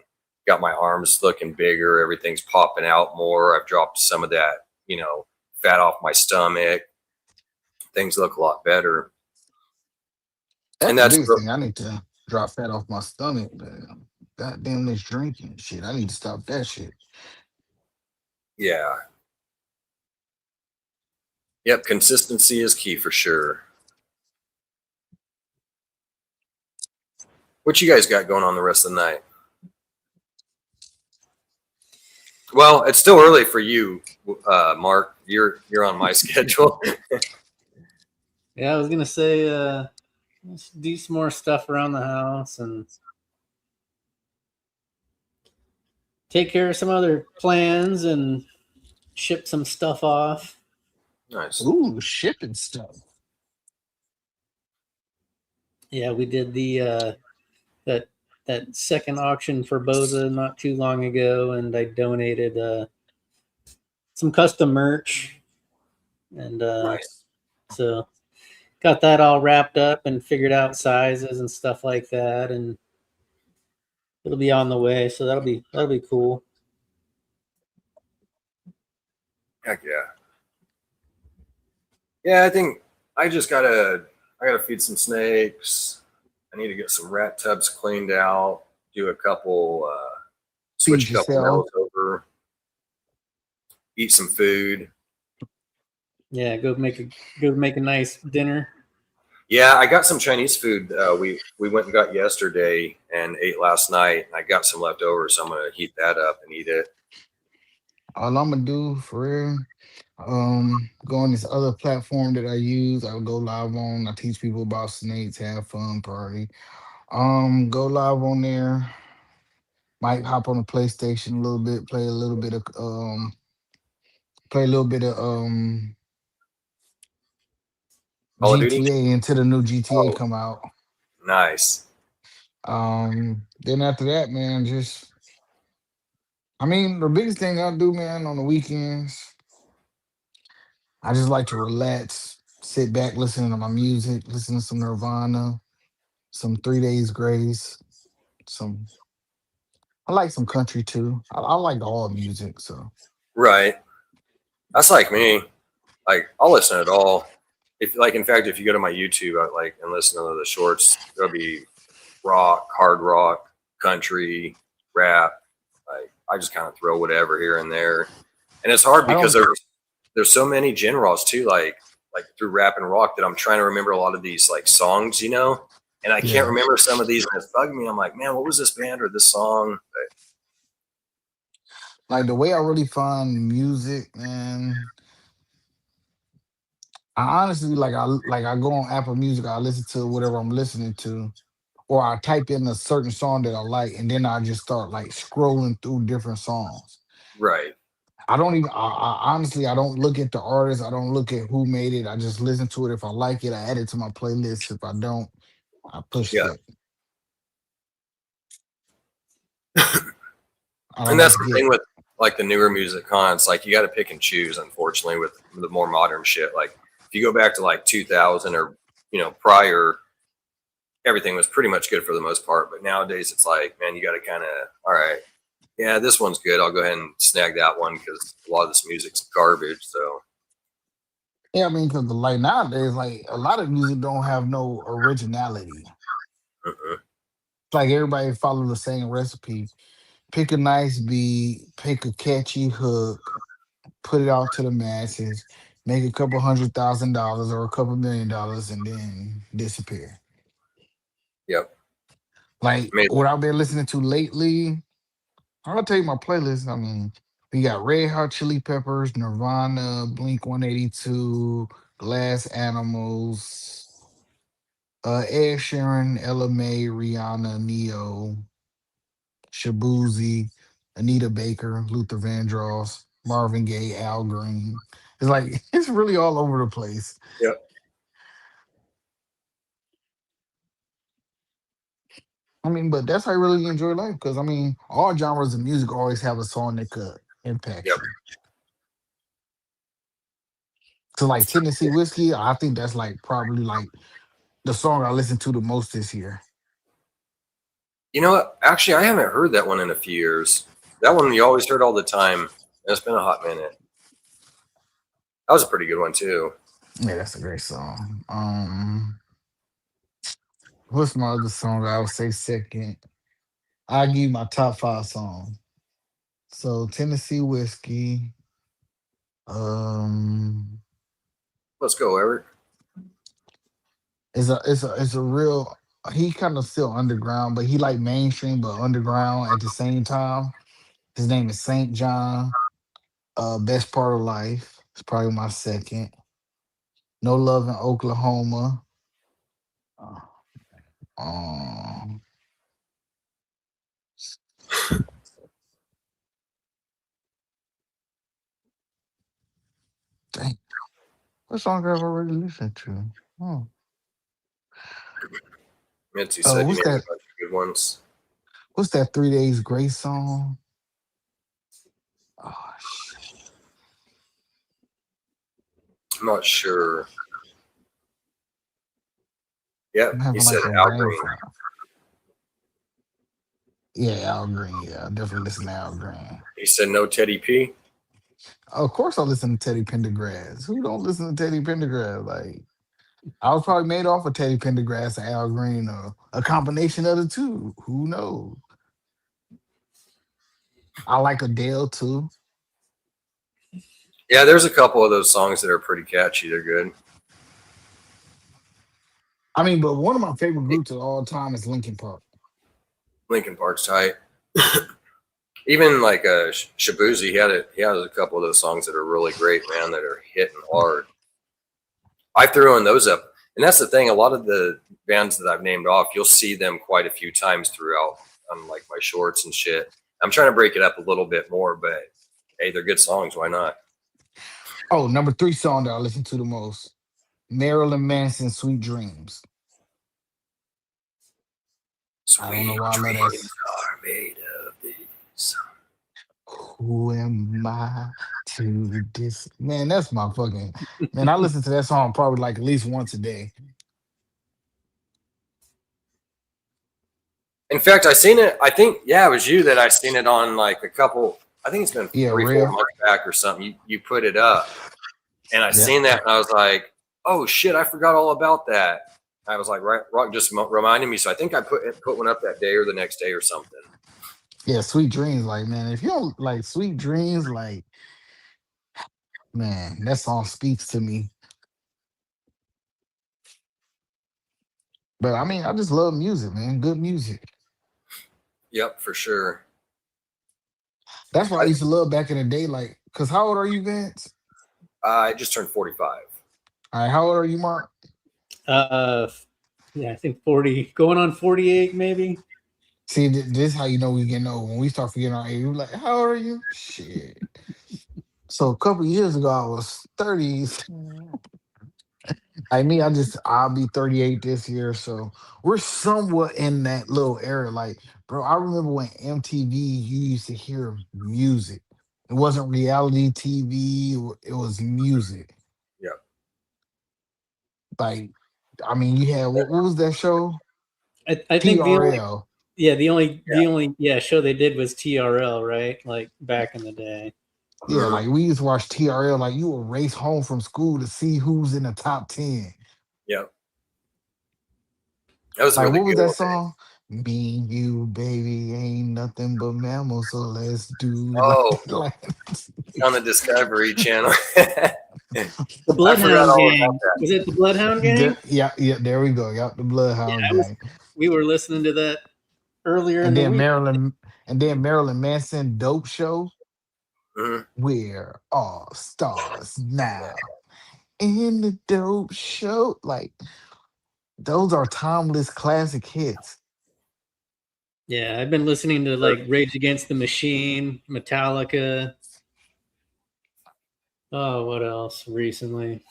Got my arms looking bigger. Everything's popping out more. I've dropped some of that, you know, fat off my stomach. Things look a lot better. that's And the that's, biggest thing. I need to drop fat off my stomach. But goddamn this drinking shit. I need to stop that shit. yeah. Yep. Consistency is key for sure. What you guys got going on the rest of the night? Well, it's still early for you, Mark. You're on my schedule. Yeah, I was gonna say, let's do some more stuff around the house and take care of some other plans and ship some stuff off. Nice. Ooh, shipping stuff. Yeah, we did the that second auction for Boza not too long ago, and I donated some custom merch, and Nice. so got that all wrapped up and figured out sizes and stuff like that, and it'll be on the way. So that'll be cool. Heck yeah. Yeah, I think I gotta feed some snakes. I need to get some rat tubs cleaned out, do a couple, switch Feed a couple yourself. nails over, eat some food. Yeah, go make a nice dinner. Yeah, I got some Chinese food. We went and got yesterday and ate last night. I got some left over, so I'm gonna heat that up and eat it. All I'm gonna do for real, go on this other platform that I use. I'll go live on. I teach people about snakes, have fun, party. Go live on there. Might hop on the PlayStation a little bit, play a little bit of Call of Duty. GTA until the new GTA Oh, come out. nice. Then after that, man, the biggest thing I do, man, on the weekends, I just like to relax, sit back, listen to my music, listen to some Nirvana, some 3 Days Grace, some I like some country too. I like all music, so Right. That's like me. Like I'll listen to it all. If like in fact, if you go to my YouTube, I like and listen to the shorts, there'll be rock, hard rock, country, rap. Like I just kind of throw whatever here and there, and it's hard I because don't there's so many genres too. Like through rap and rock that I'm trying to remember a lot of these like songs, you know. And I can't Yeah. remember some of these, and it's bugging me. I'm like, man, what was this band or this song? Like the way I really find music, man. I honestly I go on Apple Music, I listen to whatever I'm listening to, or I type in a certain song that I like, and then I just start like scrolling through different songs. Right. I don't even I honestly I don't look at the artist, I don't look at who made it. I just listen to it. If I like it, I add it to my playlist. If I don't, I push Yeah. skip. I don't And that's like to the get thing with like the newer music, huh? It's like you got to pick and choose, unfortunately, with the more modern shit. Like if you go back to like 2000 or prior, everything was pretty much good for the most part. But nowadays, it's like, man, you got to kind of, all right, yeah, this one's good. I'll go ahead and snag that one because a lot of this music's garbage. So yeah, I mean, because like nowadays, like a lot of music don't have no originality. uh-uh. It's like everybody follow the same recipe. Pick a nice beat, pick a catchy hook, put it out to the masses, make a couple $100,000 or a couple $1 million, and then disappear. Yep, Like amazing. what I've been listening to lately, I'll tell you my playlist. I mean, we got Red Hot Chili Peppers, Nirvana, Blink 182, Glass Animals, Ed Sheeran, Ella May, Rihanna, Neo, Shabuzi, Anita Baker, Luther Vandross, Marvin Gaye, Al Green. It's like it's really all over the place. Yep, I mean, but that's how I really enjoy life because I mean, all genres of music always have a song that could impact yep. you. So like Tennessee Whiskey, I think that's like probably like the song I listened to the most this year. You know what? Actually, I haven't heard that one in a few years. That one you always heard all the time. It's been a hot minute. That was a pretty good one too. Yeah, that's a great song. What's my other song I would say second? I'll give you my top five songs. So Tennessee Whiskey, um Let's go, Eric. it's a real he kind of still underground, but he like mainstream but underground at the same time. His name is Saint John. Best Part of Life. It's probably my second. No Love in Oklahoma. Uh, Um, dang, what song have I already listened to? Oh, Mitzi said you what's named a that? bunch of good ones. What's that 3 Days Grace song? Oh shit, I'm not sure. Yeah, I'm he having said like a Al brain Green. fart. Yeah, Al Green. Yeah, I definitely listen to Al Green. He said no Teddy P. Of course, I listen to Teddy Pendergrass. Who don't listen to Teddy Pendergrass? Like, I was probably made off of Teddy Pendergrass and Al Green, or a combination of the two. Who knows? I like Adele too. Yeah, there's a couple of those songs that are pretty catchy. They're good. I mean, but one of my favorite groups of all time is Linkin Park. Lincoln Park's tight. Even like Shabuzi, he has a couple of those songs that are really great, man. That are hitting hard. I threw in those up, and that's the thing. A lot of the bands that I've named off, you'll see them quite a few times throughout on like my shorts and shit. I'm trying to break it up a little bit more, but hey, they're good songs. Why not? Oh, number three song that I listen to the most, Marilyn Manson, "Sweet Dreams." I don't know Sweet why I love that. dreams are made of these. Who am I to dis? Man, that's my fucking man. I listen to that song probably like at least once a day. In fact, I seen it. I think, yeah, it was you that I seen it on like a couple. I think it's been Yeah, 3-4 real. months back or something. You put it up, and I Yeah, seen that, and I was like, oh shit, I forgot all about that. I was like, right, Rock just reminded me. So I think I put one up that day or the next day or something. yeah. Sweet Dreams, like man, if you don't like Sweet Dreams, like man, that song speaks to me. But I mean, I just love music, man. Good music. Yep, for sure. That's what I I, used to love back in the day. Like, cause how old are you, Vance? I just turned 45. All right, how old are you, Mark? Yeah, I think 40, going on 48, maybe. See, this how you know we getting old. When we start forgetting our age, we're like, how old are you? Shit. So a couple years ago, I was 30s. Like me, I'll be 38 this year. So we're somewhat in that little era. Like, bro, I remember when MTV, you used to hear music. It wasn't reality TV, it was music. Yep. Like, I mean, you had what was that show? I think TRL. the only show they did was TRL, right? Like back in the day. Yeah, Mhm. like we used to watch TRL. Like you would race home from school to see who's in the top 10. Yep. That was a Like, really what was good that old day. song? Me and you, baby, ain't nothing but mammals, so let's do Oh, like on the Discovery Channel. I The forgot Bloodhound all about Gang. Was it the Bloodhound Gang? yeah, there we go. Yep, the Bloodhound Gang. We were listening to that earlier in And the then week. Marilyn Manson Dope Show. that. Mhm. We're all stars now. In the Dope Show. Like, those are timeless classic hits. Yeah, I've been listening to like Rage Against the Machine, Metallica. Oh, what else recently?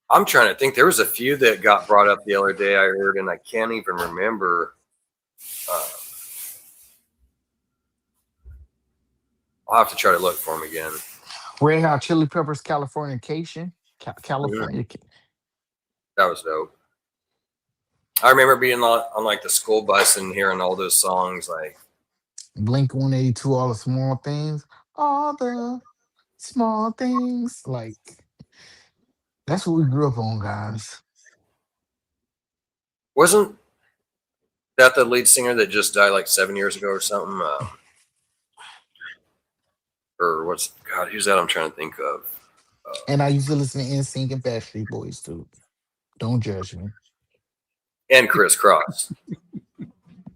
I'm trying to think. There was a few that got brought up the other day I heard, and I can't even remember. I'll have to try to look for them again. Red Hot Chili Peppers, Californication. Mhm. California. That was dope. I remember being on like the school bus and hearing all those songs. Like, Blink 182, all the small things. All the small things. Like, that's what we grew up on, guys. wasn't that the lead singer that just died like 7 years ago or something? Or what's God? Who's that? I'm trying to think of. And I used to listen to NSYNC and Backstreet Boys too. Don't judge me. And Chris Cross.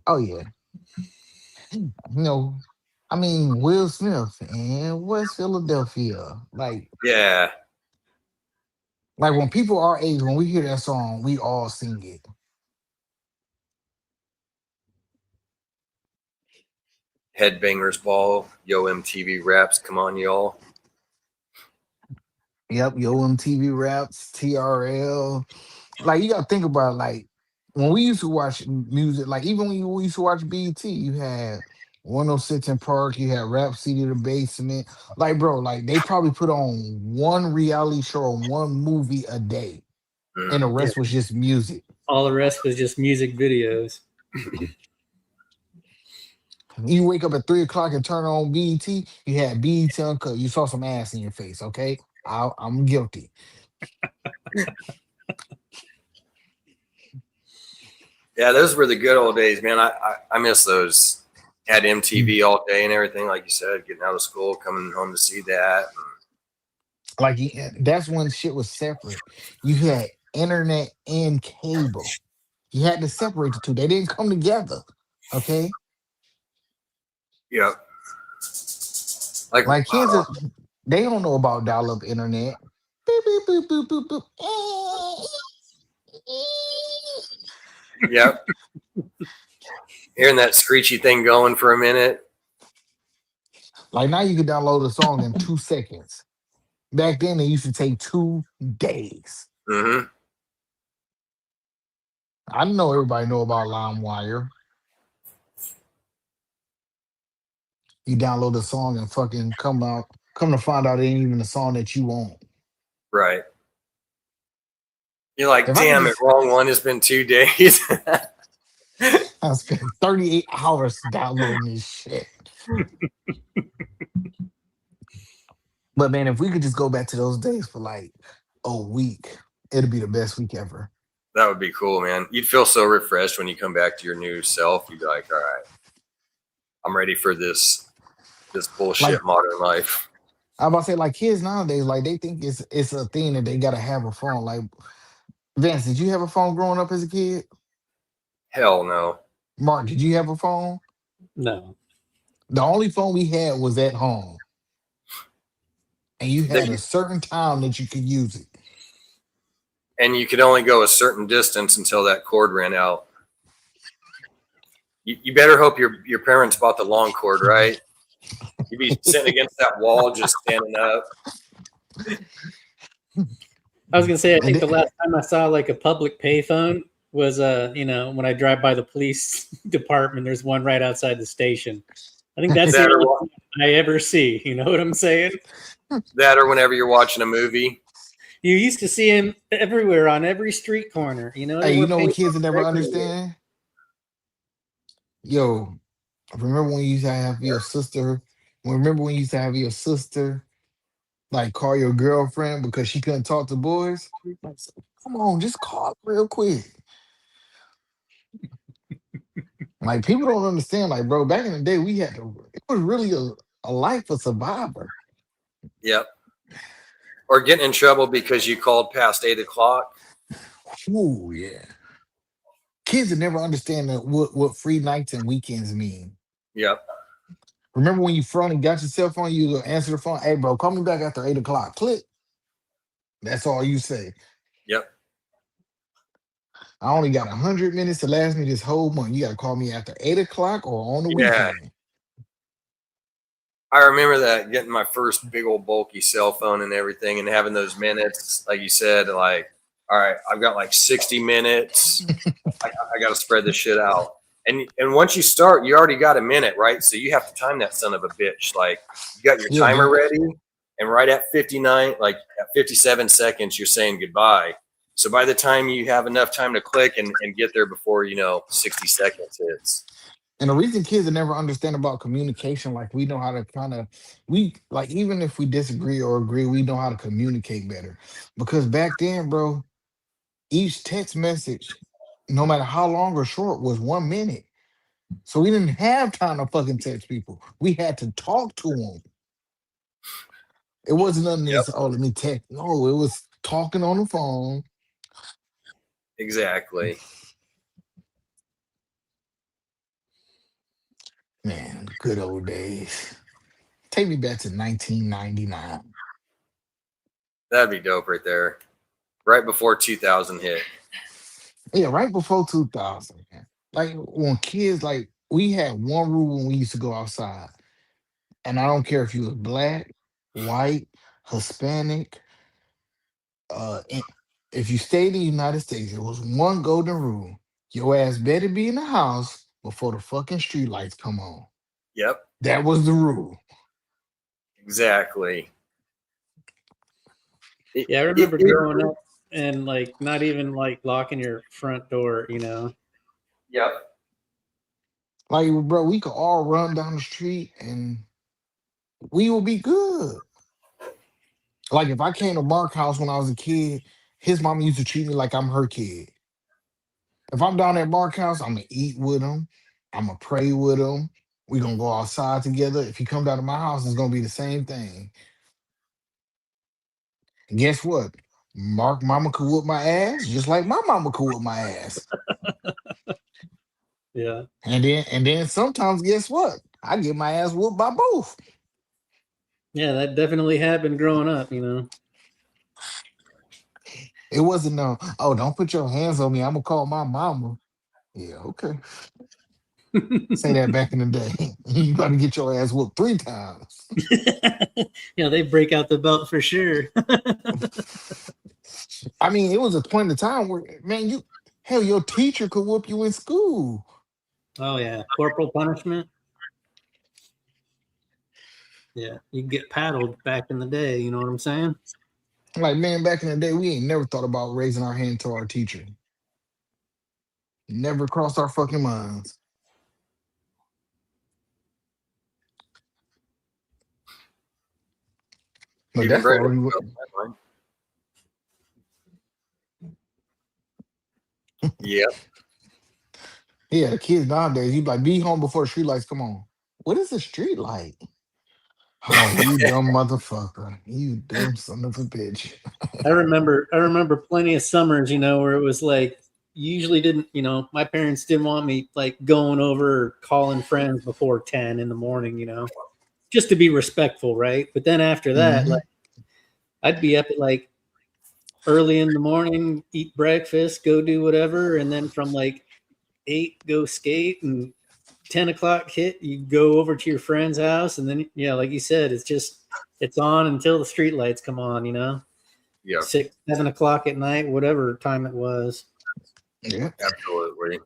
Oh yeah. No, I mean Will Smith and West Philadelphia. Yeah. Like when people our age, when we hear that song, we all sing it. Headbangers Ball. Yo MTV Raps. Come on, y'all. Yep, Yo MTV Raps, TRL. Like you gotta think about it, like when we used to watch music, like even when we used to watch BT, you had 106 in Park, you had Rap City the Basement. Like, bro, like they probably put on one reality show or one movie a day, and the Mm. Yeah, rest was just music. all the rest was just music videos. You wake up at 3 o'clock and turn on BET, you had BET Uncut, you saw some ass in your face, okay? I'm guilty. Yeah, those were the good old days, man. I miss those. Had MTV all day and everything, like you said, getting out of school, coming home to see that. Like that's when shit was separate. You had internet and cable. You had to separate the two. They didn't come together. Okay. Yep. Like, Like kids, they don't know about dial-up internet. Boop, boop, boop, boop, boop, boop. yep. Hearing that screechy thing going for a minute. Like now you can download a song in 2 seconds. Back then, it used to take 2 days. Mm-hmm. I know everybody know about LimeWire. You download a song and fucking come to find out it ain't even a song that you want. Right. You're like, If I could damn it, just, wrong one. It's been 2 days. I spent 38 hours downloading this shit. But man, if we could just go back to those days for like a week, it'd be the best week ever. That would be cool, man. You'd feel so refreshed when you come back to your new self. You'd be like, all right, I'm ready for this bullshit Like modern life. I'm about to say, like kids nowadays, like they think it's a thing that they gotta have a phone. Like Vance, did you have a phone growing up as a kid? Hell no. Mark, did you have a phone? No. The only phone we had was at home, and you That had a certain time that you could use it. and you could only go a certain distance until that cord ran out. You better hope your parents bought the long cord, right? You'd be sitting against that wall, just standing up. I was gonna say, I And think the then, last time I saw like a public payphone was when I drive by the police department, there's one right outside the station. I think that's the That only or one I ever see. You know what I'm saying? whenever you're watching a movie. You used to see him everywhere on every street corner. You know, hey, there you were know what payphones kids will never everywhere. understand? Yo, remember when you used to have your sister? Remember when you used to have your sister like call your girlfriend because she couldn't talk to boys? Like, come on, just call real quick. Like people don't understand. Like, bro, back in the day, we had to. It was really a life for survivor. Yep. Or getting in trouble because you called past 8 o'clock. Ooh, yeah. Kids will never understand what free nights and weekends mean. Yep. Remember when you finally got your cell phone, you answer the phone, hey bro, call me back after 8 o'clock. Click. That's all you say. Yep. I only got 100 minutes to last me this whole month. You gotta call me after 8 o'clock or on the Yeah. weekend. I remember that, getting my first big old bulky cell phone and everything, and having those minutes, like you said, like, all right, I've got like 60 minutes. I got to spread this shit out. And once you start, you already got a minute, right? So you have to time that son of a bitch. Like, you got your Yeah, timer dude. ready, and right at 59, like at 57 seconds, you're saying goodbye. So by the time you have enough time to click and get there before 60 seconds hits. And the reason kids will never understand about communication, like we know how to we like even if we disagree or agree, we know how to communicate better. Because back then, bro, each text message, no matter how long or short, was 1 minute. So we didn't have time to fucking text people. We had to talk to them. It wasn't nothing Yep. this, oh, let me text. No, it was talking on the phone. Exactly. Man, the good old days. Take me back to 1999. That'd be dope right there. Right before 2000 hit. Yeah, right before 2000. Man. Like when kids, like we had one rule when we used to go outside. And I don't care if you was black, white, Hispanic, and if you stayed in the United States, it was one golden rule. Your ass better be in the house before the fucking street lights come on. Yep. That was the rule. Exactly. Yeah, I remember growing up and like not even like locking your front door. You know. Yep. Like, bro, we could all run down the street and we will be good. Like, if I came to Mark house when I was a kid, his mama used to treat me like I'm her kid. If I'm down at Mark house, I'm gonna eat with him. I'm gonna pray with him. We gonna go outside together. If he come down to my house, it's gonna be the same thing. And guess what? Mark mama could whoop my ass just like my mama could whoop my ass. Yeah. And then sometimes guess what? I get my ass whooped by both. Yeah, that definitely happened growing up. You know. It wasn't no, oh, don't put your hands on me. I'm gonna call my mama. Yeah, okay. Say that back in the day. You got to get your ass whooped 3 times. Yeah, they break out the belt for sure. I mean, it was a point in time where, man, hell, your teacher could whoop you in school. Oh yeah, corporal punishment. Yeah, you get paddled back in the day. You know what I'm saying? Like, man, back in the day, we ain't never thought about raising our hand to our teacher. Never crossed our fucking minds. But Even that's Brett. why Yep. yeah, the kids nowadays, you like, be home before the street lights come on. What is a street light? Oh, you dumb motherfucker. You dumb son of a bitch. I remember plenty of summers, where it was like you usually didn't, my parents didn't want me like going over or calling friends before 10 in the morning, just to be respectful, right? But then after that, Hmm. like I'd be up at like early in the morning, eat breakfast, go do whatever, and then from like 8 go skate, and 10 o'clock hit, you go over to your friend's house, and then like you said, it's on until the street lights come on, Yeah, 6, 7 o'clock at night, whatever time it was. Yeah. absolutely.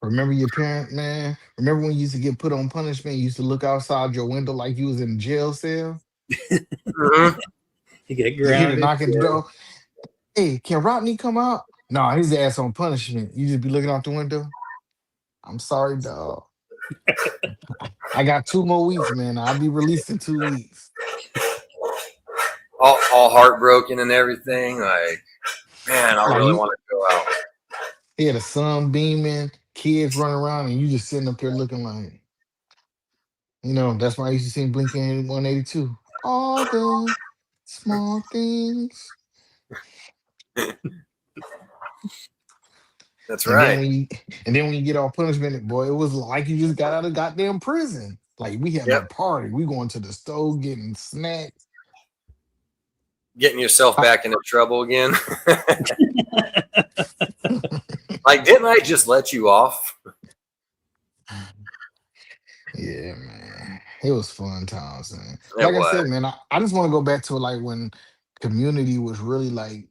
Remember your parent, man? Remember when you used to get put on punishment? You used to look outside your window like you was in a jail cell? Mhm. You get You hear the grounded. knock at the door. Hey, can Rodney come out? No, his ass on punishment. You just be looking out the window. I'm sorry, dog. I got 2 more weeks, man. I'll be released in 2 weeks. All heartbroken and everything. Like, man, I Like really you, want to go out. yeah, the sun beaming, kids running around, and you just sitting up there looking like, that's why I used to sing Blinking 182. All the small things. That's And then right. when you and then when you get off punishment, boy, it was like you just got out of goddamn prison. Like we having a Yep. party. We going to the stove getting snacks. Getting yourself I- back into trouble again. Like, didn't I just let you off? Yeah, man. It was fun times, man. It Like I was. said, man, I just want to go back to like when community was really like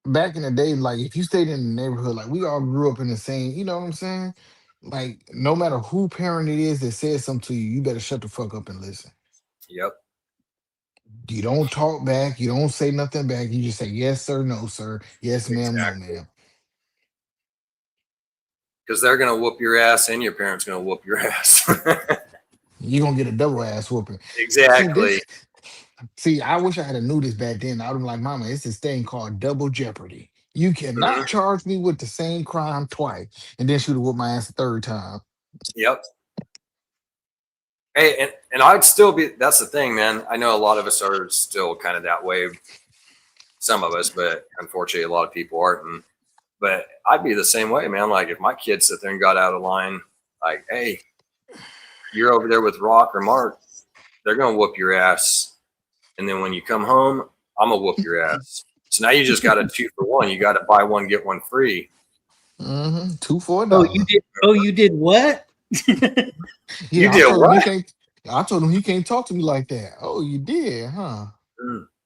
back in the day, like if you stayed in the neighborhood, like we all grew up in the same, you know what I'm saying? Like no matter who parent it is that says something to you, you better shut the fuck up and listen. Yep. You don't talk back, you don't say nothing back, you just say yes sir, no sir, yes ma'am, no Exactly. ma'am. Because they're gonna whoop your ass, and your parents gonna whoop your ass. You're gonna get a double ass whooping. See Exactly. this I wish I had a knew this back then. I would have been like, Mama, it's this thing called double jeopardy. You cannot Mhm. charge me with the same crime twice. And then she would have whooped my ass the third time. Yep. Hey, and I'd still be. That's the thing, man. I know a lot of us are still kind of that way. Some of us, but unfortunately, a lot of people aren't. But I'd be the same way, man. Like if my kids sit there and got out of line, like, hey, you're over there with Rock or Mark, they're gonna whoop your ass. And then when you come home, I'm gonna whoop your ass. So now you just got a 2-for-1. You got to buy one get one free. 2 for a Oh, dollar. you did what? You Yeah, I did told him he what? can't. I told him he can't talk to me like that. Oh, you did, huh?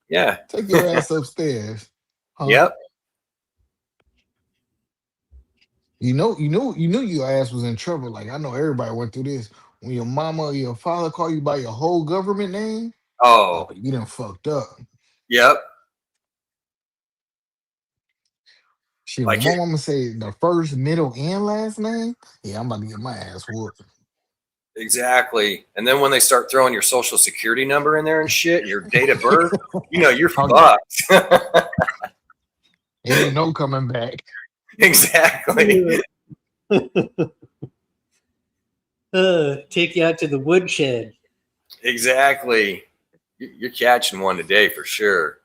Yeah. Take your ass upstairs, huh? Yep. You knew your ass was in trouble. Like I know everybody went through this. When your mama or your father call you by your whole government name, oh, Oh, you done fucked up. yep. Shit, when Like my mama say the first, middle, and last name, yeah, I'm about to get my ass whooped. exactly. And then when they start throwing your social security number in there and shit, your date of birth, you're Oh yeah, fucked. it ain't no coming back. Exactly. Take you out to the woodshed. Exactly. You're catching one today for sure.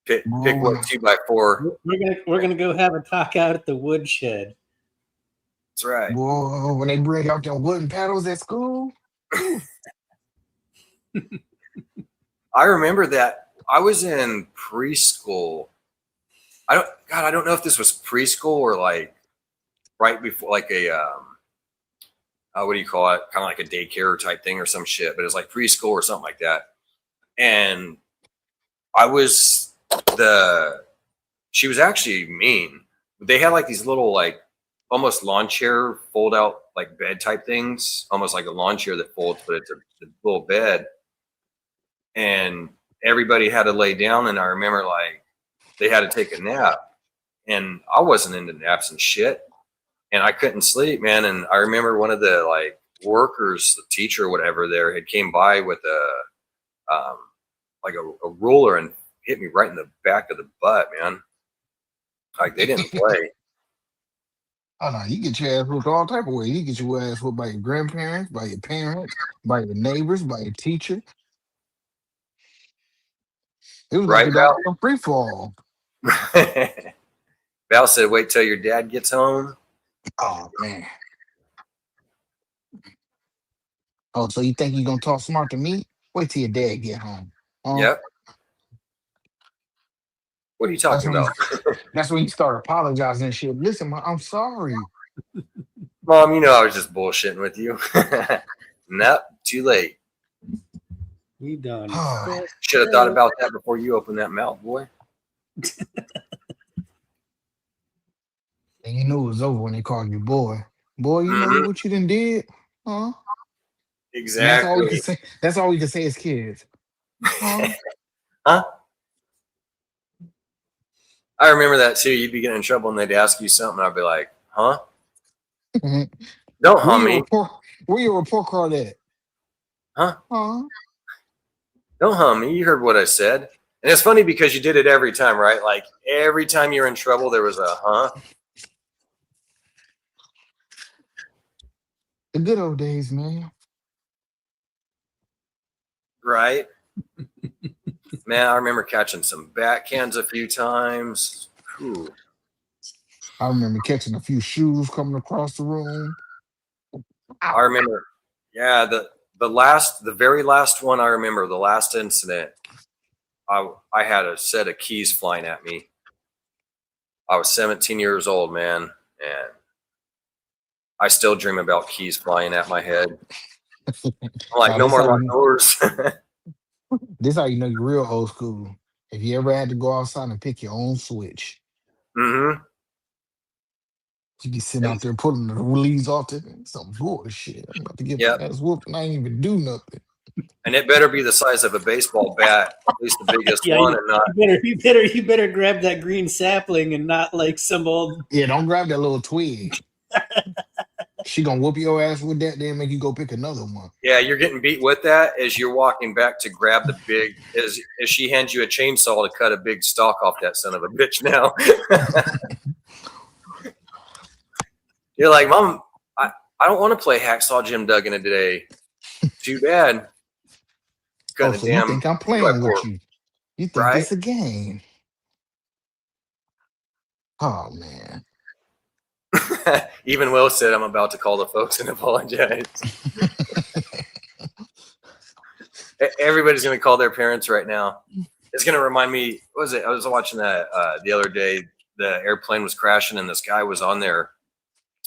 Pick Boy, what 2x4. We're gonna go have a talk out at the woodshed. That's right. when they bring out them wooden paddles at school, ooh, I remember that. I was in preschool. I don't know if this was preschool or like right before, like a what do you call it? Kind of like a daycare type thing or some shit, but it's like preschool or something like that. And I was she was actually mean. They had like these little like almost lawn chair fold out like bed type things, almost like a lawn chair that folds, but it's a little bed. And everybody had to lay down. And I remember like they had to take a nap, and I wasn't into naps and shit, and I couldn't sleep, man. And I remember one of the like workers, the teacher or whatever there, had came by with like a ruler and hit me right in the back of the butt, man. Like they didn't play. Oh no, you get your ass whooped all type of ways. You get your ass whooped by your grandparents, by your parents, by your neighbors, by your teacher. It was like Right, a Val? doggone free fall. Val said, "Wait till your dad gets home." Oh man. Oh, so you think you gonna talk smart to me? Wait till your dad get home. Yep. What are you That's talking when you, about? that's when you start apologizing and shit. Listen, Ma, I'm sorry. Mom, you know I was just bullshitting with you. Nope, too late. You done. Oh, Should have thought about that before you opened that mouth, boy. and you knew it was over when they called you boy. Boy, you know Mm-hmm. what you done did? Huh? And that's all we can Exactly. say. That's all we can say as kids. Huh? Huh? I remember that too. You'd be getting in trouble and they'd ask you something. I'd be like, huh? Don't where hum your me. report where your report card at? Huh? Huh? Don't hum me. You heard what I said. And it's funny because you did it every time, right? Like every time you're in trouble, there was a huh, The good old days, man. right? Man, I remember catching some backhands a few times. Whew. I remember catching a few shoes coming across the room. I Ow. remember, yeah, the very last one I remember, the last incident, I had a set of keys flying at me. I was 17 years old, man, and I still dream about keys flying at my head. I'm like, Oh, no more locked doors. this how you know you're real old school. If you ever had to go outside and pick your own switch, Mm-hmm. you be sitting And out there pulling the leaves off to some bullshit. I'm about to get yep. my ass whooped and I ain't even do nothing. And it better be the size of a baseball bat, at least the biggest Yeah, one, and not. you better grab that green sapling and not like some old. Yeah, don't grab that little twig. She gonna whoop your ass with that, then make you go pick another one. Yeah, you're getting beat with that as you're walking back to grab the big. As she hands you a chainsaw to cut a big stalk off that son of a bitch. Now you're like, Mom, I don't want to play hacksaw Jim Duggan today. Too bad. Oh, Cutting a so you damn think I'm playing 2x4, with you? You think right? this a game? Oh man. Even Will said, I'm about to call the folks and apologize. Everybody's going to call their parents right now. It's going to remind me, what was it? I was watching that the other day. The airplane was crashing and this guy was on there.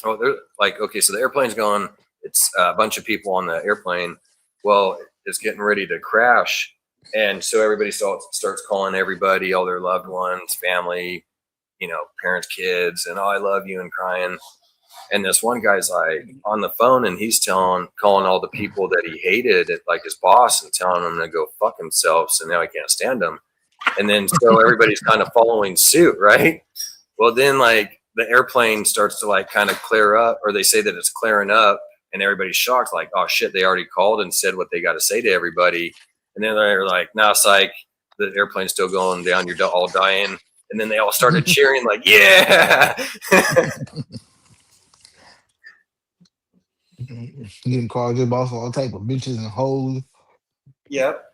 Oh, they're like, okay, so the airplane's going. It's a bunch of people on the airplane. Well, it's getting ready to crash. And so everybody starts calling everybody, all their loved ones, family, parents, kids, and I love you and crying. And this one guy's like on the phone and he's calling all the people that he hated, like his boss, and telling them to go fuck themselves. And now he can't stand them. And then so everybody's kind of following suit, right? Well, then like the airplane starts to like kind of clear up, or they say that it's clearing up, and everybody's shocked, like, oh shit, they already called and said what they got to say to everybody. And then they're like, nah, psych, the airplane's still going down, you're all dying. And then they all started cheering, like, yeah. Getting called your boss all type of bitches and hoes. Yep.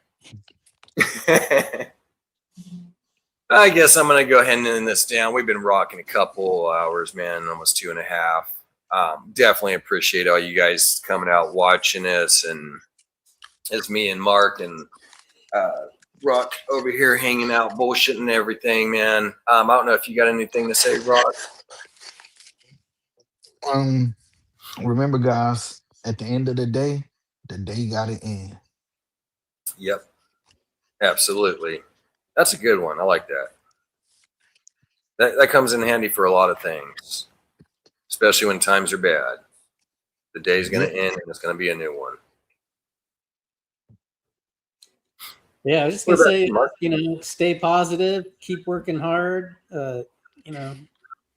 I guess I'm gonna go ahead and end this down. We've been rocking a couple hours, man, almost 2.5. Definitely appreciate all you guys coming out watching us, and it's me and Mark and Rock over here hanging out, bullshitting and everything, man. I don't know if you got anything to say, Rock. Remember, guys, at the end of the day gotta end. Yep, absolutely. That's a good one. I like that. That comes in handy for a lot of things, especially when times are bad. The day's going to end and it's going to be a new one. Yeah, I was just gonna say, stay positive, keep working hard,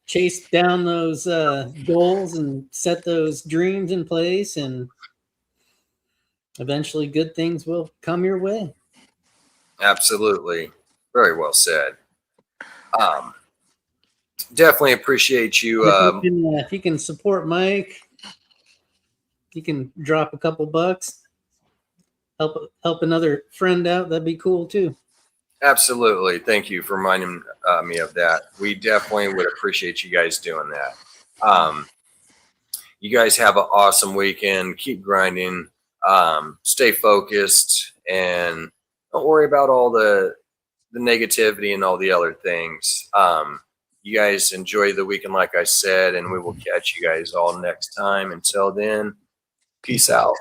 chase down those goals and set those dreams in place, and eventually good things will come your way. Absolutely. Very well said. Definitely appreciate you. If you can support Mike, you can drop a couple bucks, help another friend out. That'd be cool too. Absolutely. Thank you for reminding me of that. We definitely would appreciate you guys doing that. You guys have an awesome weekend. Keep grinding. Stay focused, and don't worry about all the negativity and all the other things. You guys enjoy the weekend, like I said, and we will catch you guys all next time. Until then, peace out.